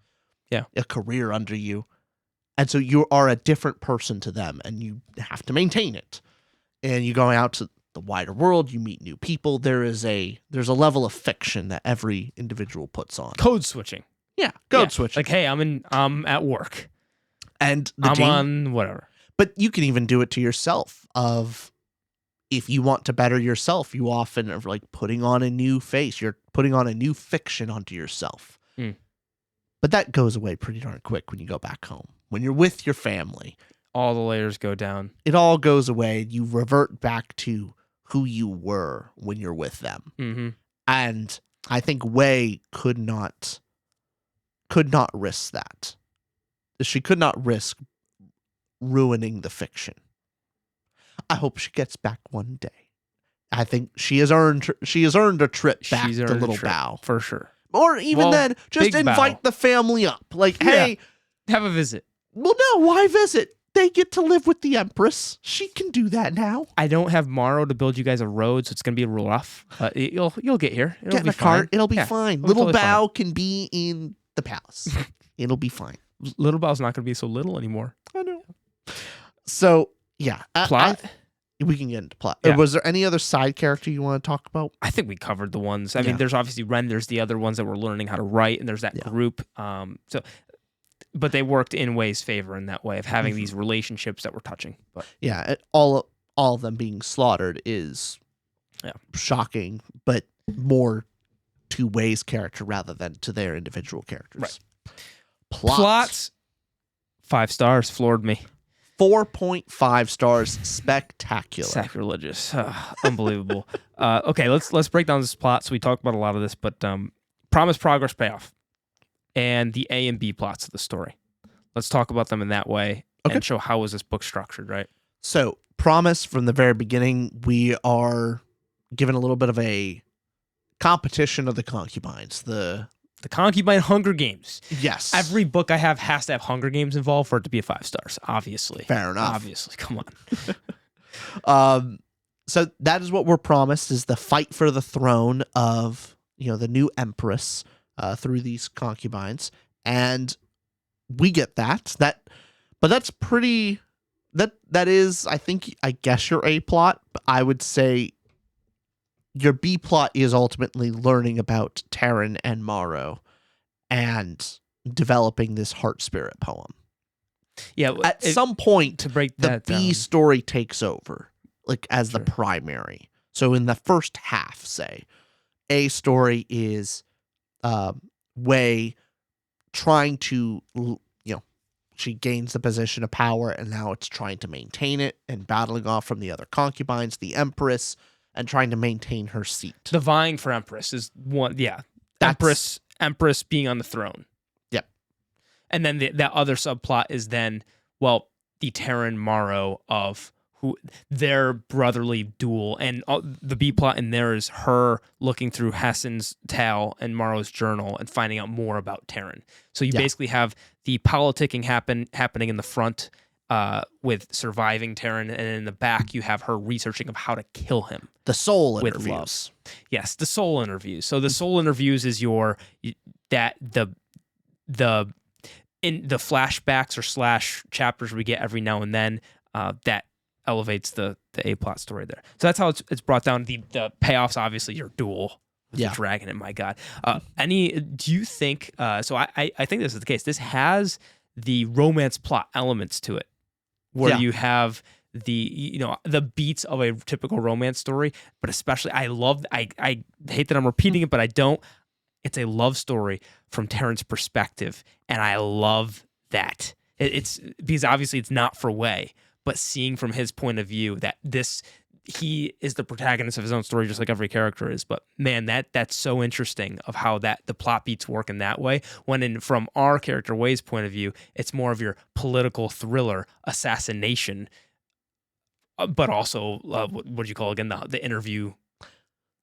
[SPEAKER 2] a career under you. And so you are a different person to them, and you have to maintain it. And you go out to the wider world, you meet new people. There's a level of fiction that every individual puts on.
[SPEAKER 1] Code switching.
[SPEAKER 2] Yeah, code switching.
[SPEAKER 1] Like, hey, I'm at work.
[SPEAKER 2] And
[SPEAKER 1] I'm on whatever.
[SPEAKER 2] But you can even do it to yourself. If you want to better yourself, you often are like putting on a new face. You're putting on a new fiction onto yourself. But that goes away pretty darn quick when you go back home. When you're with your family,
[SPEAKER 1] all the layers go down.
[SPEAKER 2] It all goes away. You revert back to who you were when you're with them.
[SPEAKER 1] Mm-hmm.
[SPEAKER 2] And I think Wei could not risk that. She could not risk ruining the fiction. I hope she gets back one day. I think she has earned a trip back to Little Bao.
[SPEAKER 1] For sure.
[SPEAKER 2] Or even then, just invite the family up. Like, hey,
[SPEAKER 1] have a visit.
[SPEAKER 2] Well, no, why visit? They get to live with the Empress. She can do that now.
[SPEAKER 1] I don't have Morrow to build you guys a road, so it's gonna be a little rough. You'll get here.
[SPEAKER 2] Get in a cart. It'll be fine. Little totally Bao can be in the palace. It'll be fine.
[SPEAKER 1] Little Bao's not gonna be so little anymore.
[SPEAKER 2] I know. So yeah,
[SPEAKER 1] plot.
[SPEAKER 2] We can get into plot.
[SPEAKER 1] Yeah.
[SPEAKER 2] Was there any other side character you want to talk about?
[SPEAKER 1] I think we covered the ones. I mean, there's obviously Ren. There's the other ones that we're learning how to write, and there's that group. But they worked in Wei's favor in that way of having these relationships that we're touching. But
[SPEAKER 2] all of them being slaughtered is shocking, but more to Wei's character rather than to their individual characters.
[SPEAKER 1] Right.
[SPEAKER 2] Plots.
[SPEAKER 1] 5 stars. Floored me.
[SPEAKER 2] 4.5 stars. Spectacular.
[SPEAKER 1] Sacrilegious. Unbelievable. Okay, let's break down this plot. So we talked about a lot of this, but promise, progress, payoff, and the A and B plots of the story. Let's talk about them in that way and show how is this book structured, right?
[SPEAKER 2] So, promise, from the very beginning, we are given a little bit of a competition of the concubines. The
[SPEAKER 1] concubine Hunger Games.
[SPEAKER 2] Yes.
[SPEAKER 1] Every book I have has to have Hunger Games involved for it to be a 5 stars, obviously.
[SPEAKER 2] Fair enough.
[SPEAKER 1] Obviously, come on.
[SPEAKER 2] So that is what we're promised, is the fight for the throne of, the new Empress through these concubines. And we get that. But that's pretty... That is, I guess your A plot, but I would say your B plot is ultimately learning about Terran and Morrow and developing this heart spirit poem.
[SPEAKER 1] Yeah,
[SPEAKER 2] at some point
[SPEAKER 1] to break
[SPEAKER 2] the
[SPEAKER 1] that
[SPEAKER 2] B
[SPEAKER 1] down.
[SPEAKER 2] story takes over, like as the primary. So in the first half, say, A story is Wei trying to, she gains the position of power and now it's trying to maintain it and battling off from the other concubines, the Empress, and trying to maintain her seat.
[SPEAKER 1] The vying for Empress is one, Empress being on the throne.
[SPEAKER 2] Yep.
[SPEAKER 1] And then that other subplot is then, the Terran Morrow of their brotherly duel, and the B plot in there is her looking through Hassan's tale and Morrow's journal and finding out more about Terran. So you basically have the politicking happening in the front with surviving Terran, and in the back you have her researching of how to kill him.
[SPEAKER 2] The soul
[SPEAKER 1] with
[SPEAKER 2] interviews.
[SPEAKER 1] Love. Yes, the soul interviews. So the soul interviews is in the flashbacks or / chapters we get every now and then that elevates the A plot story there. So that's how it's brought down. The payoffs, obviously, your duel with the dragon, and my God. Do you think, so I think this is the case, this has the romance plot elements to it, where you have the beats of a typical romance story, but especially I hate that I'm repeating it, but I don't. It's a love story from Terran's perspective, and I love that. It's because obviously it's not for Wei, but seeing from his point of view that he is the protagonist of his own story, just like every character is. But man, that's so interesting of how the plot beats work in that way. When from our character Wei's point of view, it's more of your political thriller assassination, but also what do you call it again, the interview.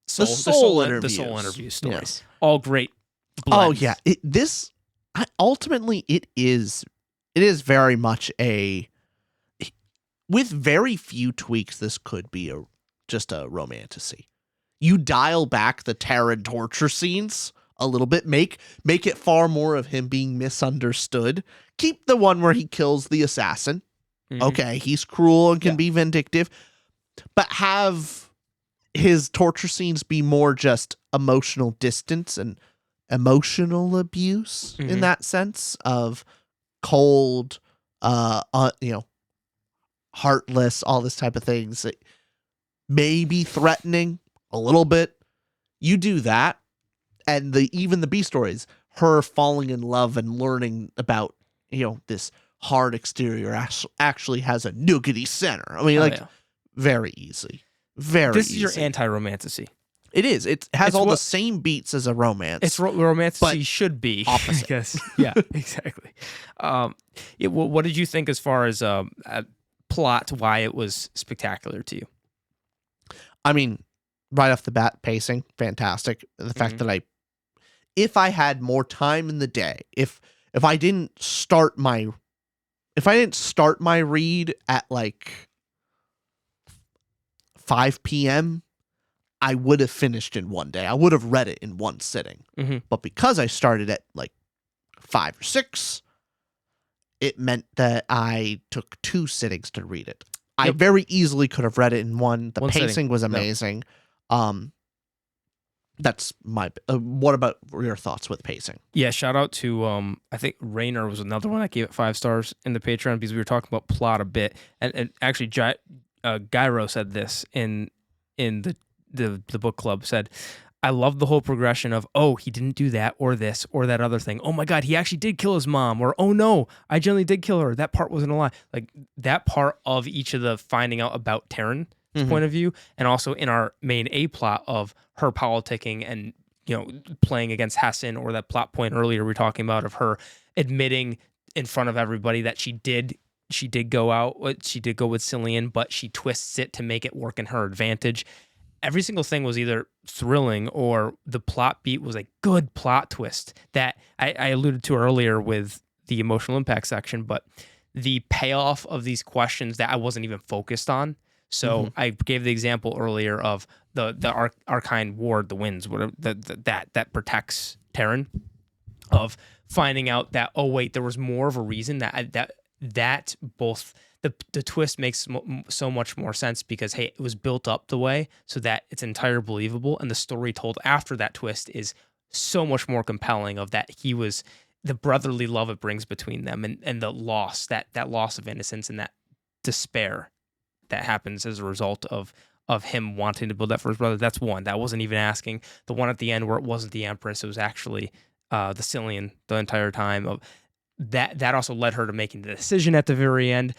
[SPEAKER 2] The soul interview
[SPEAKER 1] story.
[SPEAKER 2] Yes.
[SPEAKER 1] All great
[SPEAKER 2] blends.
[SPEAKER 1] Oh
[SPEAKER 2] yeah. Ultimately it is very much with very few tweaks, this could be just a romantasy. You dial back the Terran torture scenes a little bit, make it far more of him being misunderstood. Keep the one where he kills the assassin. Mm-hmm. Okay, he's cruel and can be vindictive, but have his torture scenes be more just emotional distance and emotional abuse in that sense of cold, heartless, all this type of things. Maybe threatening a little bit. You do that, and even the B stories, her falling in love and learning about, this hard exterior actually has a nougaty center. I mean, very easy. Very
[SPEAKER 1] This
[SPEAKER 2] easy.
[SPEAKER 1] is your anti-romantasy.
[SPEAKER 2] It is. It has
[SPEAKER 1] It's
[SPEAKER 2] all the
[SPEAKER 1] what-
[SPEAKER 2] same beats as a romance.
[SPEAKER 1] It's romantasy
[SPEAKER 2] but
[SPEAKER 1] should be.
[SPEAKER 2] opposite.
[SPEAKER 1] I guess. Yeah, exactly. What did you think as far as plot, why it was spectacular to you?
[SPEAKER 2] I mean, right off the bat, pacing, fantastic. The fact that if I had more time in the day, if I didn't start my read at like 5 p.m., I would have finished in one day. I would have read it in one sitting.
[SPEAKER 1] Mm-hmm.
[SPEAKER 2] But because I started at like 5 or 6, it meant that I took 2 sittings to read it. I very easily could have read it in one. The pacing
[SPEAKER 1] sitting.
[SPEAKER 2] was amazing. That's my. What about your thoughts with pacing?
[SPEAKER 1] Yeah, shout out to I think Rainer was another one that gave it 5 stars in the Patreon because we were talking about plot a bit, and actually Gyro said this in the book club, said, I love the whole progression of, oh, he didn't do that or this or that other thing. Oh my God, he actually did kill his mom. Or, oh no, I generally did kill her. That part wasn't a lie. Like that part of each of the finding out about Taryn's point of view, and also in our main A plot of her politicking and, playing against Hessen, or that plot point earlier we were talking about of her admitting in front of everybody that she did go with Cillian, but she twists it to make it work in her advantage. Every single thing was either thrilling or the plot beat was a good plot twist that I alluded to earlier with the emotional impact section, but the payoff of these questions that I wasn't even focused on. So I gave the example earlier of the Arcane Ward, the winds, whatever that protects Taryn, of finding out that, oh wait, there was more of a reason that both. The twist makes so much more sense because, hey, it was built up the way so that it's entirely believable, and the story told after that twist is so much more compelling of that he was the brotherly love it brings between them, and the loss, that loss of innocence and that despair that happens as a result of him wanting to build that for his brother. That's one. That wasn't even asking. The one at the end where it wasn't the Empress, it was actually the Cillian the entire time. Of that also led her to making the decision at the very end.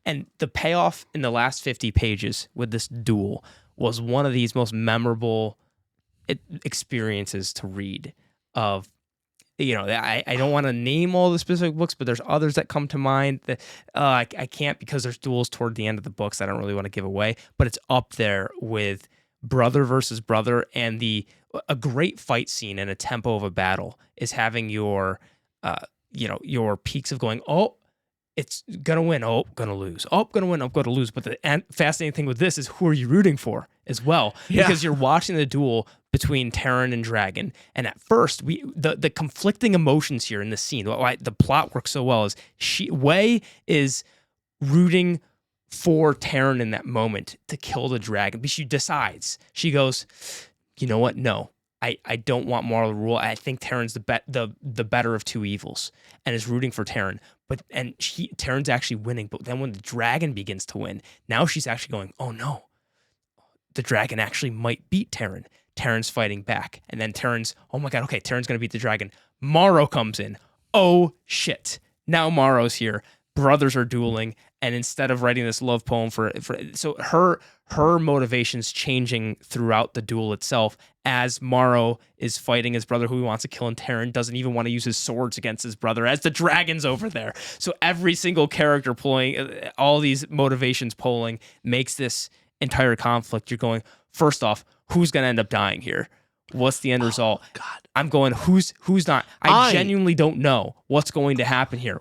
[SPEAKER 1] And the payoff in the last 50 pages with this duel was one of these most memorable experiences to read. Of, I don't want to name all the specific books, but there's others that come to mind that I can't, because there's duels toward the end of the books that I don't really want to give away, but it's up there with brother versus brother. And a great fight scene and a tempo of a battle is having your peaks of going, oh, it's gonna win, oh, gonna lose, oh, gonna win, oh, gonna lose. But the fascinating thing with this is, who are you rooting for as well?
[SPEAKER 2] Yeah.
[SPEAKER 1] Because you're watching the duel between Taryn and Dragon, and at first the conflicting emotions here in the scene, why the plot works so well, is Wei is rooting for Taryn in that moment to kill the dragon, but she decides, she goes, you know what, no, I don't want moral rule. I think Taryn's the better of two evils, and is rooting for Taryn. Taryn's actually winning. But then when the dragon begins to win, now she's actually going, oh no, the dragon actually might beat Taryn. Taryn's fighting back. And then Taryn's, oh my God, okay, Taryn's going to beat the dragon. Morrow comes in. Oh shit. Now Morrow's here. Brothers are dueling. And instead of writing this love poem so her motivation's changing throughout the duel itself, as Morrow is fighting his brother who he wants to kill, and Taryn doesn't even want to use his swords against his brother as the dragon's over there. So every single character pulling, all these motivations pulling, makes this entire conflict. You're going, first off, who's going to end up dying here? What's the end result?
[SPEAKER 2] God.
[SPEAKER 1] I'm going, who's not? I genuinely don't know what's going to happen here.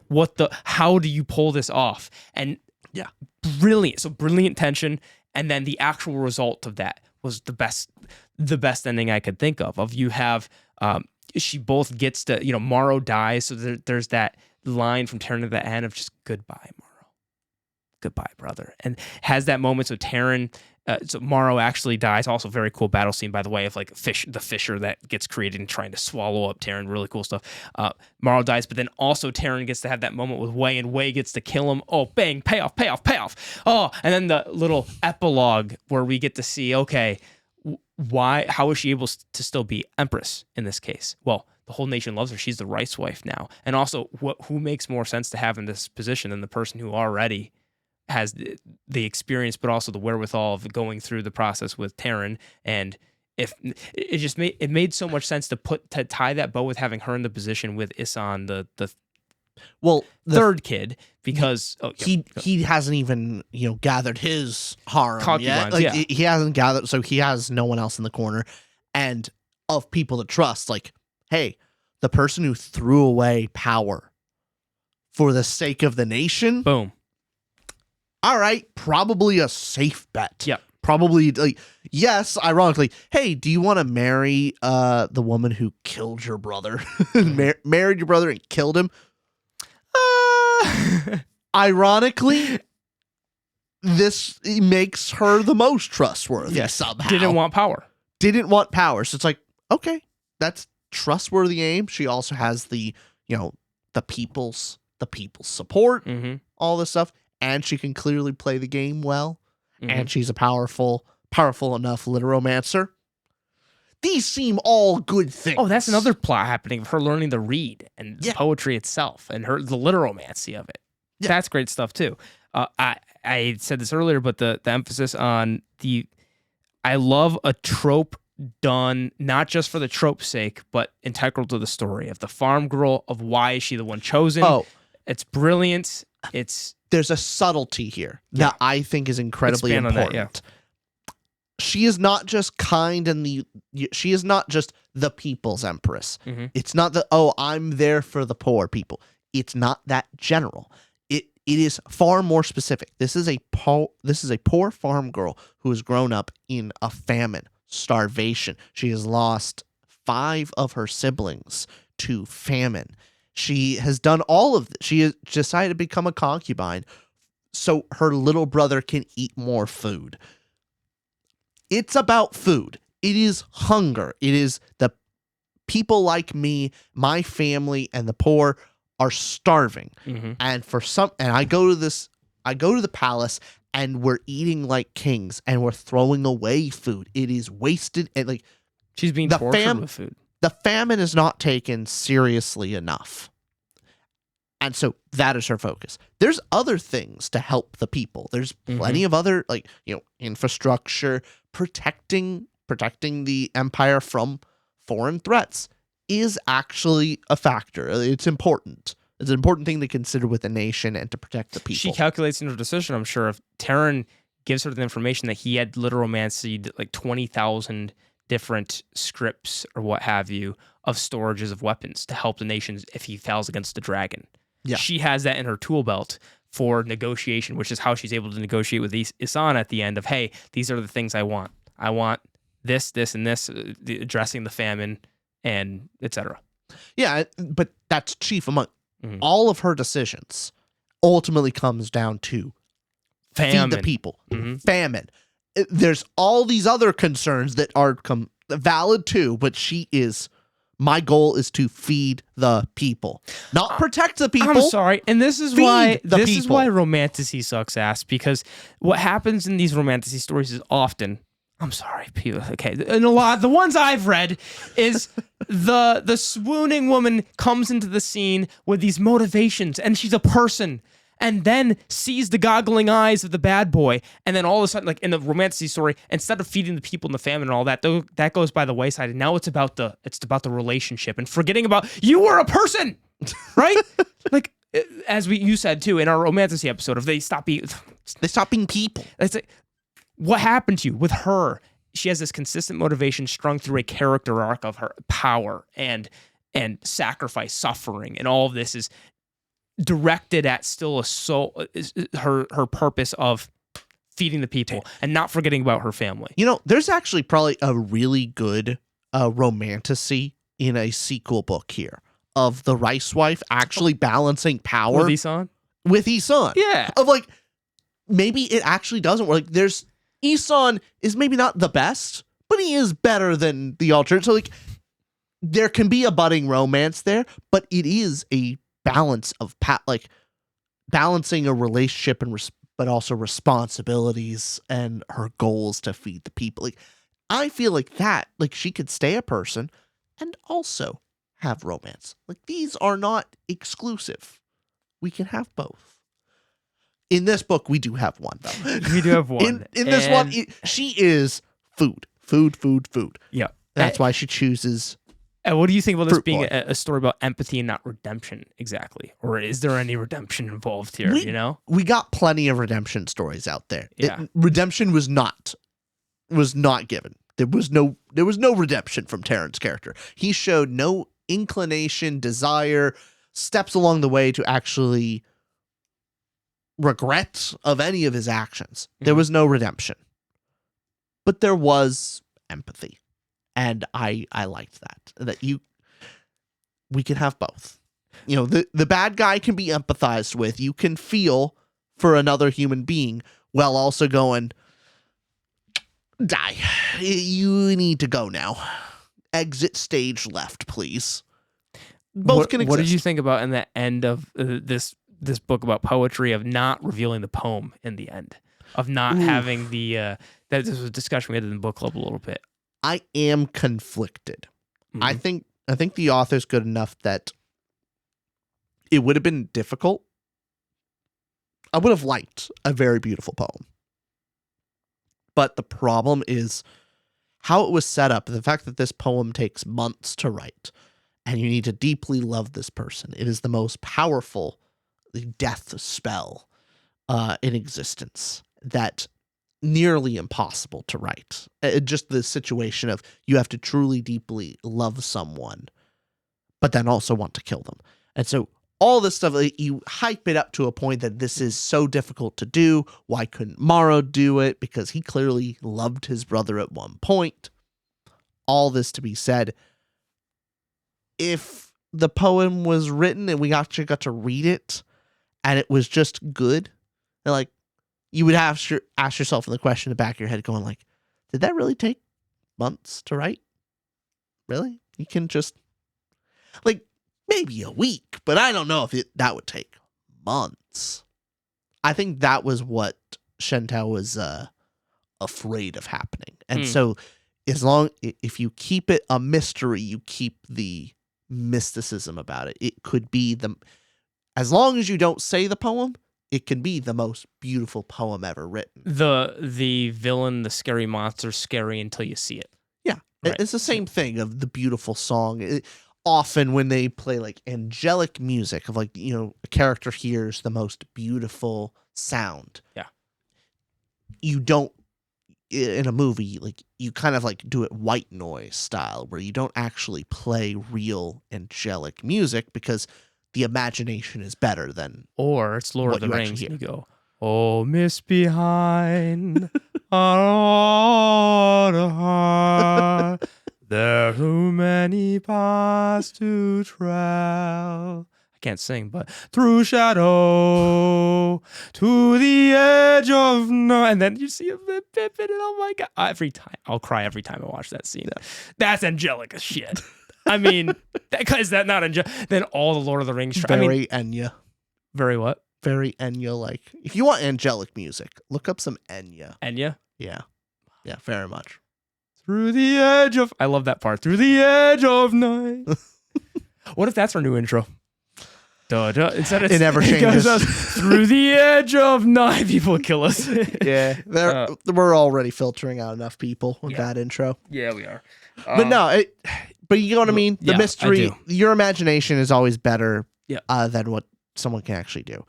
[SPEAKER 1] How do you pull this off? And
[SPEAKER 2] yeah,
[SPEAKER 1] brilliant. So brilliant tension. And then the actual result of that was the best ending I could think of. You have, she both gets to, Morrow dies. So there's that line from Taryn at the end of just, goodbye, Morrow. Goodbye, brother. And has that moment. So Taryn, so Morrow actually dies. Also very cool battle scene, by the way, of like the fisher that gets created and trying to swallow up Taryn. Really cool stuff. Morrow dies, but then also Taryn gets to have that moment with Wei, and Wei gets to kill him. Oh, bang, payoff. Oh, and then the little epilogue where we get to see, okay, how is she able to still be Empress in this case? Well, the whole nation loves her. She's the rice wife now. And also, who makes more sense to have in this position than the person who already has the experience, but also the wherewithal of going through the process with Taryn. And if it just made so much sense to tie that bow with having her in the position with Isan, the third kid, because
[SPEAKER 2] he hasn't even gathered his harem yet.
[SPEAKER 1] Concubines,
[SPEAKER 2] He hasn't gathered, so he has no one else in the corner, and of people to trust. Like, hey, the person who threw away power for the sake of the nation.
[SPEAKER 1] Boom.
[SPEAKER 2] All right, probably a safe bet.
[SPEAKER 1] Yeah.
[SPEAKER 2] Probably, yes, ironically, hey, do you want to marry the woman who killed your brother? Married your brother and killed him? Ironically, this makes her the most trustworthy somehow.
[SPEAKER 1] Didn't want power.
[SPEAKER 2] So it's like, okay, that's trustworthy aim. She also has the people's support, all this stuff. And she can clearly play the game well, and she's a powerful enough literomancer. These seem all good things.
[SPEAKER 1] Oh, that's another plot happening of her learning to read and the poetry itself and the literomancy of it. Yeah. That's great stuff too. I said this earlier, but the emphasis on I love a trope done not just for the trope's sake, but integral to the story of the farm girl, of why is she the one chosen. Oh, it's brilliant.
[SPEAKER 2] There's a subtlety here that I think is incredibly important. She is not just kind she is not just the people's empress. It's not I'm there for the poor people. It's not that general. It is far more specific. This is a poor farm girl who has grown up in a famine, starvation. She has lost 5 of her siblings to famine. She has done all of this. She has decided to become a concubine so her little brother can eat more food. It's about food. It is hunger. It is the people like me, my family, and the poor are starving. And I go to the palace and we're eating like kings and we're throwing away food. It is wasted, and
[SPEAKER 1] she's being tortured with food.
[SPEAKER 2] The famine is not taken seriously enough. And so that is her focus. There's other things to help the people. There's plenty of other, infrastructure, protecting the empire from foreign threats is actually a factor. It's important. It's an important thing to consider with a nation and to protect the people.
[SPEAKER 1] She calculates in her decision, I'm sure, if Taryn gives her the information that he had literomancied 20,000 different scripts or what have you of storages of weapons to help the nations if he fails against the dragon. Yeah. She has that in her tool belt for negotiation, which is how she's able to negotiate with Isan at the end of, hey, these are the things I want. I want this, and this, addressing the famine, and etc.
[SPEAKER 2] Yeah, but that's chief among all of her decisions. Ultimately comes down to feed the people. Famine. There's all these other concerns that are valid too, but my goal is to feed the people, not protect the people.
[SPEAKER 1] I'm sorry, and this is why romantasy sucks ass, because what happens in these romantasy stories is often, I'm sorry, people. Okay, and a lot the ones I've read is the swooning woman comes into the scene with these motivations, and she's a person. And then sees the goggling eyes of the bad boy, and then all of a sudden, in the romantasy story, instead of feeding the people in the famine and all that, that goes by the wayside. And now it's about the relationship and forgetting about you were a person, right? As you said too in our romantasy episode, if they stop being
[SPEAKER 2] people.
[SPEAKER 1] It's what happened to you with her. She has this consistent motivation strung through a character arc of her power and sacrifice, suffering, and all of this is directed at still her purpose of feeding the people and not forgetting about her family.
[SPEAKER 2] There's actually probably a really good romantasy in a sequel book here of the rice wife actually balancing power
[SPEAKER 1] with Isan.
[SPEAKER 2] Yeah. Of maybe it actually doesn't work. There's Isan is maybe not the best, but he is better than the alternate. So there can be a budding romance there, but it is a balance of balancing a relationship but also responsibilities and her goals to feed the people. I feel like that, like she could stay a person and also have romance. Like these are not exclusive. We can have both. In this book, we do have one though.
[SPEAKER 1] We do have one.
[SPEAKER 2] In this one, she is food.
[SPEAKER 1] Yeah.
[SPEAKER 2] That's why she chooses.
[SPEAKER 1] And what do you think about this
[SPEAKER 2] Fruit
[SPEAKER 1] being
[SPEAKER 2] boy.
[SPEAKER 1] a story about empathy and not redemption exactly? Or is there any redemption involved here, you know?
[SPEAKER 2] We got plenty of redemption stories out there.
[SPEAKER 1] Yeah.
[SPEAKER 2] Redemption was not given. There was no redemption from Terrence's character. He showed no inclination, desire, steps along the way to actually regret of any of his actions. There was no redemption. But there was empathy. And I liked that we can have both. You know, the bad guy can be empathized with. You can feel for another human being while also going, die. You need to go now. Exit stage left, please. Both can exist.
[SPEAKER 1] What did you think about in the end of this book about poetry of not revealing the poem in the end? Of not having the that this was a discussion we had in the book club a little bit.
[SPEAKER 2] I am conflicted. I think the author's good enough that it would have been difficult. I would have liked a very beautiful poem. But the problem is how it was set up, the fact that this poem takes months to write, and you need to deeply love this person. It is the most powerful death spell in existence that nearly impossible to write. Just the situation of you have to truly deeply love someone, but then also want to kill them. And so all this stuff, like, you hype it up to a point that this is so difficult to do. Why couldn't Morrow do it? Because he clearly loved his brother at one point. All this to be said, if the poem was written and we actually got to read it and it was just good, like, you would have to ask yourself the question in the back of your head going like, did that really take months to write? Really? You can just, like, maybe a week, but I don't know if that would take months. I think that was what Shentel was afraid of happening. And so if you keep it a mystery, you keep the mysticism about it. It could be as long as you don't say the poem, it can be the most beautiful poem ever written.
[SPEAKER 1] The villain, the scary monster, scary until you see it.
[SPEAKER 2] Yeah.
[SPEAKER 1] Right.
[SPEAKER 2] It's the same thing of the beautiful song. Often when they play like angelic music of like, you know, a character hears the most beautiful sound.
[SPEAKER 1] Yeah.
[SPEAKER 2] You don't, in a movie, like you kind of like do it white noise style where you don't actually play real angelic music because the imagination is better than.
[SPEAKER 1] Or it's Lord of the Rings
[SPEAKER 2] hear.
[SPEAKER 1] and you go, oh, mist behind our heart, there are too many paths to travel. I can't sing, but through shadow to the edge of night. And then you see a bit, and oh my God. I'll cry every time I watch that scene. Yeah. That's angelic as shit. I mean, is that not angelic? Then all the Lord of the Rings.
[SPEAKER 2] Very Enya.
[SPEAKER 1] Very what?
[SPEAKER 2] Very Enya-like. If you want angelic music, look up some Enya.
[SPEAKER 1] Enya?
[SPEAKER 2] Yeah. Yeah, very much.
[SPEAKER 1] Through the edge of... I love that part. Through the edge of night. What if that's our new intro? Instead
[SPEAKER 2] it never changes.
[SPEAKER 1] Through the edge of night, people kill us.
[SPEAKER 2] Yeah, we're already filtering out enough people with that intro.
[SPEAKER 1] Yeah, we are.
[SPEAKER 2] But no, but you know what I mean? The mystery,
[SPEAKER 1] I do.
[SPEAKER 2] Your imagination is always better than what someone can actually do.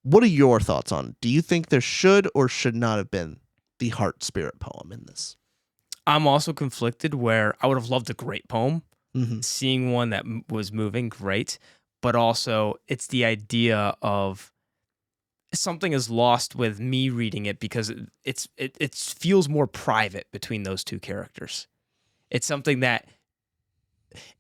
[SPEAKER 2] What are your thoughts on? Do you think there should or should not have been the heart spirit poem in this?
[SPEAKER 1] I'm also conflicted where I would have loved a great poem.
[SPEAKER 2] Mm-hmm.
[SPEAKER 1] Seeing one that was moving, great. But also, it's the idea of something is lost with me reading it because it feels more private between those two characters. It's something that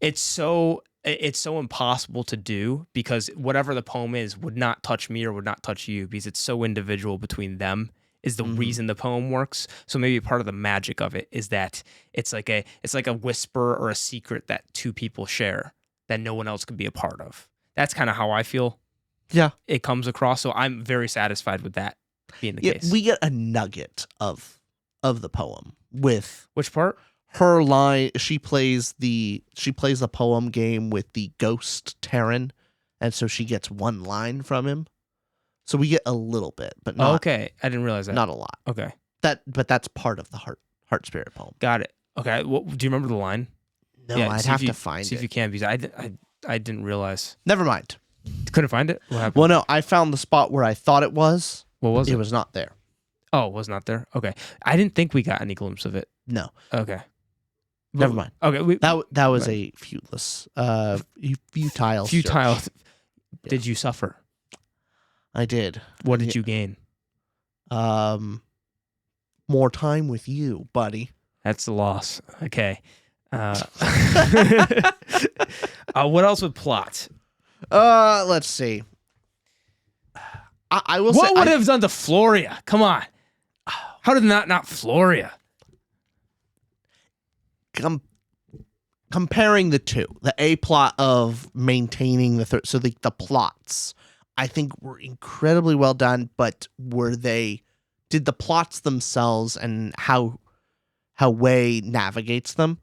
[SPEAKER 1] it's so impossible to do because whatever the poem is would not touch me or would not touch you because it's so individual between them is the reason the poem works. So maybe part of the magic of it is that it's like a whisper or a secret that two people share that no one else could be a part of. That's kind of how I feel.
[SPEAKER 2] Yeah.
[SPEAKER 1] It comes across. So I'm very satisfied with that being the case.
[SPEAKER 2] We get a nugget of the poem with
[SPEAKER 1] Which part?
[SPEAKER 2] her line. She plays the poem game with the ghost Terran, and so she gets one line from him. So we get a little bit, but not
[SPEAKER 1] Okay, I didn't realize that.
[SPEAKER 2] not a lot.
[SPEAKER 1] Okay,
[SPEAKER 2] But that's part of the heart spirit poem.
[SPEAKER 1] got it. Okay, do you remember the line?
[SPEAKER 2] No,
[SPEAKER 1] Yeah,
[SPEAKER 2] I'd
[SPEAKER 1] see
[SPEAKER 2] have
[SPEAKER 1] if you-
[SPEAKER 2] to find
[SPEAKER 1] See if
[SPEAKER 2] it.
[SPEAKER 1] you can, because I didn't realize.
[SPEAKER 2] Never mind.
[SPEAKER 1] Couldn't find it. What happened?
[SPEAKER 2] Well, no, I found the spot where I thought it was.
[SPEAKER 1] What was it?
[SPEAKER 2] It was not there.
[SPEAKER 1] Oh, it was not there. Okay, I didn't think we got any glimpse of it.
[SPEAKER 2] No,
[SPEAKER 1] Okay,
[SPEAKER 2] never mind.
[SPEAKER 1] Okay,
[SPEAKER 2] That was a fruitless, futile.
[SPEAKER 1] futile.
[SPEAKER 2] search.
[SPEAKER 1] Did you suffer?
[SPEAKER 2] I did.
[SPEAKER 1] What did you gain?
[SPEAKER 2] More time with you, buddy.
[SPEAKER 1] That's the loss. Okay. What else with plot?
[SPEAKER 2] Let's see. I will say.
[SPEAKER 1] What would it have done to Floria? Come on. How did not Floria?
[SPEAKER 2] Comparing the two, the A plot of maintaining the so the plots, I think were incredibly well done, but did the plots themselves and how Wei navigates them,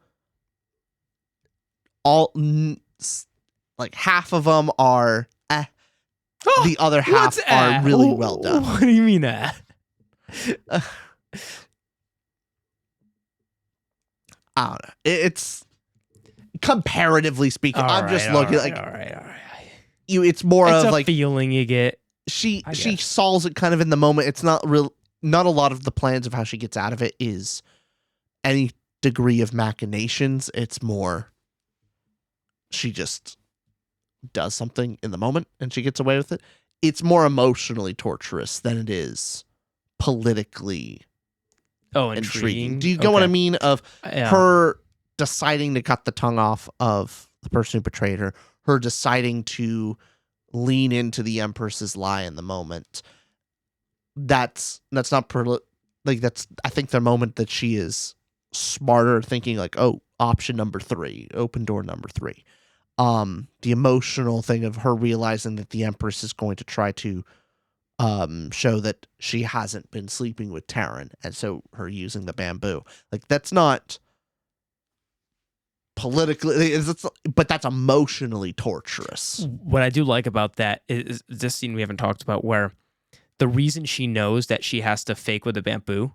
[SPEAKER 2] like half of them are the other half are really well done.
[SPEAKER 1] What do you mean that?
[SPEAKER 2] I don't know. It's comparatively speaking. I'm just looking like
[SPEAKER 1] all right.
[SPEAKER 2] it's more
[SPEAKER 1] It's
[SPEAKER 2] of
[SPEAKER 1] a
[SPEAKER 2] like
[SPEAKER 1] feeling you get.
[SPEAKER 2] she
[SPEAKER 1] guess.
[SPEAKER 2] solves it kind of in the moment. It's not a lot of the plans of how she gets out of it is any degree of machinations. It's more she just does something in the moment and she gets away with it. It's more emotionally torturous than it is politically intriguing. Do you get what I mean? Of her deciding to cut the tongue off of the person who betrayed her deciding to lean into the Empress's lie in the moment. That's not that's I think the moment that she is smarter, thinking like, oh, option number 3, open door number 3. The emotional thing of her realizing that the Empress is going to try to show that she hasn't been sleeping with Terran, and so her using the bamboo. Like, that's not politically, but that's emotionally torturous.
[SPEAKER 1] What I do like about that is this scene we haven't talked about, where the reason she knows that she has to fake with the bamboo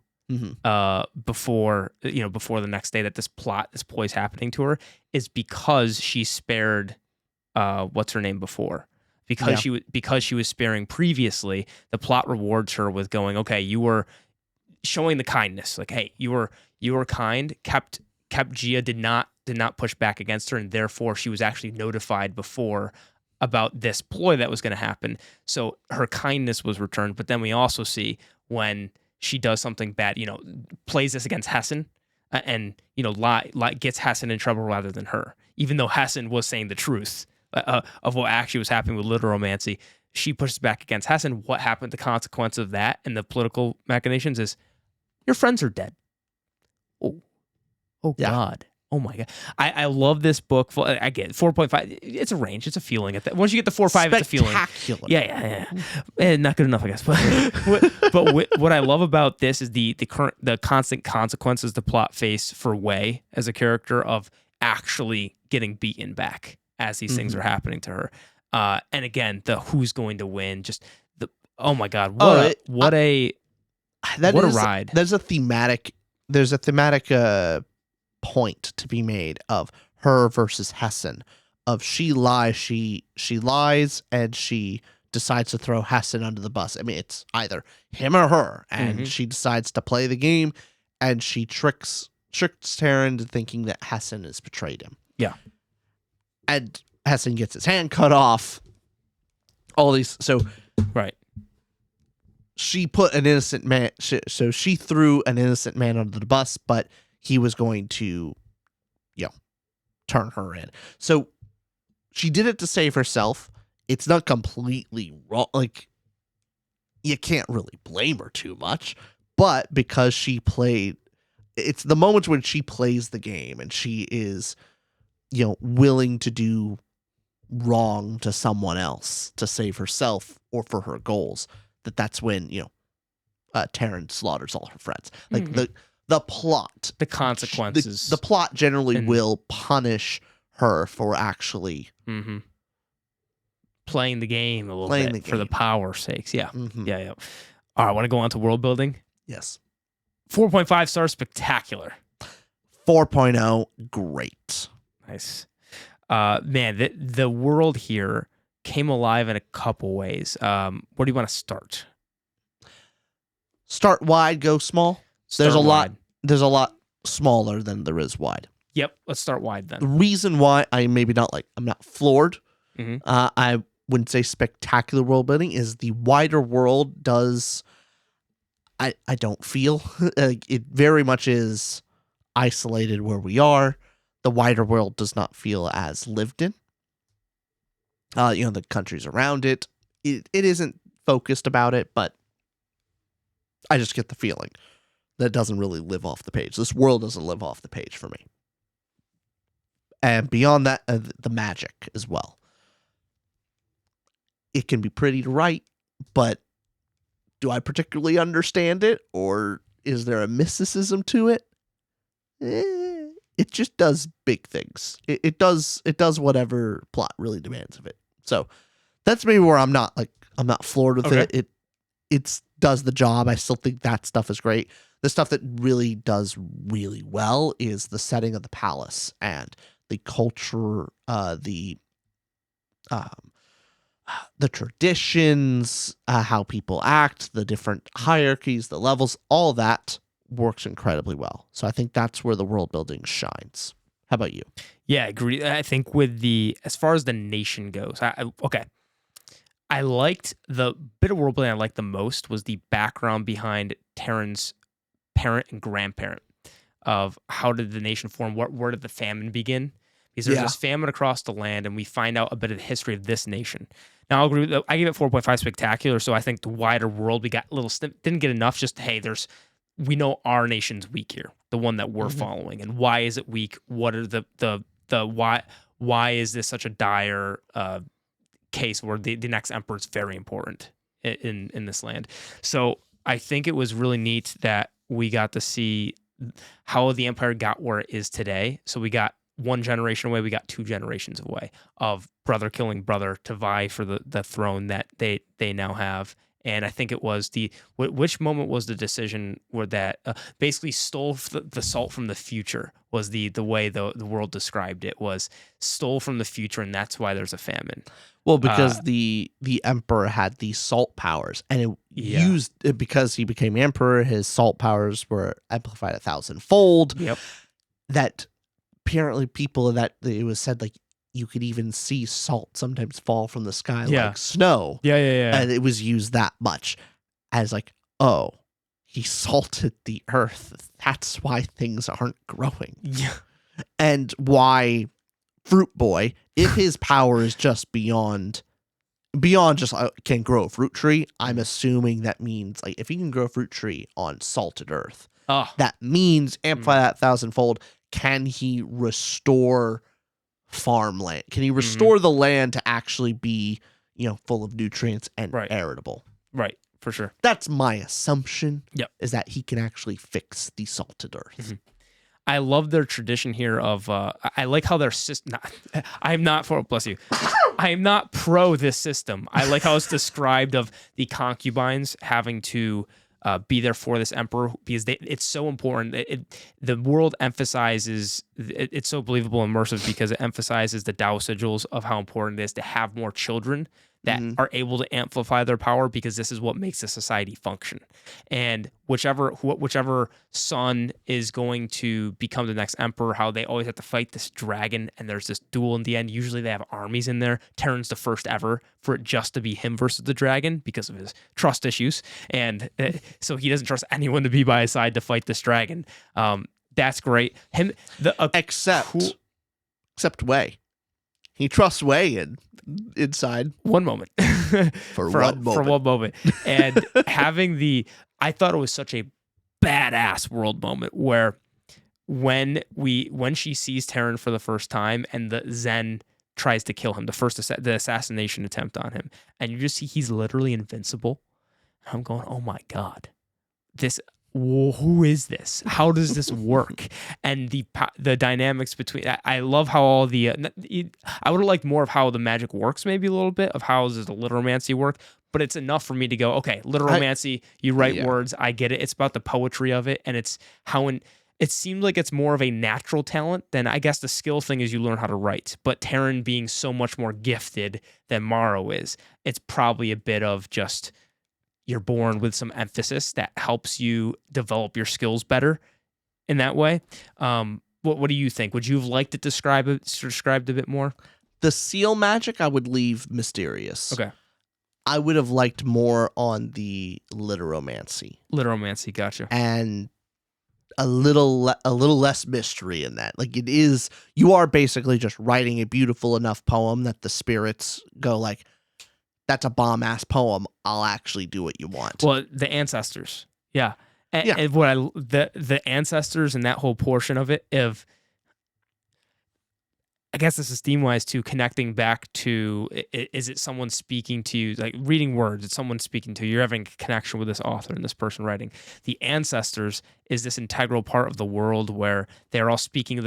[SPEAKER 1] before the next day that this ploy is happening to her is because she spared what's her name before. Because she was sparing previously, the plot rewards her with going, okay, you were showing the kindness, like, hey, you were kind, kept Gia, did not push back against her, and therefore she was actually notified before about this ploy that was going to happen. So her kindness was returned. But then we also see when she does something bad, plays this against Hessen, and gets Hessen in trouble rather than her, even though Hessen was saying the truth of what actually was happening with literaromancy. She pushes back against Hessen. What happened? The consequence of that and the political machinations is your friends are dead. Oh
[SPEAKER 2] Yeah.
[SPEAKER 1] God. Oh my God. I love this book. I get 4.5. It's a range. It's a feeling. Once you get the 4.5, it's a feeling.
[SPEAKER 2] Spectacular.
[SPEAKER 1] Yeah. Not good enough, I guess. But what I love about this is the constant consequences the plot face for Wei as a character of actually getting beaten back as these things are happening to her. And again, the who's going to win. Just the oh my God. What a ride.
[SPEAKER 2] There's a thematic point to be made of her versus Hessen. Of she lies and she decides to throw Hessen under the bus. I mean, it's either him or her, and she decides to play the game, and she tricks Terran into thinking that Hessen has betrayed him.
[SPEAKER 1] Yeah.
[SPEAKER 2] And Hessen gets his hand cut off. All these, so
[SPEAKER 1] right.
[SPEAKER 2] She put an innocent man. So she threw an innocent man under the bus, but he was going to, turn her in. So she did it to save herself. It's not completely wrong. Like, you can't really blame her too much, but because she played, it's the moments when she plays the game and she is, willing to do wrong to someone else to save herself or for her goals, that's when, Terran slaughters all her friends. Like the plot.
[SPEAKER 1] The consequences.
[SPEAKER 2] The plot generally
[SPEAKER 1] And-
[SPEAKER 2] will punish her for actually
[SPEAKER 1] Mhm. Playing the game a little
[SPEAKER 2] Playing
[SPEAKER 1] bit
[SPEAKER 2] the
[SPEAKER 1] for the
[SPEAKER 2] game.
[SPEAKER 1] power sakes. Yeah.
[SPEAKER 2] Mhm.
[SPEAKER 1] Yeah. All right. I want to go on to world building.
[SPEAKER 2] Yes.
[SPEAKER 1] 4.5 stars, spectacular.
[SPEAKER 2] 4.0, great.
[SPEAKER 1] Nice. Man, the world here came alive in a couple ways. Where do you want to start?
[SPEAKER 2] Start wide, go small. There's
[SPEAKER 1] Start
[SPEAKER 2] a lot.
[SPEAKER 1] wide.
[SPEAKER 2] There's a lot smaller than there is wide.
[SPEAKER 1] Yep. Let's start wide
[SPEAKER 2] The
[SPEAKER 1] then.
[SPEAKER 2] reason why I'm not floored.
[SPEAKER 1] Mhm.
[SPEAKER 2] I wouldn't say spectacular world building is the wider world does. I don't feel it very much is isolated where we are. The wider world does not feel as lived in. The countries around it. It isn't focused about it, but I just get the feeling that it doesn't really live off the page. This world doesn't live off the page for me. And beyond that, the magic as well. It can be pretty to write, but do I particularly understand it, or is there a mysticism to it? It just does big things. It does whatever plot really demands of it. So that's maybe where I'm not floored with it. It does the job. I still think that stuff is great. The stuff that really does really well is the setting of the palace and the culture, the traditions, how people act, the different hierarchies, the levels, all that works incredibly well. So I think that's where the world building shines. How about you?
[SPEAKER 1] Yeah, I agree. I think as far as the nation goes, I liked the bit of world building I liked the most was the background behind Terran's parent and grandparent of how did the nation form, where did the famine begin? Because there's this famine across the land, and we find out a bit of the history of this nation. Now, I'll agree with that. I gave it 4.5 spectacular, so I think the wider world, we got a little, didn't get enough, just, hey, we know our nation's weak here, the one that we're following, and why is it weak? What are why is this such a dire case where the next emperor is very important in this land? So I think it was really neat that we got to see how the empire got where it is today. So we got one generation away, we got 2 generations away of brother killing brother to vie for the throne that they now have. And I think it was which moment was the decision where that basically stole the salt from the future was the way the world described it, was stole from the future, and that's why there's a famine.
[SPEAKER 2] Well, because the emperor had these salt powers, and because he became emperor, his salt powers were amplified 1,000-fold.
[SPEAKER 1] Yep.
[SPEAKER 2] That apparently it was said like you could even see salt sometimes fall from the sky like snow.
[SPEAKER 1] Yeah.
[SPEAKER 2] And it was used that much as like, oh, he salted the earth. That's why things aren't growing.
[SPEAKER 1] Yeah.
[SPEAKER 2] And why Fruit Boy, if his power is just beyond just can grow a fruit tree, I'm assuming that means like if he can grow a fruit tree on salted earth, that means amplify that 1,000-fold. Can he restore farmland? Can he restore the land to actually be, full of nutrients and arable?
[SPEAKER 1] Right, for sure.
[SPEAKER 2] That's my assumption.
[SPEAKER 1] Yep.
[SPEAKER 2] Is that he can actually fix the salted earth.
[SPEAKER 1] Mm-hmm. I love their tradition here of I like how their system. I'm not for bless you. I am not pro this system. I like how it's described of the concubines having to be there for this emperor because it's so important. The world emphasizes it's so believable and immersive because it emphasizes the Tao sigils of how important it is to have more children that are able to amplify their power because this is what makes a society function. And whichever son is going to become the next emperor, how they always have to fight this dragon and there's this duel in the end. Usually they have armies in there. Terran's the first ever for it just to be him versus the dragon because of his trust issues. And so he doesn't trust anyone to be by his side to fight this dragon. That's great.
[SPEAKER 2] Except Wei. He trusts Wei inside.
[SPEAKER 1] One moment.
[SPEAKER 2] For one moment.
[SPEAKER 1] And having I thought it was such a badass world moment where when she sees Terran for the first time and the Zen tries to kill him, the assassination attempt on him, and you just see he's literally invincible. I'm going, oh my God. who is this? How does this work? And the dynamics between. I love how all the. I would have liked more of how the magic works, maybe a little bit of how does the literomancy work. But it's enough for me to go, okay, literomancy. You write words, I get it. It's about the poetry of it, and it's how it seemed like it's more of a natural talent than I guess the skill thing is you learn how to write. But Taryn being so much more gifted than Morrow is, it's probably a bit of just. You're born with some emphasis that helps you develop your skills better in that way. What do you think? Would you have liked it described a bit more?
[SPEAKER 2] The seal magic I would leave mysterious.
[SPEAKER 1] Okay.
[SPEAKER 2] I would have liked more on the literomancy.
[SPEAKER 1] Literomancy, gotcha.
[SPEAKER 2] And a little less mystery in that. Like you are basically just writing a beautiful enough poem that the spirits go like, that's a bomb-ass poem. I'll actually do what you want.
[SPEAKER 1] Well, the ancestors. Yeah. And what the ancestors and that whole portion of it, I guess this is theme-wise too, connecting back to, is it someone speaking to you, like reading words, it's someone speaking to you, you're having a connection with this author and this person writing. The ancestors is this integral part of the world where they're all speaking,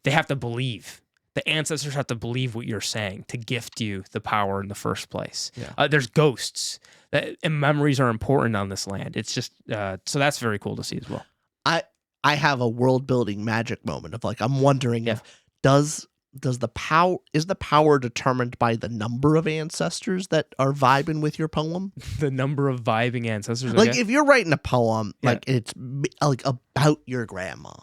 [SPEAKER 1] they have to believe. The ancestors have to believe what you're saying to gift you the power in the first place. Yeah. There's ghosts, and memories are important on this land. It's just so that's very cool to see as well.
[SPEAKER 2] I have a world building magic moment of like I'm wondering if does the power determined by the number of ancestors that are vibing with your poem?
[SPEAKER 1] The number of vibing ancestors.
[SPEAKER 2] Like if you're writing a poem like it's like about your grandma.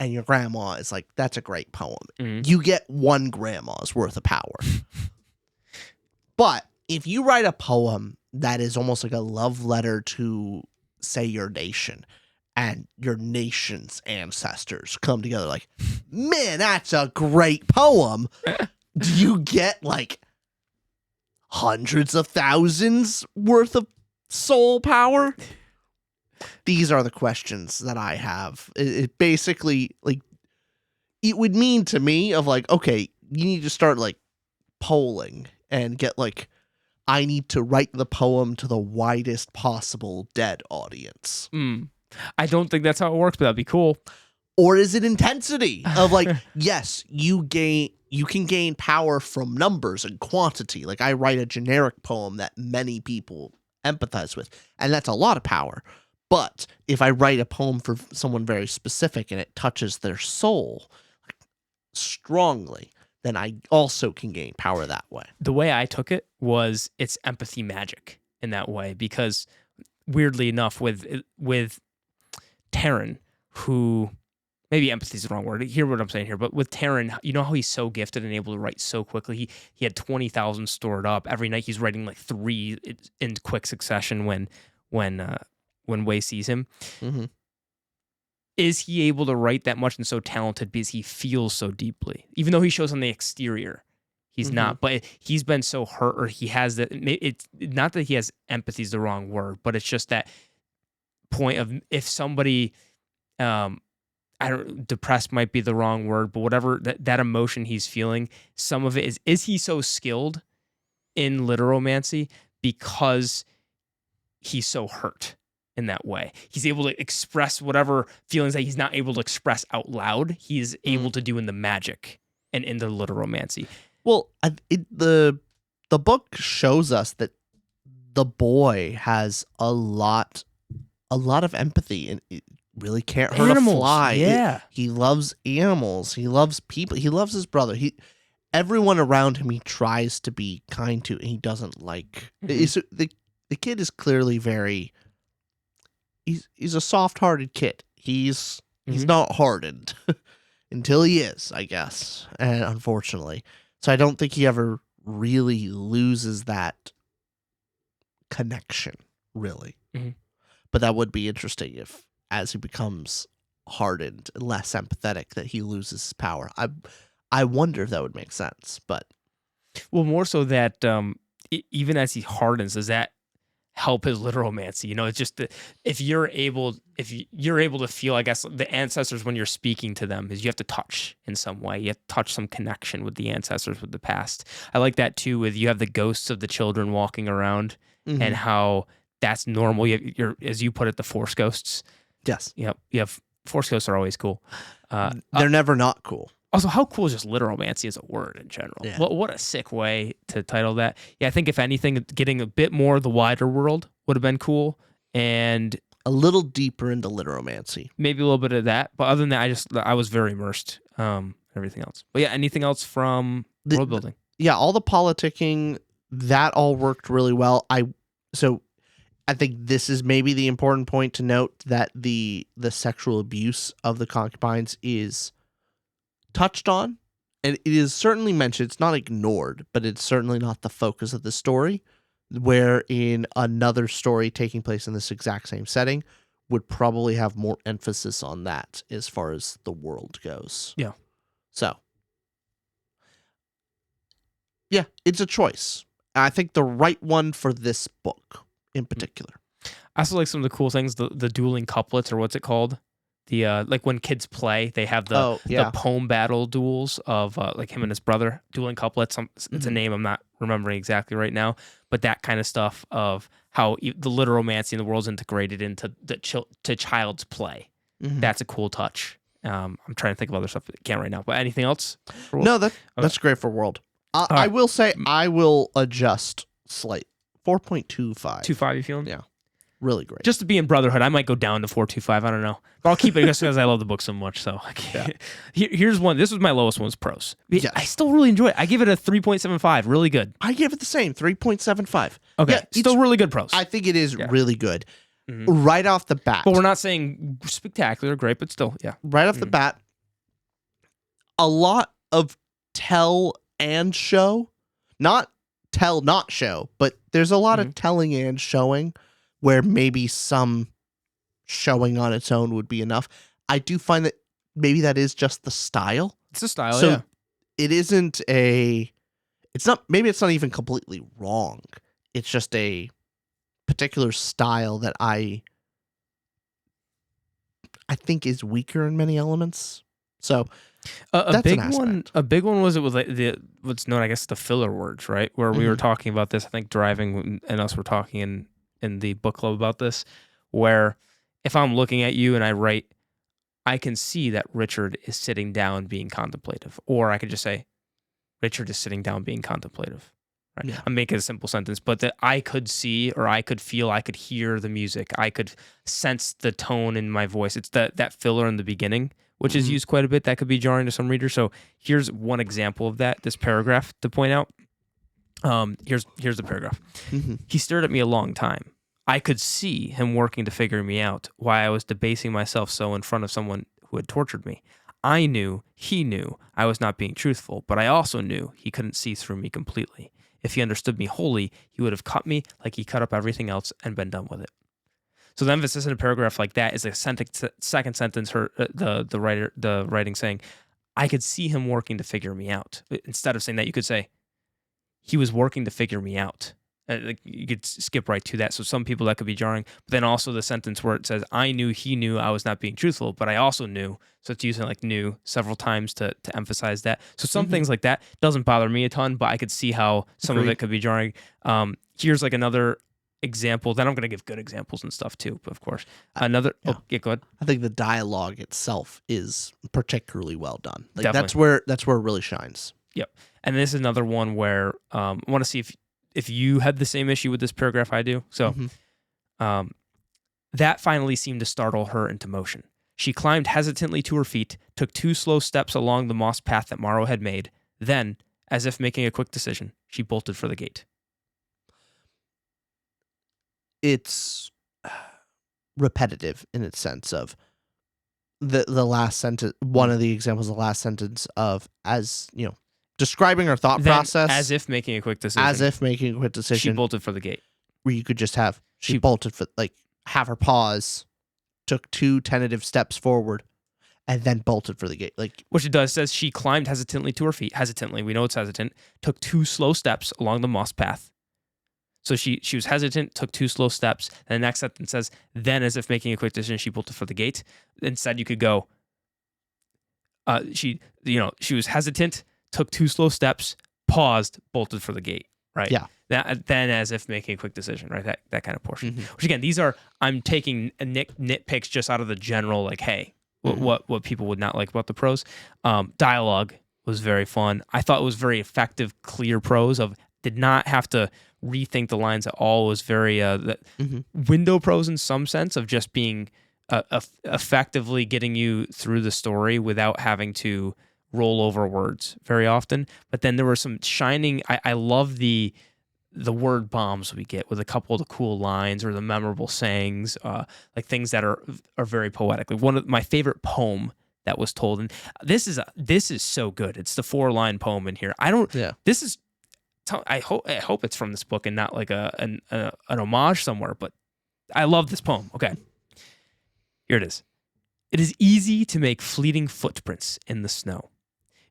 [SPEAKER 2] And your grandma is like, that's a great poem. Mm-hmm. You get one grandma's worth of power. But if you write a poem that is almost like a love letter to, say, your nation, and your nation's ancestors come together like, man, that's a great poem. Do you get like hundreds of thousands worth of soul power? These are the questions that I have. It basically, like, it would mean to me of like, okay, you need to start like polling and get like, I need to write the poem to the widest possible dead audience.
[SPEAKER 1] I don't think that's how it works, but that'd be cool.
[SPEAKER 2] Or is it intensity of like, yes, you can gain power from numbers and quantity. Like I write a generic poem that many people empathize with, and that's a lot of power. But if I write a poem for someone very specific and it touches their soul strongly, then I also can gain power that way.
[SPEAKER 1] The way I took it was it's empathy magic in that way, because weirdly enough with Taryn, who maybe empathy is the wrong word. Hear what I'm saying here, but with Taryn, you know how he's so gifted and able to write so quickly. He had 20,000 stored up every night. He's writing like 3 in quick succession when Wei sees him. Mm-hmm. Is he able to write that much and so talented because he feels so deeply? Even though he shows on the exterior, he's not. But he's been so hurt, or he has that. It's not that he has empathy is the wrong word, but it's just that point of if somebody, depressed might be the wrong word, but whatever that emotion he's feeling, some of it is he so skilled in literomancy because he's so hurt in that way. He's able to express whatever feelings that he's not able to express out loud. He's able to do in the magic and in the literomancy.
[SPEAKER 2] Well, the book shows us that the boy has a lot of empathy and it really can't hurt a fly.
[SPEAKER 1] Yeah.
[SPEAKER 2] He loves animals. He loves people. He loves his brother. Everyone around him he tries to be kind to, and he doesn't like. Mm-hmm. The kid is clearly very. He's a soft-hearted kid. He's not hardened until he is, I guess, and unfortunately. So I don't think he ever really loses that connection, really. Mm-hmm. But that would be interesting if, as he becomes hardened and less empathetic, that he loses his power. I wonder if that would make sense, but
[SPEAKER 1] more so that even as he hardens, does that help his literomancy? You know, it's just that if you're able to feel, I guess, the ancestors when you're speaking to them, is you have to touch in some way. You have to touch some connection with the ancestors, with the past. I like that too. With you have the ghosts of the children walking around, and how that's normal. You're, as you put it, the Force Ghosts.
[SPEAKER 2] Yes.
[SPEAKER 1] Yep. You have Force Ghosts are always cool.
[SPEAKER 2] They're never not cool.
[SPEAKER 1] Also, how cool is just literomancy as a word in general?
[SPEAKER 2] Yeah.
[SPEAKER 1] What a sick way to title that. Yeah, I think if anything, getting a bit more of the wider world would have been cool, and
[SPEAKER 2] A little deeper into literomancy.
[SPEAKER 1] maybe a little bit of that. But other than that, I was very immersed. Everything else. But yeah, anything else from world building?
[SPEAKER 2] Yeah, all the politicking, that all worked really well. So I think this is maybe the important point to note, that the sexual abuse of the concubines is touched on, and it is certainly mentioned. It's not ignored, but it's certainly not the focus of the story, where in another story taking place in this exact same setting would probably have more emphasis on that as far as the world goes.
[SPEAKER 1] Yeah.
[SPEAKER 2] So, yeah, it's a choice. I think the right one for this book in particular.
[SPEAKER 1] I also like some of the cool things, the dueling couplets, or what's it called? The like when kids play, they have the poem battle duels of like him and his brother dueling couplets. It's a name I'm not remembering exactly right now, but that kind of stuff of how the literomancy in the world's integrated into to child's play. That's a cool touch. I'm trying to think of other stuff. I can't right now. But anything else?
[SPEAKER 2] No, that's great for world. I will say I will adjust slight 4.25.
[SPEAKER 1] 2.5, you feeling?
[SPEAKER 2] Yeah. Really great.
[SPEAKER 1] Just to be in Brotherhood, I might go down to 4.25. I don't know. But I'll keep it just because I love the book so much. So here's one. This was my lowest one, was Prose.
[SPEAKER 2] Yes.
[SPEAKER 1] I still really enjoy it. I give it a 3.75. Really good.
[SPEAKER 2] I give it the same, 3.75.
[SPEAKER 1] Okay.
[SPEAKER 2] Yeah,
[SPEAKER 1] still really good Prose.
[SPEAKER 2] I think it is really good. Right off the bat.
[SPEAKER 1] But we're not saying spectacular, great, but still, yeah.
[SPEAKER 2] Right off the bat, a lot of tell and show. Not tell, not show, but there's a lot of telling and showing, where maybe some showing on its own would be enough. I do find that maybe that is just the style.
[SPEAKER 1] It's a style,
[SPEAKER 2] so
[SPEAKER 1] yeah.
[SPEAKER 2] It isn't maybe it's not even completely wrong. It's just a particular style that I think is weaker in many elements. So
[SPEAKER 1] a big one was it with like what's known, I guess, the filler words, right? Where we were talking about this, I think Driving and us were talking in the book club about this, where if I'm looking at you and I write, I can see that Richard is sitting down being contemplative. Or I could just say, Richard is sitting down being contemplative. Right?
[SPEAKER 2] Yeah.
[SPEAKER 1] I'm making a simple sentence, but that I could see, or I could feel, I could hear the music. I could sense the tone in my voice. It's that filler in the beginning, which is used quite a bit. That could be jarring to some readers. So here's one example of that, this paragraph to point out. Here's the paragraph. He stared at me a long time. I could see him working to figure me out, why I was debasing myself so in front of someone who had tortured me. I knew, he knew, I was not being truthful, but I also knew he couldn't see through me completely. If he understood me wholly, he would have cut me like he cut up everything else and been done with it. So the emphasis in a paragraph like that is a second sentence, the writing saying, I could see him working to figure me out. Instead of saying that, you could say, he was working to figure me out. Like you could skip right to that. So some people that could be jarring. But then also the sentence where it says, I knew, he knew, I was not being truthful, but I also knew. So it's using like knew several times to emphasize that. So some things like that doesn't bother me a ton, but I could see how some of it could be jarring. Here's like another example. Then I'm going to give good examples and stuff too, but of course. Go ahead.
[SPEAKER 2] I think the dialogue itself is particularly well done. Like
[SPEAKER 1] Definitely.
[SPEAKER 2] that's where it really shines.
[SPEAKER 1] Yep. And this is another one where I want to see if you had the same issue with this paragraph I do. So that finally seemed to startle her into motion. She climbed hesitantly to her feet, took 2 slow steps along the moss path that Morrow had made. Then, as if making a quick decision, she bolted for the gate.
[SPEAKER 2] It's repetitive in its sense of the last sentence. One of the examples, the last sentence of, as you know, describing her thought process,
[SPEAKER 1] as if making a quick decision. She bolted for the gate.
[SPEAKER 2] Where you could just have she bolted for, like, have her pause, took 2 tentative steps forward, and then bolted for the gate. Like,
[SPEAKER 1] what she does says she climbed hesitantly to her feet. Hesitantly, we know it's hesitant. Took 2 slow steps along the moss path. So she was hesitant, took 2 slow steps, and the next sentence says, then as if making a quick decision, she bolted for the gate. Instead, you could go, she was hesitant, took 2 slow steps, paused, bolted for the gate, right?
[SPEAKER 2] Yeah.
[SPEAKER 1] Then as if making a quick decision, right? That kind of portion. Which again, I'm taking nitpicks just out of the general, like, hey, what people would not like about the prose. Dialogue was very fun. I thought it was very effective, clear prose. Did not have to rethink the lines at all. It was very window prose in some sense of just being effectively getting you through the story without having to roll over words very often. But then there were some shining. I love the word bombs we get with a couple of the cool lines or the memorable sayings, like things that are very poetic. Like one of my favorite poem that was told, and this is so good. It's the 4-line poem in here. This is. I hope it's from this book and not like an homage somewhere. But I love this poem. Okay, here it is. It is easy to make fleeting footprints in the snow.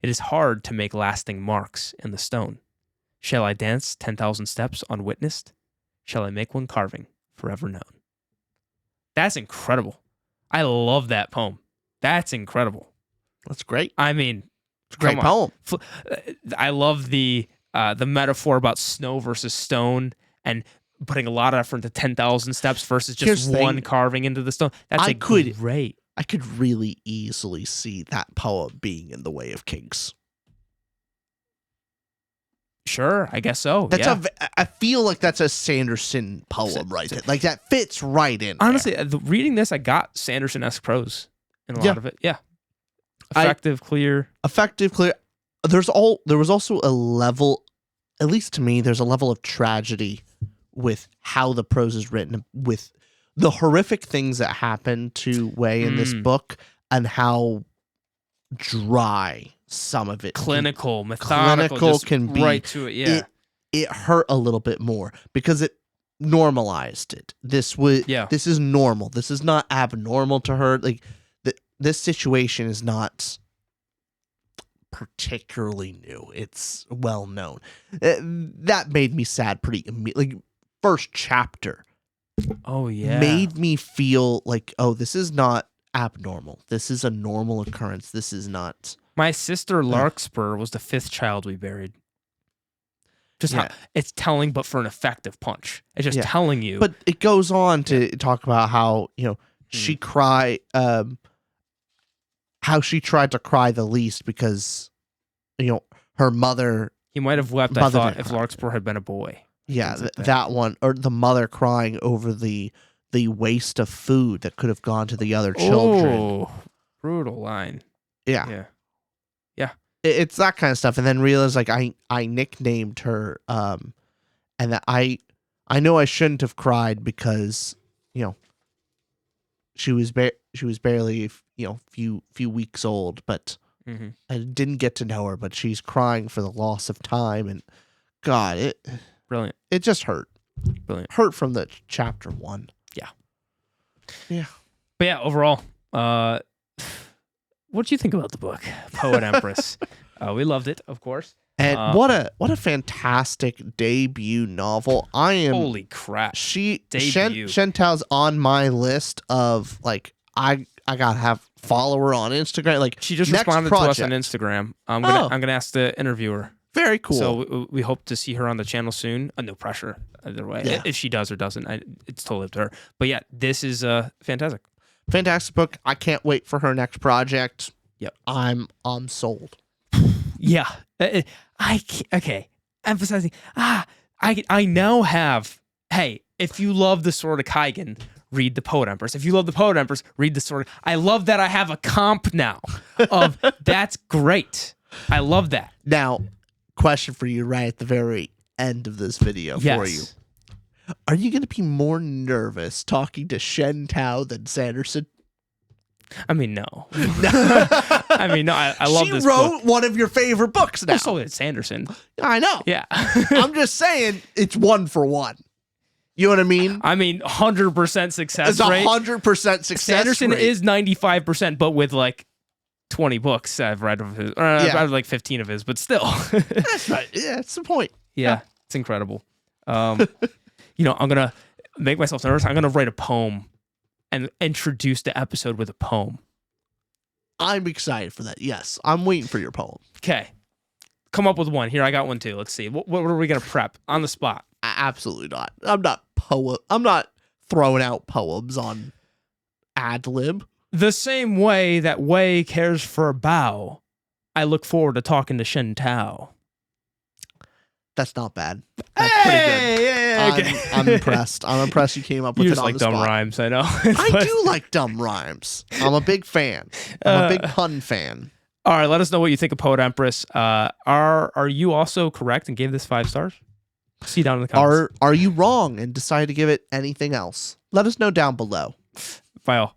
[SPEAKER 1] It is hard to make lasting marks in the stone. Shall I dance 10,000 steps unwitnessed? Shall I make one carving forever known? That's incredible. I love that poem. That's incredible.
[SPEAKER 2] That's great.
[SPEAKER 1] I mean,
[SPEAKER 2] it's a great poem.
[SPEAKER 1] I love the metaphor about snow versus stone and putting a lot of effort into 10,000 steps versus just one carving into the stone. That's great.
[SPEAKER 2] I could really easily see that poem being in the way of kings.
[SPEAKER 1] Sure, I guess so.
[SPEAKER 2] I feel like that's a Sanderson poem, right? Like that fits right in.
[SPEAKER 1] Honestly, reading this, I got Sanderson-esque prose in a lot of it. Yeah, effective, clear. There was also a level, at least to me, there's a level of tragedy with how the prose is written, with the horrific things that happen to Wei in this book, and how dry some of it, methodical can be. Right to it, yeah.
[SPEAKER 2] It hurt a little bit more because it normalized it. This is normal. This is not abnormal to her. Like this situation is not particularly new. It's well known. That made me sad pretty immediately. Like, first chapter.
[SPEAKER 1] Oh yeah.
[SPEAKER 2] Made me feel like, oh, this is not abnormal. This is a normal occurrence. This is not.
[SPEAKER 1] My sister Larkspur was the 5th child we buried. Just how it's telling, but for an effective punch. It's just telling you.
[SPEAKER 2] But it goes on to talk about how, she how she tried to cry the least because, her mother.
[SPEAKER 1] He might have wept, I thought, if Larkspur had been a boy.
[SPEAKER 2] Yeah, that one. Or the mother crying over the waste of food that could have gone to the other children.
[SPEAKER 1] Oh, brutal line.
[SPEAKER 2] Yeah. It's that kind of stuff. And then realize, like, I nicknamed her, and that I know I shouldn't have cried because, she was barely, few weeks old, but I didn't get to know her, but she's crying for the loss of time. And God,
[SPEAKER 1] brilliant.
[SPEAKER 2] It just hurt.
[SPEAKER 1] Brilliant.
[SPEAKER 2] Hurt from the chapter 1.
[SPEAKER 1] Yeah.
[SPEAKER 2] Yeah.
[SPEAKER 1] But yeah, overall, what did you think about the book, Poet Empress? We loved it, of course.
[SPEAKER 2] And what a fantastic debut novel.
[SPEAKER 1] Holy crap.
[SPEAKER 2] Shentao's on my list of, like, I gotta have follow her on Instagram. Like,
[SPEAKER 1] she just responded to us on Instagram. I'm gonna ask to interview her.
[SPEAKER 2] Very cool.
[SPEAKER 1] So we hope to see her on the channel soon. No pressure either way. Yeah. If she does or doesn't, it's totally up to her. But yeah, this is fantastic.
[SPEAKER 2] Fantastic book. I can't wait for her next project.
[SPEAKER 1] Yep.
[SPEAKER 2] I'm sold.
[SPEAKER 1] Yeah. Okay. Emphasizing. I now have. Hey, if you love the Sword of Kaigen, read the Poet Empress. If you love the Poet Empress, read the Sword. I love that I have a comp now. Of that's great. I love that.
[SPEAKER 2] Now, question for you right at the very end of this video for you. Are you going to be more nervous talking to Shentao than Sanderson?
[SPEAKER 1] I mean, no. I mean, no, I love this book.
[SPEAKER 2] She wrote one of your favorite books now.
[SPEAKER 1] So did Sanderson.
[SPEAKER 2] I know.
[SPEAKER 1] Yeah.
[SPEAKER 2] I'm just saying it's 1 for 1. You know what I mean?
[SPEAKER 1] I mean, 100% success rate.
[SPEAKER 2] It's 100% success
[SPEAKER 1] Sanderson
[SPEAKER 2] rate.
[SPEAKER 1] is 95%, but with like 20 books I've read of his. I've read like 15 of his, but still.
[SPEAKER 2] That's right. Yeah, that's the point.
[SPEAKER 1] Yeah, it's incredible. I'm going to make myself nervous. I'm going to write a poem and introduce the episode with a poem.
[SPEAKER 2] I'm excited for that. Yes, I'm waiting for your poem.
[SPEAKER 1] Okay. Come up with one. Here, I got one too. Let's see. What are we gonna prep on the spot?
[SPEAKER 2] Absolutely not. I'm not throwing out poems on ad lib.
[SPEAKER 1] The same way that Wei cares for Bao, I look forward to talking to Shen Tao.
[SPEAKER 2] That's not bad. That's pretty good.
[SPEAKER 1] Yeah, okay.
[SPEAKER 2] I'm impressed. I'm impressed you came up with
[SPEAKER 1] You
[SPEAKER 2] it
[SPEAKER 1] just
[SPEAKER 2] on
[SPEAKER 1] like
[SPEAKER 2] the
[SPEAKER 1] dumb
[SPEAKER 2] spot.
[SPEAKER 1] rhymes, I know.
[SPEAKER 2] I do like dumb rhymes. I'm a big fan. I'm a big pun fan.
[SPEAKER 1] All right, let us know what you think of Poet Empress. Are you also correct and gave this 5 stars? See down in the comments.
[SPEAKER 2] Are you wrong and decided to give it anything else? Let us know down below.
[SPEAKER 1] File.